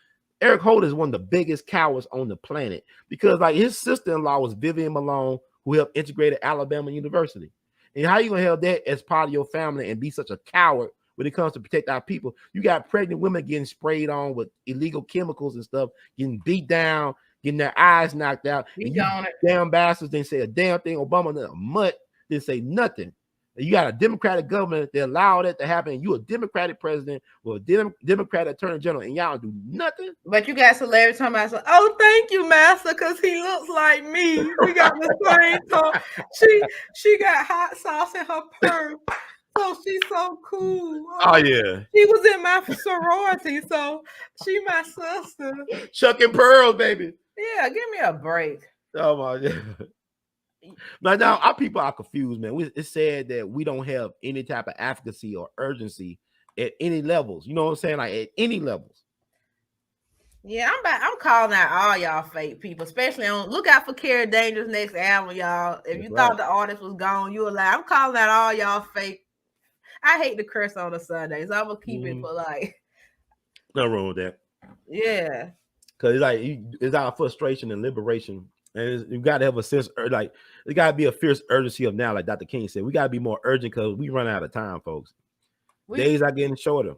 [SPEAKER 3] Eric Holder is one of the biggest cowards on the planet because, like, his sister-in-law was Vivian Malone, who helped integrate Alabama University. And how you gonna have that as part of your family and be such a coward when it comes to protect our people? You got pregnant women getting sprayed on with illegal chemicals and stuff, getting beat down, getting their eyes knocked out. And you damn bastards didn't say a damn thing. Obama a mutt didn't say nothing. You got a Democratic government that allowed that to happen. You a Democratic president with a Democratic attorney general, and y'all do nothing.
[SPEAKER 2] But you got celebrities talking about, oh, thank you, Master, because he looks like me. We got the same talk. She got hot sauce in her purse. So she's so cool.
[SPEAKER 3] Oh yeah.
[SPEAKER 2] She was in my sorority, so she my sister.
[SPEAKER 3] Chuck and Pearl, baby.
[SPEAKER 2] Yeah, give me a break.
[SPEAKER 3] Oh my God. But now our people are confused, man. It's sad that we don't have any type of advocacy or urgency at any levels. You know what I'm saying? Like at any levels.
[SPEAKER 2] Yeah, I'm calling out all y'all fake people, especially on look out for Kara Danger's next album, y'all. If you thought the artist was gone, you were like, I'm calling out all y'all fake. I hate to curse on a Sunday, so I'm gonna keep it polite.
[SPEAKER 3] Nothing wrong with that.
[SPEAKER 2] Yeah,
[SPEAKER 3] because it's our frustration and liberation. And you got to have a sense, like, it got to be a fierce urgency of now, like Dr. King said. We got to be more urgent because we run out of time, folks. Days are getting shorter.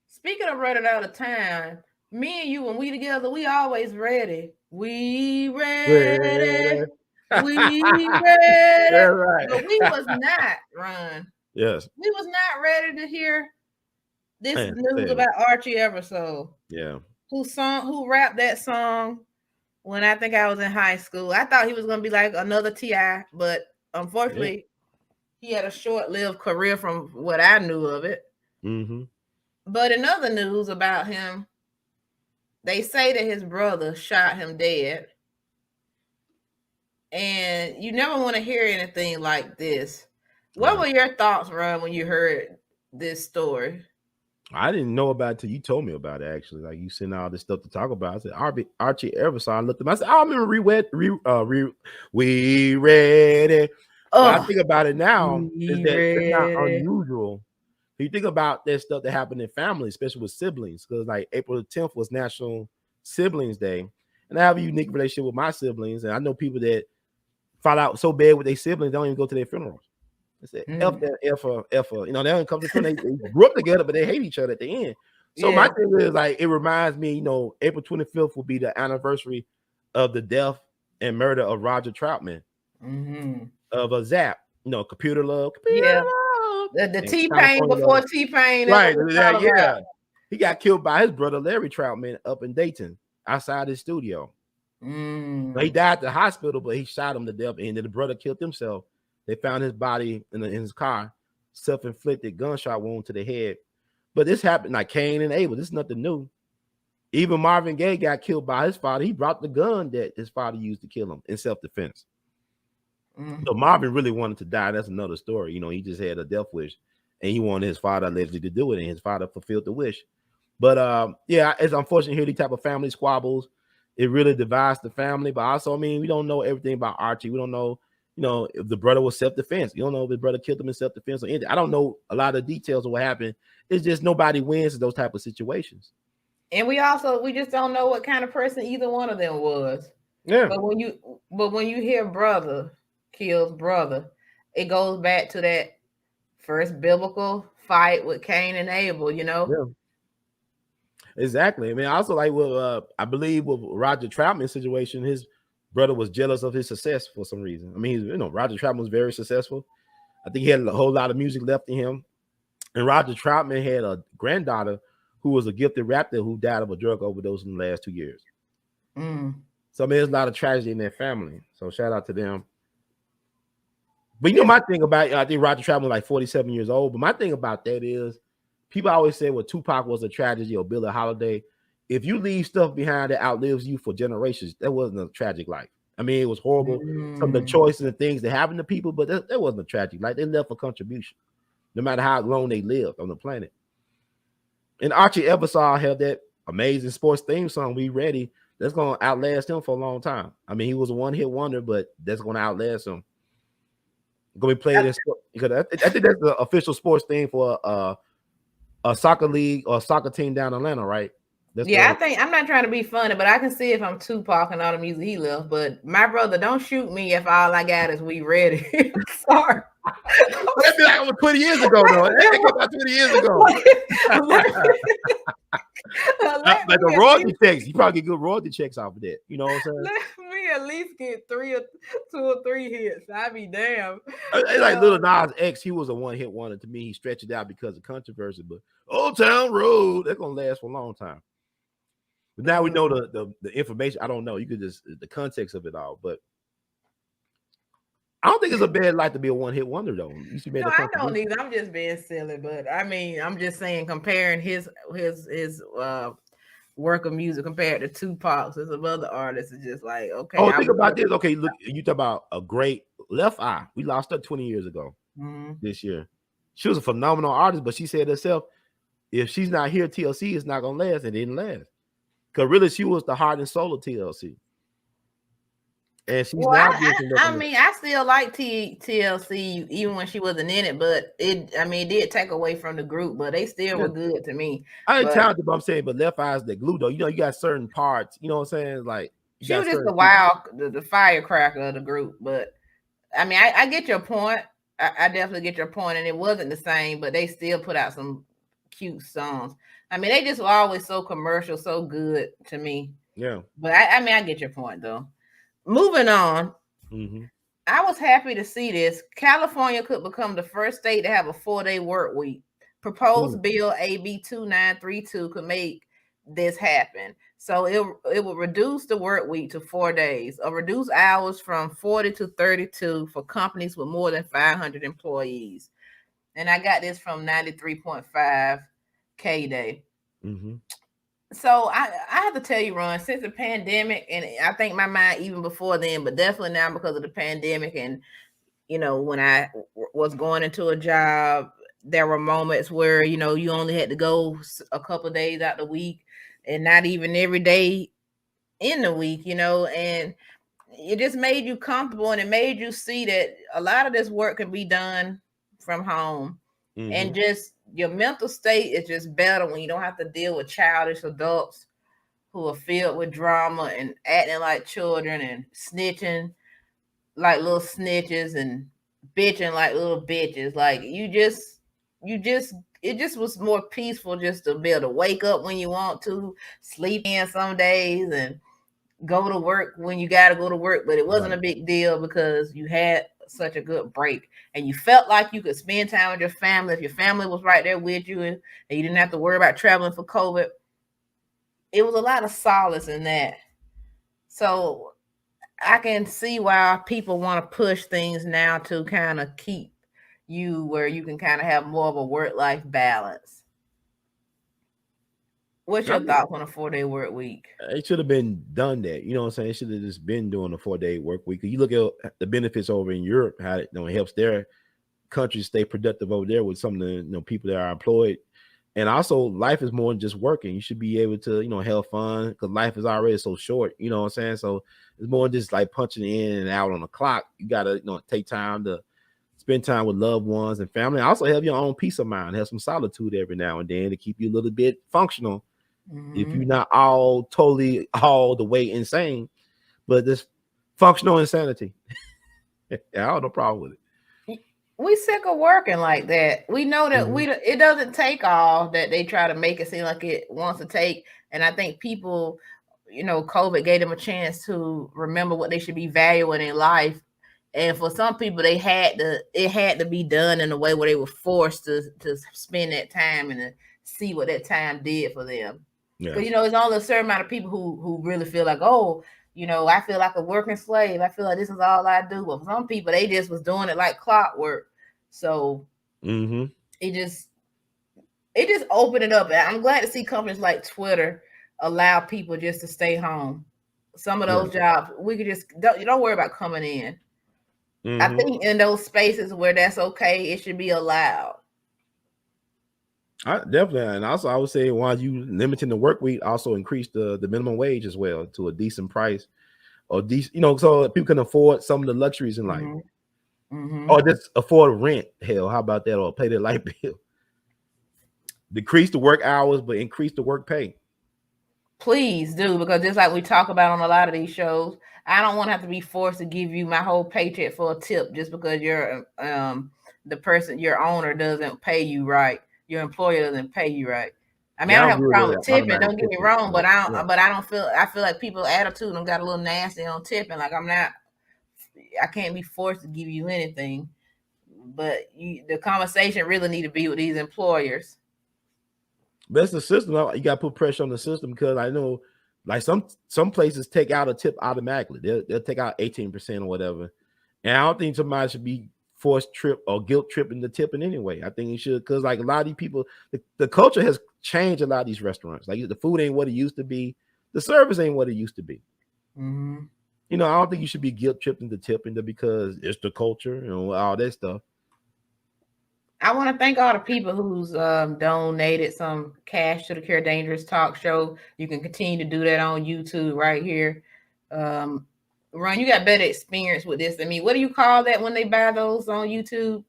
[SPEAKER 3] Speaking
[SPEAKER 2] of running out of time, me and you, when we together, we always ready. We ready. We ready.
[SPEAKER 3] That's right.
[SPEAKER 2] But we was not, Ron.
[SPEAKER 3] Yes.
[SPEAKER 2] We was not ready to hear this news about Archie Eversole.
[SPEAKER 3] Yeah.
[SPEAKER 2] Who rapped that song when I think I was in high school. I thought he was going to be like another T.I., but unfortunately, he had a short-lived career from what I knew of it.
[SPEAKER 3] Mm-hmm.
[SPEAKER 2] But in other news about him, they say that his brother shot him dead. And you never want to hear anything like this. What were your thoughts, Ron, when you heard this story?
[SPEAKER 3] I didn't know about it till you told me about it, actually. Like, you sent all this stuff to talk about. I said, Archie Eversole. I looked at him. I said, I remember we read it. I think about it now, is that it's not unusual. You think about that stuff that happened in families, especially with siblings, because like April 10th was National Siblings Day. And I have a unique relationship with my siblings. And I know people that fall out so bad with their siblings, they don't even go to their funerals. They said, F that, F. You know, they don't come to funeral. They grew up together, but they hate each other at the end. So my thing is, like, it reminds me, you know, April 25th will be the anniversary of the death and murder of Roger Troutman. of a Zap, computer love.
[SPEAKER 2] Yeah.
[SPEAKER 3] Love.
[SPEAKER 2] The
[SPEAKER 3] And
[SPEAKER 2] T-Pain
[SPEAKER 3] California
[SPEAKER 2] before
[SPEAKER 3] Love.
[SPEAKER 2] T-Pain.
[SPEAKER 3] Right,
[SPEAKER 2] That's
[SPEAKER 3] yeah. He got killed by his brother Larry Troutman up in Dayton outside his studio. He died at the hospital, but he shot him to death, and then the brother killed himself. They found his body in his car, self-inflicted gunshot wound to the head. But this happened like Cain and Abel. This is nothing new. Even Marvin Gaye got killed by his father. He brought the gun that his father used to kill him in self-defense. So Marvin really wanted to die. That's another story. He just had a death wish, and he wanted his father allegedly to do it, and his father fulfilled the wish. But yeah, it's unfortunate to hear these type of family squabbles. It really divides the family. But also, we don't know everything about Archie. We don't know, if the brother was self-defense. You don't know if the brother killed him in self-defense or anything. I don't know a lot of details of what happened. It's just nobody wins in those type of situations.
[SPEAKER 2] And we just don't know what kind of person either one of them was.
[SPEAKER 3] Yeah.
[SPEAKER 2] But when you hear brother kills brother, it goes back to that first biblical fight with Cain and Abel,
[SPEAKER 3] Yeah. Exactly. Also like with I believe with Roger Troutman's situation, his brother was jealous of his success for some reason. Roger Troutman was very successful. I think he had a whole lot of music left in him. And Roger Troutman had a granddaughter who was a gifted rapper who died of a drug overdose in the last 2 years. So there's a lot of tragedy in their family. So shout out to them. But my thing about I think Roger Troutman was like 47 years old. But my thing about that is people always say, well, Tupac was a tragedy or Billie Holiday. If you leave stuff behind that outlives you for generations, that wasn't a tragic life. It was horrible. Some of the choices and things that happened to people, but that wasn't a tragic life. They left a contribution, no matter how long they lived on the planet. And Archie Eversole had that amazing sports theme song, We Ready, that's going to outlast him for a long time. He was a one-hit wonder, but that's going to outlast him. Going to be played in because I think that's the official sports theme for a soccer league or soccer team down in Atlanta, right?
[SPEAKER 2] I think I'm not trying to be funny, but I can see if I'm Tupac and all the music he left. But my brother, don't shoot me if all I got is We Ready. Sorry.
[SPEAKER 3] That'd be like over 20 years ago, though. That came about 20 years ago. Like the royalty checks, you probably get good royalty checks off of that. You know what I'm saying?
[SPEAKER 2] Let me at least get 2 or 3 hits. I'd be damn.
[SPEAKER 3] It's like Lil Nas X, he was a one-hit wonder to me. He stretched it out because of controversy, but Old Town Road, that's gonna last for a long time. But now we know the information. I don't know. You could just the context of it all, but I don't think it's a bad life to be a one-hit wonder, though.
[SPEAKER 2] No, I don't either. I'm just being silly, but I'm just saying comparing his work of music compared to Tupac's and some other artists is just like, okay.
[SPEAKER 3] Oh, think about this. Okay, look, you talk about a great Left Eye. We lost her 20 years ago this year. She was a phenomenal artist, but she said herself, if she's not here, TLC is not gonna last. It didn't last. Because really, she was the heart and soul of TLC. And she's
[SPEAKER 2] I still like TLC even when she wasn't in it, but it did take away from the group, but they still were good to me.
[SPEAKER 3] I ain't talented, but I'm saying, but Left Eye's the glue, though. You got certain parts, you know what I'm saying? Like
[SPEAKER 2] she was just the firecracker of the group. But I get your point. I definitely get your point, and it wasn't the same, but they still put out some cute songs. They just were always so commercial, so good to me.
[SPEAKER 3] Yeah.
[SPEAKER 2] But I get your point though. Moving on, I was happy to see this. California could become the first state to have a 4-day work week. Proposed bill AB 2932 could make this happen. So it will reduce the work week to 4 days, or reduce hours from 40 to 32 for companies with more than 500 employees. And I got this from 93.5 K-Day. So I have to tell you, Ron, since the pandemic, and I think my mind even before then, but definitely now because of the pandemic, and when I was going into a job, there were moments where you only had to go a couple of days out the week, and not even every day in the week, and it just made you comfortable, and it made you see that a lot of this work can be done from home, and just your mental state is just better when you don't have to deal with childish adults who are filled with drama and acting like children and snitching like little snitches and bitching like little bitches. Like it just was more peaceful just to be able to wake up when you want to, sleep in some days, and go to work when you got to go to work. But it wasn't a big deal because you had such a good break, and you felt like you could spend time with your family. If your family was right there with you, and you didn't have to worry about traveling for COVID, it was a lot of solace in that. So I can see why people want to push things now to kind of keep you where you can kind of have more of a work-life balance. What's your thoughts on a 4-day work week?
[SPEAKER 3] It should have been done that. You know what I'm saying? It should have just been doing a 4-day work week. You look at the benefits over in Europe, how it, it helps their countries stay productive over there with some of the people that are employed. And also, life is more than just working. You should be able to, have fun because life is already so short. You know what I'm saying? So it's more than just like punching in and out on the clock. You gotta, take time to spend time with loved ones and family. Also, have your own peace of mind. Have some solitude every now and then to keep you a little bit functional. If you're not all the way insane, but this functional insanity, I have no problem with it.
[SPEAKER 2] We sick of working like that. We know that it doesn't take all that they try to make it seem like it wants to take. And I think people, COVID gave them a chance to remember what they should be valuing in life. And for some people, it had to be done in a way where they were forced to spend that time and to see what that time did for them.
[SPEAKER 3] Yeah.
[SPEAKER 2] But it's only a certain amount of people who really feel like, I feel like a working slave. I feel like this is all I do. But for some people, they just was doing it like clockwork. So it just opened it up. And I'm glad to see companies like Twitter allow people just to stay home. Some of those jobs, we could just don't worry about coming in. I think in those spaces where that's okay, it should be allowed.
[SPEAKER 3] Definitely, and also I would say while you limiting the work week, also increase the minimum wage as well to a decent price, or decent, so people can afford some of the luxuries in life, or just afford rent. Hell, how about that? Or pay their light bill. Decrease the work hours, but increase the work pay.
[SPEAKER 2] Please do, because just like we talk about on a lot of these shows, I don't want to have to be forced to give you my whole paycheck for a tip just because your owner doesn't pay you right. Your employer doesn't pay you right. I mean, I don't have a problem with tipping. Don't get me wrong, but I feel like people's attitude got a little nasty on tipping. Like I can't be forced to give you anything. But the conversation really need to be with these employers.
[SPEAKER 3] That's the system. You got to put pressure on the system because I know, like some places take out a tip automatically. They'll take out 18% or whatever, and I don't think somebody should be forced trip or guilt tripping the tipping anyway. I think you should, because like a lot of these people, the culture has changed a lot of these restaurants. Like the food ain't what it used to be, the service ain't what it used to be. I don't think you should be guilt tripped into tipping because it's the culture, all that stuff.
[SPEAKER 2] I want to thank all the people who's donated some cash to the Cure Dangerous Talk Show. You can continue to do that on YouTube right here. Ron, you got better experience with this than me. What do you call that when they buy those on YouTube?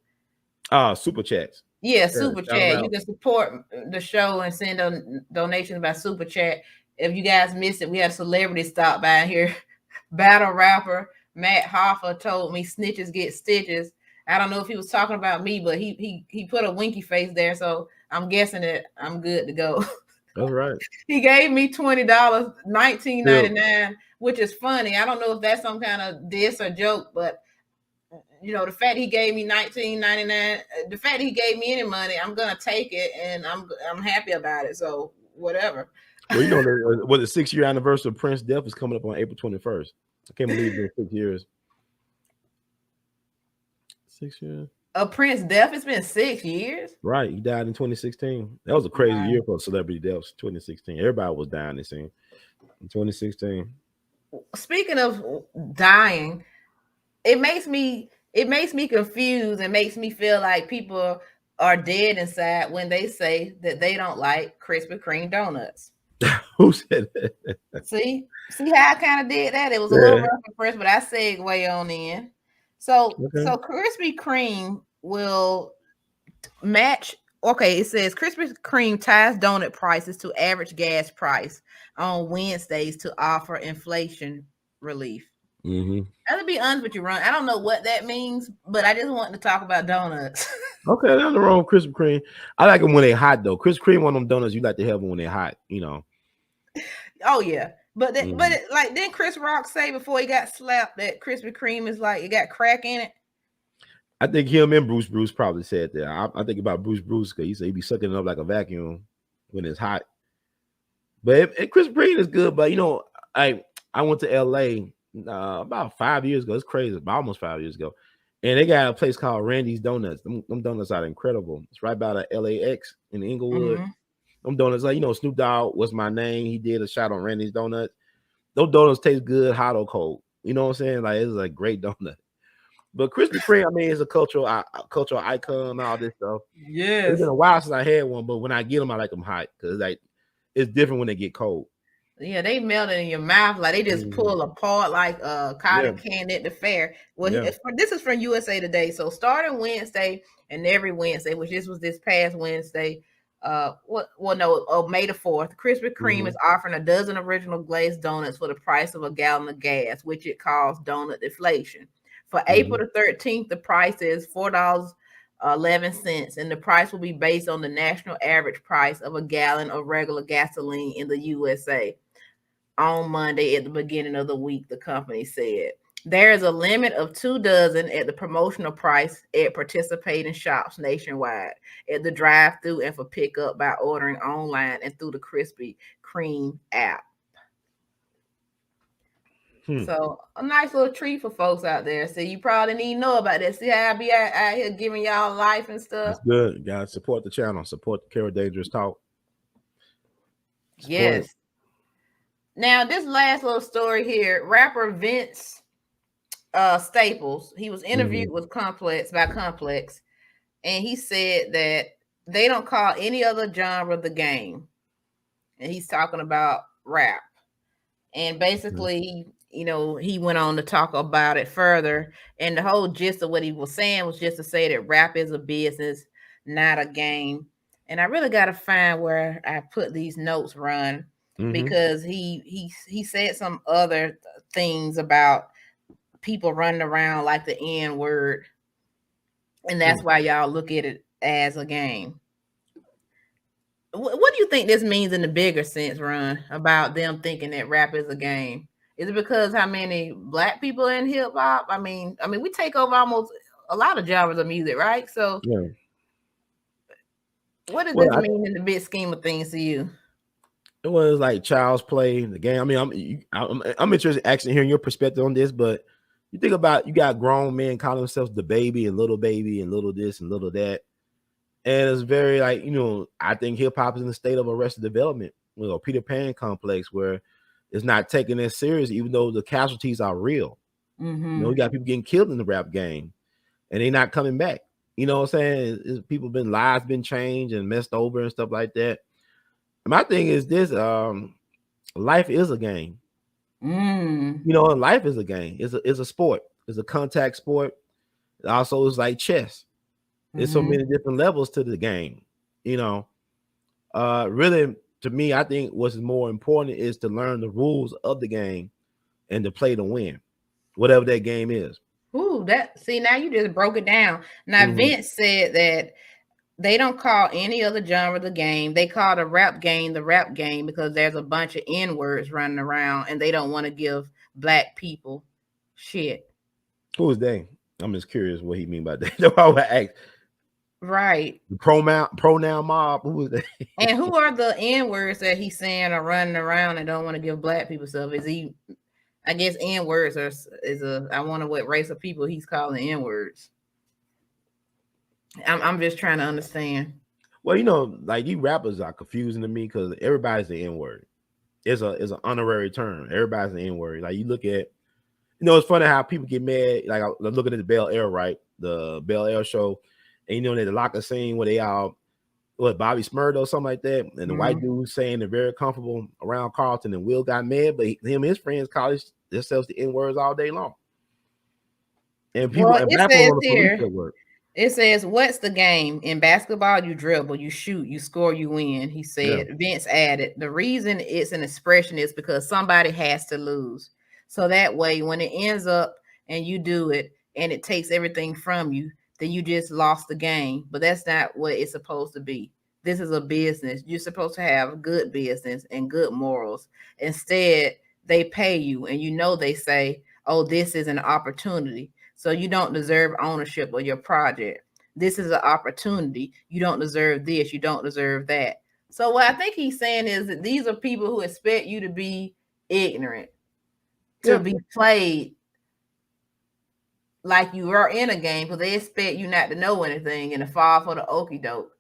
[SPEAKER 3] Super chats.
[SPEAKER 2] Yeah, super chat. You can support the show and send donations by super chat. If you guys missed it, we had a celebrity stop by here. Battle rapper Matt Hoffa told me snitches get stitches. I don't know if he was talking about me, but he put a winky face there, so I'm guessing that I'm good to go.
[SPEAKER 3] That's right.
[SPEAKER 2] He gave me $20, $19.99, which is funny. I don't know if that's some kind of diss or joke, but the fact he gave me $19.99, the fact he gave me any money, I'm gonna take it, and I'm happy about it. So whatever.
[SPEAKER 3] Well, the 6-year anniversary of Prince's death is coming up on April 21st. I can't believe it's been 6 years. 6 years.
[SPEAKER 2] Prince's death? It's been 6 years.
[SPEAKER 3] Right, he died in 2016. That was a crazy year for celebrity deaths. 2016, everybody was dying. It seemed in 2016. Speaking
[SPEAKER 2] of dying, it makes me confused and makes me feel like people are dead inside when they say that they don't like Krispy Kreme donuts.
[SPEAKER 3] Who said that?
[SPEAKER 2] See how I kind of did that? It was a little rough at first, but I segue on in. So Krispy Kreme will match. Okay, it says Krispy Kreme ties donut prices to average gas price on Wednesdays to offer inflation relief. I'm gonna be honest with you, Ron. I don't know what that means, but I just wanted to talk about donuts.
[SPEAKER 3] Okay, there's nothing wrong with Krispy Kreme. I like them when they're hot though. Krispy Kreme, one of them donuts you like to have them when they're hot.
[SPEAKER 2] Oh yeah, but didn't Chris Rock say before he got slapped that Krispy Kreme is like it got crack in it?
[SPEAKER 3] I think him and Bruce probably said that. I think about Bruce because he said he be sucking it up like a vacuum when it's hot. But Krispy Kreme is good. But I went to L.A. About 5 years ago. It's crazy, about almost 5 years ago, and they got a place called Randy's Donuts. Them donuts are incredible. It's right by the LAX in Inglewood. Them donuts, like Snoop Dogg, What's My Name? He did a shot on Randy's Donuts. Those donuts taste good, hot or cold. You know what I'm saying? Like, it's a great donut. But Krispy Kreme, I mean, it's a cultural icon, all this stuff.
[SPEAKER 2] Yes.
[SPEAKER 3] It's been a while since I had one, but when I get them, I like them hot because it's different when they get cold.
[SPEAKER 2] Yeah, they melt it in your mouth like they just pull apart like cotton candy at the fair. Well, this is from USA Today. So starting Wednesday and every Wednesday, which this was this past Wednesday, May the 4th, Krispy Kreme is offering a dozen original glazed donuts for the price of a gallon of gas, which it calls donut deflation. For April the 13th, the price is $4.11, and the price will be based on the national average price of a gallon of regular gasoline in the USA. On Monday at the beginning of the week, the company said. There is a limit of 2 dozen at the promotional price at participating shops nationwide, at the drive-thru and for pickup by ordering online and through the Krispy Kreme app. So a nice little treat for folks out there. So you probably need to know about that. See how I be out here giving y'all life and stuff.
[SPEAKER 3] That's good. You gotta support the channel. Support the Carol Dangerous Talk.
[SPEAKER 2] Yes. Now, this last little story here, rapper Vince Staples, he was interviewed with Complex, and he said that they don't call any other genre the game. And he's talking about rap. And basically, he went on to talk about it further. And the whole gist of what he was saying was just to say that rap is a business, not a game. And I really got to find where I put these notes, Ron. Because he said some other things about people running around like the N word, and that's why y'all look at it as a game. What do you think this means in the bigger sense, Ron, about them thinking that rap is a game? Is it because how many black people in hip hop? I mean, we take over almost a lot of genres of music, right? So, what does this mean in the big scheme of things to you?
[SPEAKER 3] It was like child's play, the game. I mean, I'm interested in actually hearing your perspective on this, but you think about, you got grown men calling themselves DaBaby and Little Baby and little this and little that. And it's very I think hip hop is in a state of arrested development, Peter Pan complex, where it's not taken as serious, even though the casualties are real. You got people getting killed in the rap game and they're not coming back. You know what I'm saying? Lives been changed and messed over and stuff like that. My thing is this, life is a game. Life is a game. It's a sport. It's a contact sport. It also is like chess. There's so many different levels to the game. Really, to me, I think what's more important is to learn the rules of the game and to play to win, whatever that game is.
[SPEAKER 2] Ooh, now you just broke it down. Now, Vince said that they don't call any other genre the game. They call the rap game because there's a bunch of N-words running around and they don't want to give black people shit.
[SPEAKER 3] Who is they? I'm just curious what he mean by that. That's why I would ask.
[SPEAKER 2] Right.
[SPEAKER 3] The pronoun mob. Who is that?
[SPEAKER 2] And who are the N-words that he's saying are running around and don't want to give black people stuff? Is he, I guess N-words I wonder what race of people he's calling N-words. I'm just trying to understand.
[SPEAKER 3] Well, like these rappers are confusing to me because everybody's the N-word. It's an honorary term. Everybody's the N-word. Like you look at, it's funny how people get mad. Like I'm looking at the Bel-Air, right? The Bel-Air show, and the locker scene where they all, Bobby Smurdo or something like that, and the white dude saying they're very comfortable around Carlton, and Will got mad, but him and his friends call themselves the N-words all day long. And people and black people on the police at work.
[SPEAKER 2] It says, what's the game? In basketball, you dribble, you shoot, you score, you win. He said, Vince added, the reason it's an expression is because somebody has to lose. So that way, when it ends up and you do it and it takes everything from you, then you just lost the game. But that's not what it's supposed to be. This is a business. You're supposed to have good business and good morals. Instead, they pay you and they say, oh, this is an opportunity. So you don't deserve ownership of your project. This is an opportunity. You don't deserve this. You don't deserve that. So what I think he's saying is that these are people who expect you to be ignorant, to be played like you are in a game, because they expect you not to know anything and to fall for the okie doke.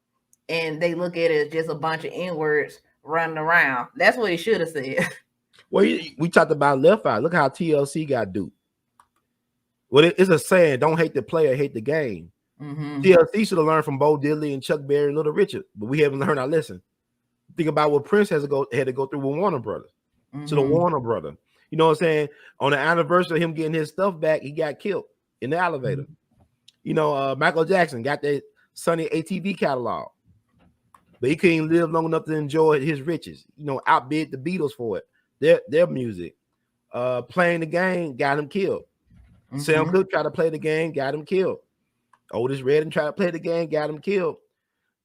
[SPEAKER 2] And they look at it as just a bunch of N-words running around. That's what he should have said.
[SPEAKER 3] Well, we talked about left eye. Look how TLC got duped. Well, it's a saying: don't hate the player, hate the game. TLC should have learned from Bo Diddley and Chuck Berry and Little Richard, but we haven't learned our lesson. Think about what Prince had to go through with Warner Brothers. To the Warner brother. You know what I'm saying? On the anniversary of him getting his stuff back, he got killed in the elevator. You know, Michael Jackson got that Sonny ATV catalog, but he couldn't live long enough to enjoy his riches. You know, outbid the Beatles for it. Their music. Playing the game got him killed. Sam Cooke tried to play the game, got him killed. Otis Redding tried to play the game, got him killed.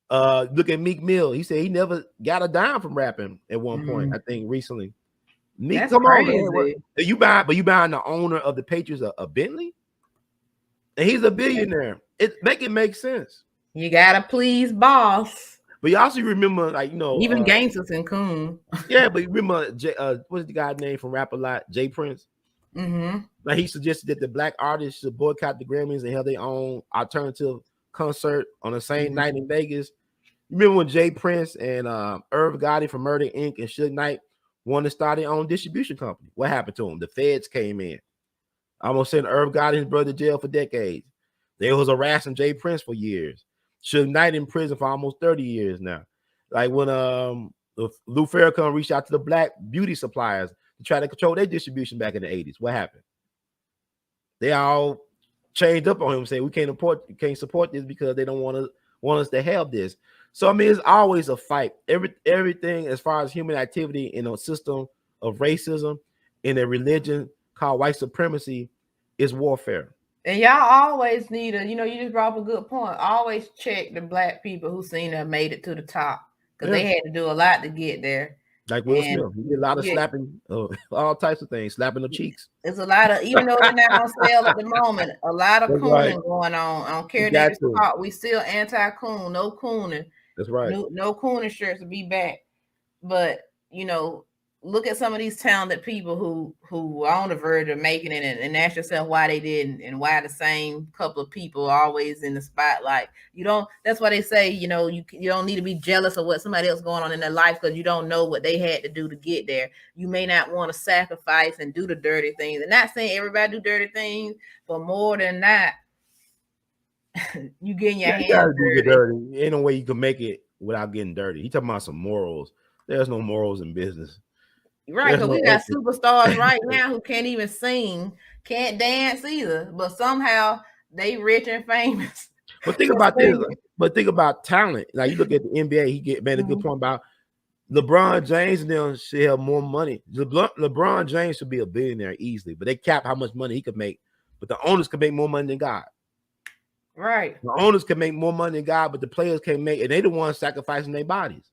[SPEAKER 3] Look at Meek Mill. He said he never got a dime from rapping at one point, I think recently. Meek,
[SPEAKER 2] that's
[SPEAKER 3] come
[SPEAKER 2] crazy.
[SPEAKER 3] on, man. You buying the owner of the Patriots a Bentley? And he's a billionaire. It make sense.
[SPEAKER 2] You gotta please boss.
[SPEAKER 3] But you also remember, like, you know,
[SPEAKER 2] even gangsters and coon.
[SPEAKER 3] Yeah, but you remember what's the guy's name from Rap A Lot? Jay Prince. Like, he suggested that the black artists should boycott the Grammys and have their own alternative concert on the same night in Vegas. You remember when Jay Prince and Irv Gotti from Murder Inc. and Suge Knight wanted to start their own distribution company? What happened to them? The feds came in. Almost sent Irv Gotti and his brother to jail for decades. They was harassing Jay Prince for years. Suge Knight in prison for almost 30 years now. Like when Lou Farrakhan reached out to the black beauty suppliers to try to control their distribution back in the 80s. What happened? They all changed up on him, saying we can't support this because they don't want us to have this. So I mean, it's always a fight. Everything as far as human activity in a system of racism, in a religion called white supremacy, is warfare.
[SPEAKER 2] And y'all always need you just brought up a good point. Always check the black people who seem to have made it to the top, because they had to do a lot to get there.
[SPEAKER 3] Like Will Smith, he did a lot of slapping, all types of things, slapping the cheeks.
[SPEAKER 2] There's a lot of, even though they're not on sale at the moment, a lot of cooning going on. I don't care that it's hot. We still anti-coon, no cooning.
[SPEAKER 3] That's right.
[SPEAKER 2] No cooning shirts to be back. But look at some of these talented people who are on the verge of making it, and ask yourself why they didn't, and why the same couple of people are always in the spotlight. That's why they say, you don't need to be jealous of what somebody else going on in their life, because you don't know what they had to do to get there. You may not want to sacrifice and do the dirty things. And not saying everybody do dirty things, but more than that, you getting your hands dirty.
[SPEAKER 3] Ain't no way you can make it without getting dirty. He talking about some morals. There's no morals in business.
[SPEAKER 2] Right, because we got superstars right now who can't even sing, can't dance either, but somehow they rich and famous.
[SPEAKER 3] But think about this. But think about talent. Like, you look at the NBA, he made a good point about LeBron James and them should have more money. LeBron James should be a billionaire easily, but they cap how much money he could make. But the owners can make more money than God.
[SPEAKER 2] Right.
[SPEAKER 3] The owners can make more money than God, but the players can't make, and they the ones sacrificing their bodies.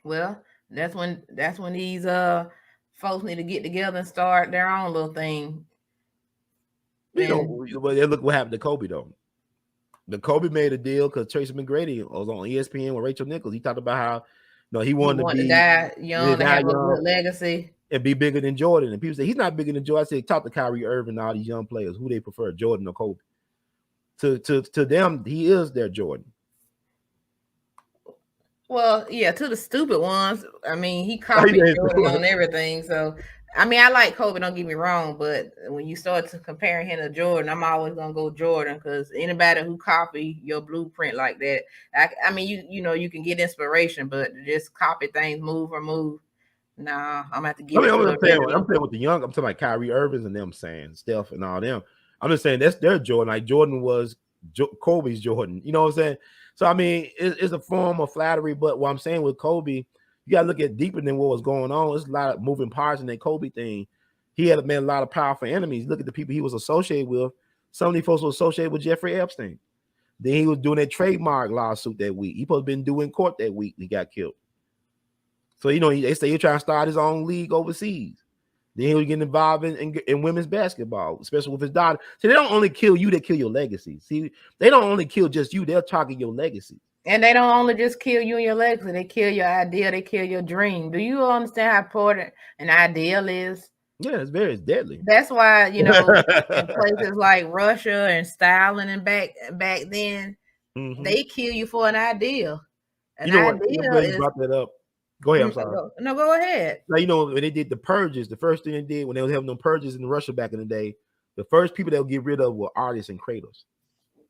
[SPEAKER 2] Well, that's when these folks need to get together and start their own little thing.
[SPEAKER 3] But look what happened to Kobe though. The Kobe made a deal because Tracy McGrady was on ESPN with Rachel Nichols. He talked about how he wanted to
[SPEAKER 2] die young and have a good legacy
[SPEAKER 3] and be bigger than Jordan. And people say he's not bigger than Jordan. I said, talk to Kyrie Irving and all these young players who they prefer, Jordan or Kobe. To them, he is their Jordan.
[SPEAKER 2] Well, yeah, to the stupid ones, I mean, he copied Jordan on everything. So, I mean, I like Kobe, don't get me wrong, but when you start to comparing him to Jordan, I'm always gonna go Jordan, because anybody who copy your blueprint like that, I mean, you can get inspiration, but just copy things, move. Nah, I'm gonna have to get.
[SPEAKER 3] I'm saying with the young, I'm talking about Kyrie Irving and them, saying Steph and all them. I'm just saying that's their Jordan. Like Jordan was Kobe's Jordan. You know what I'm saying? So, I mean, it's a form of flattery, but what I'm saying with Kobe, you got to look at deeper than what was going on. There's a lot of moving parts in that Kobe thing. He had a lot of powerful enemies. Look at the people he was associated with. Some of these folks were associated with Jeffrey Epstein. Then he was doing that trademark lawsuit that week. He supposed to been doing court that week. He got killed. So, they say he's trying to start his own league overseas. Then he'll get involved in women's basketball, especially with his daughter. So they don't only kill you, they kill your legacy. See, they don't only kill just you, they'll target your legacy.
[SPEAKER 2] And they don't only just kill you and your legacy, they kill your idea, they kill your dream. Do you understand how important an ideal is?
[SPEAKER 3] Yeah, it's deadly.
[SPEAKER 2] That's why, you know, in places like Russia and Stalin and back then, they kill you for an ideal.
[SPEAKER 3] You know what? You brought that up. Go ahead. I'm sorry.
[SPEAKER 2] No, go ahead.
[SPEAKER 3] Now, you know, when they did the purges, the first thing they did when they was having them purges in Russia back in the day, the first people they'll get rid of were artists and creators.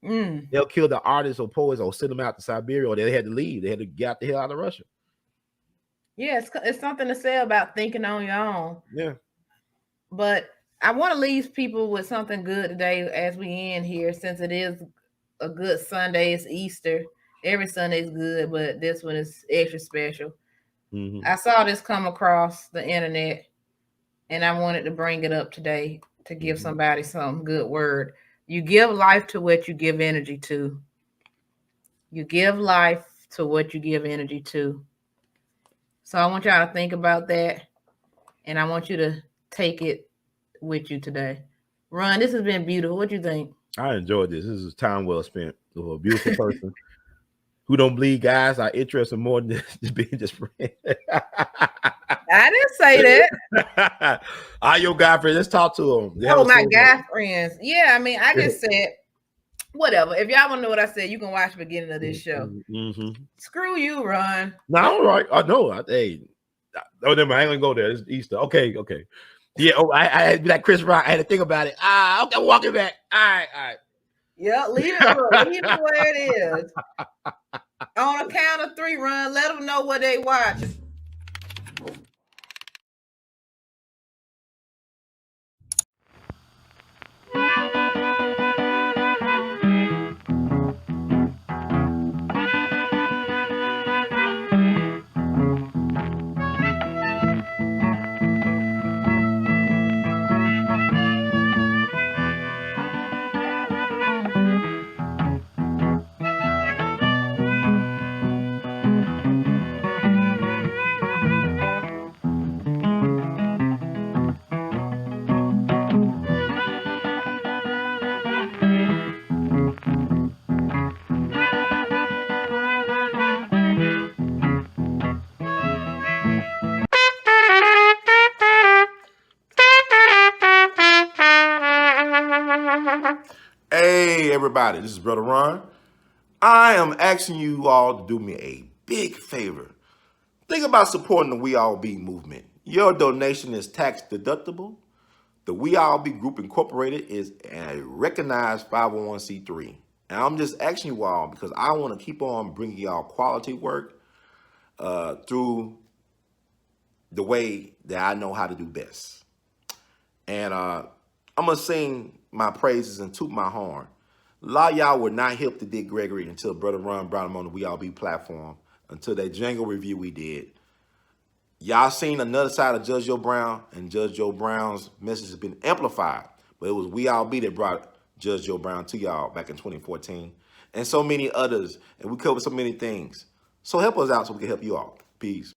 [SPEAKER 3] They'll kill the artists or poets or send them out to Siberia, or they had to leave. They had to get the hell out of Russia.
[SPEAKER 2] Yeah, it's something to say about thinking on your own.
[SPEAKER 3] Yeah.
[SPEAKER 2] But I want to leave people with something good today as we end here, since it is a good Sunday. It's Easter. Every Sunday is good, but this one is extra special. I saw this come across the internet, and I wanted to bring it up today to give somebody some good word. You give life to what you give energy to. You give life to what you give energy to. So I want y'all to think about that, and I want you to take it with you today. Ron, this has been beautiful. What do you think?
[SPEAKER 3] I enjoyed this. This is time well spent with a beautiful person who don't believe guys are interested more than just being just friends.
[SPEAKER 2] I didn't say that.
[SPEAKER 3] All your guy friends, let's talk to them.
[SPEAKER 2] Oh, my guy friends. Yeah, I mean, I just said, whatever. If y'all want to know what I said, you can watch the beginning of this show. Screw you, Ron.
[SPEAKER 3] No, all right. I know. Hey, oh, never mind. I ain't gonna go there. It's Easter. Okay. Yeah. Oh, I had like Chris Rock. I had to think about it. Okay, walking back. All right.
[SPEAKER 2] Yeah, leave it where it is. On a count of 3, Ron. Let them know what they watch.
[SPEAKER 1] Hey, everybody, this is Brother Ron. I am asking you all to do me a big favor. Think about supporting the We All Be movement. Your donation is tax deductible. The We All Be Group Incorporated is a recognized 501c3. And I'm just asking you all because I want to keep on bringing y'all quality work through the way that I know how to do best. And I'm going to sing my praises and toot my horn. A lot of y'all were not hip to Dick Gregory until Brother Ron brought him on the We All Be platform, until that Django review we did. Y'all seen another side of Judge Joe Brown, and Judge Joe Brown's message has been amplified. But it was We All Be that brought Judge Joe Brown to y'all back in 2014. And so many others. And we covered so many things. So help us out so we can help you all. Peace.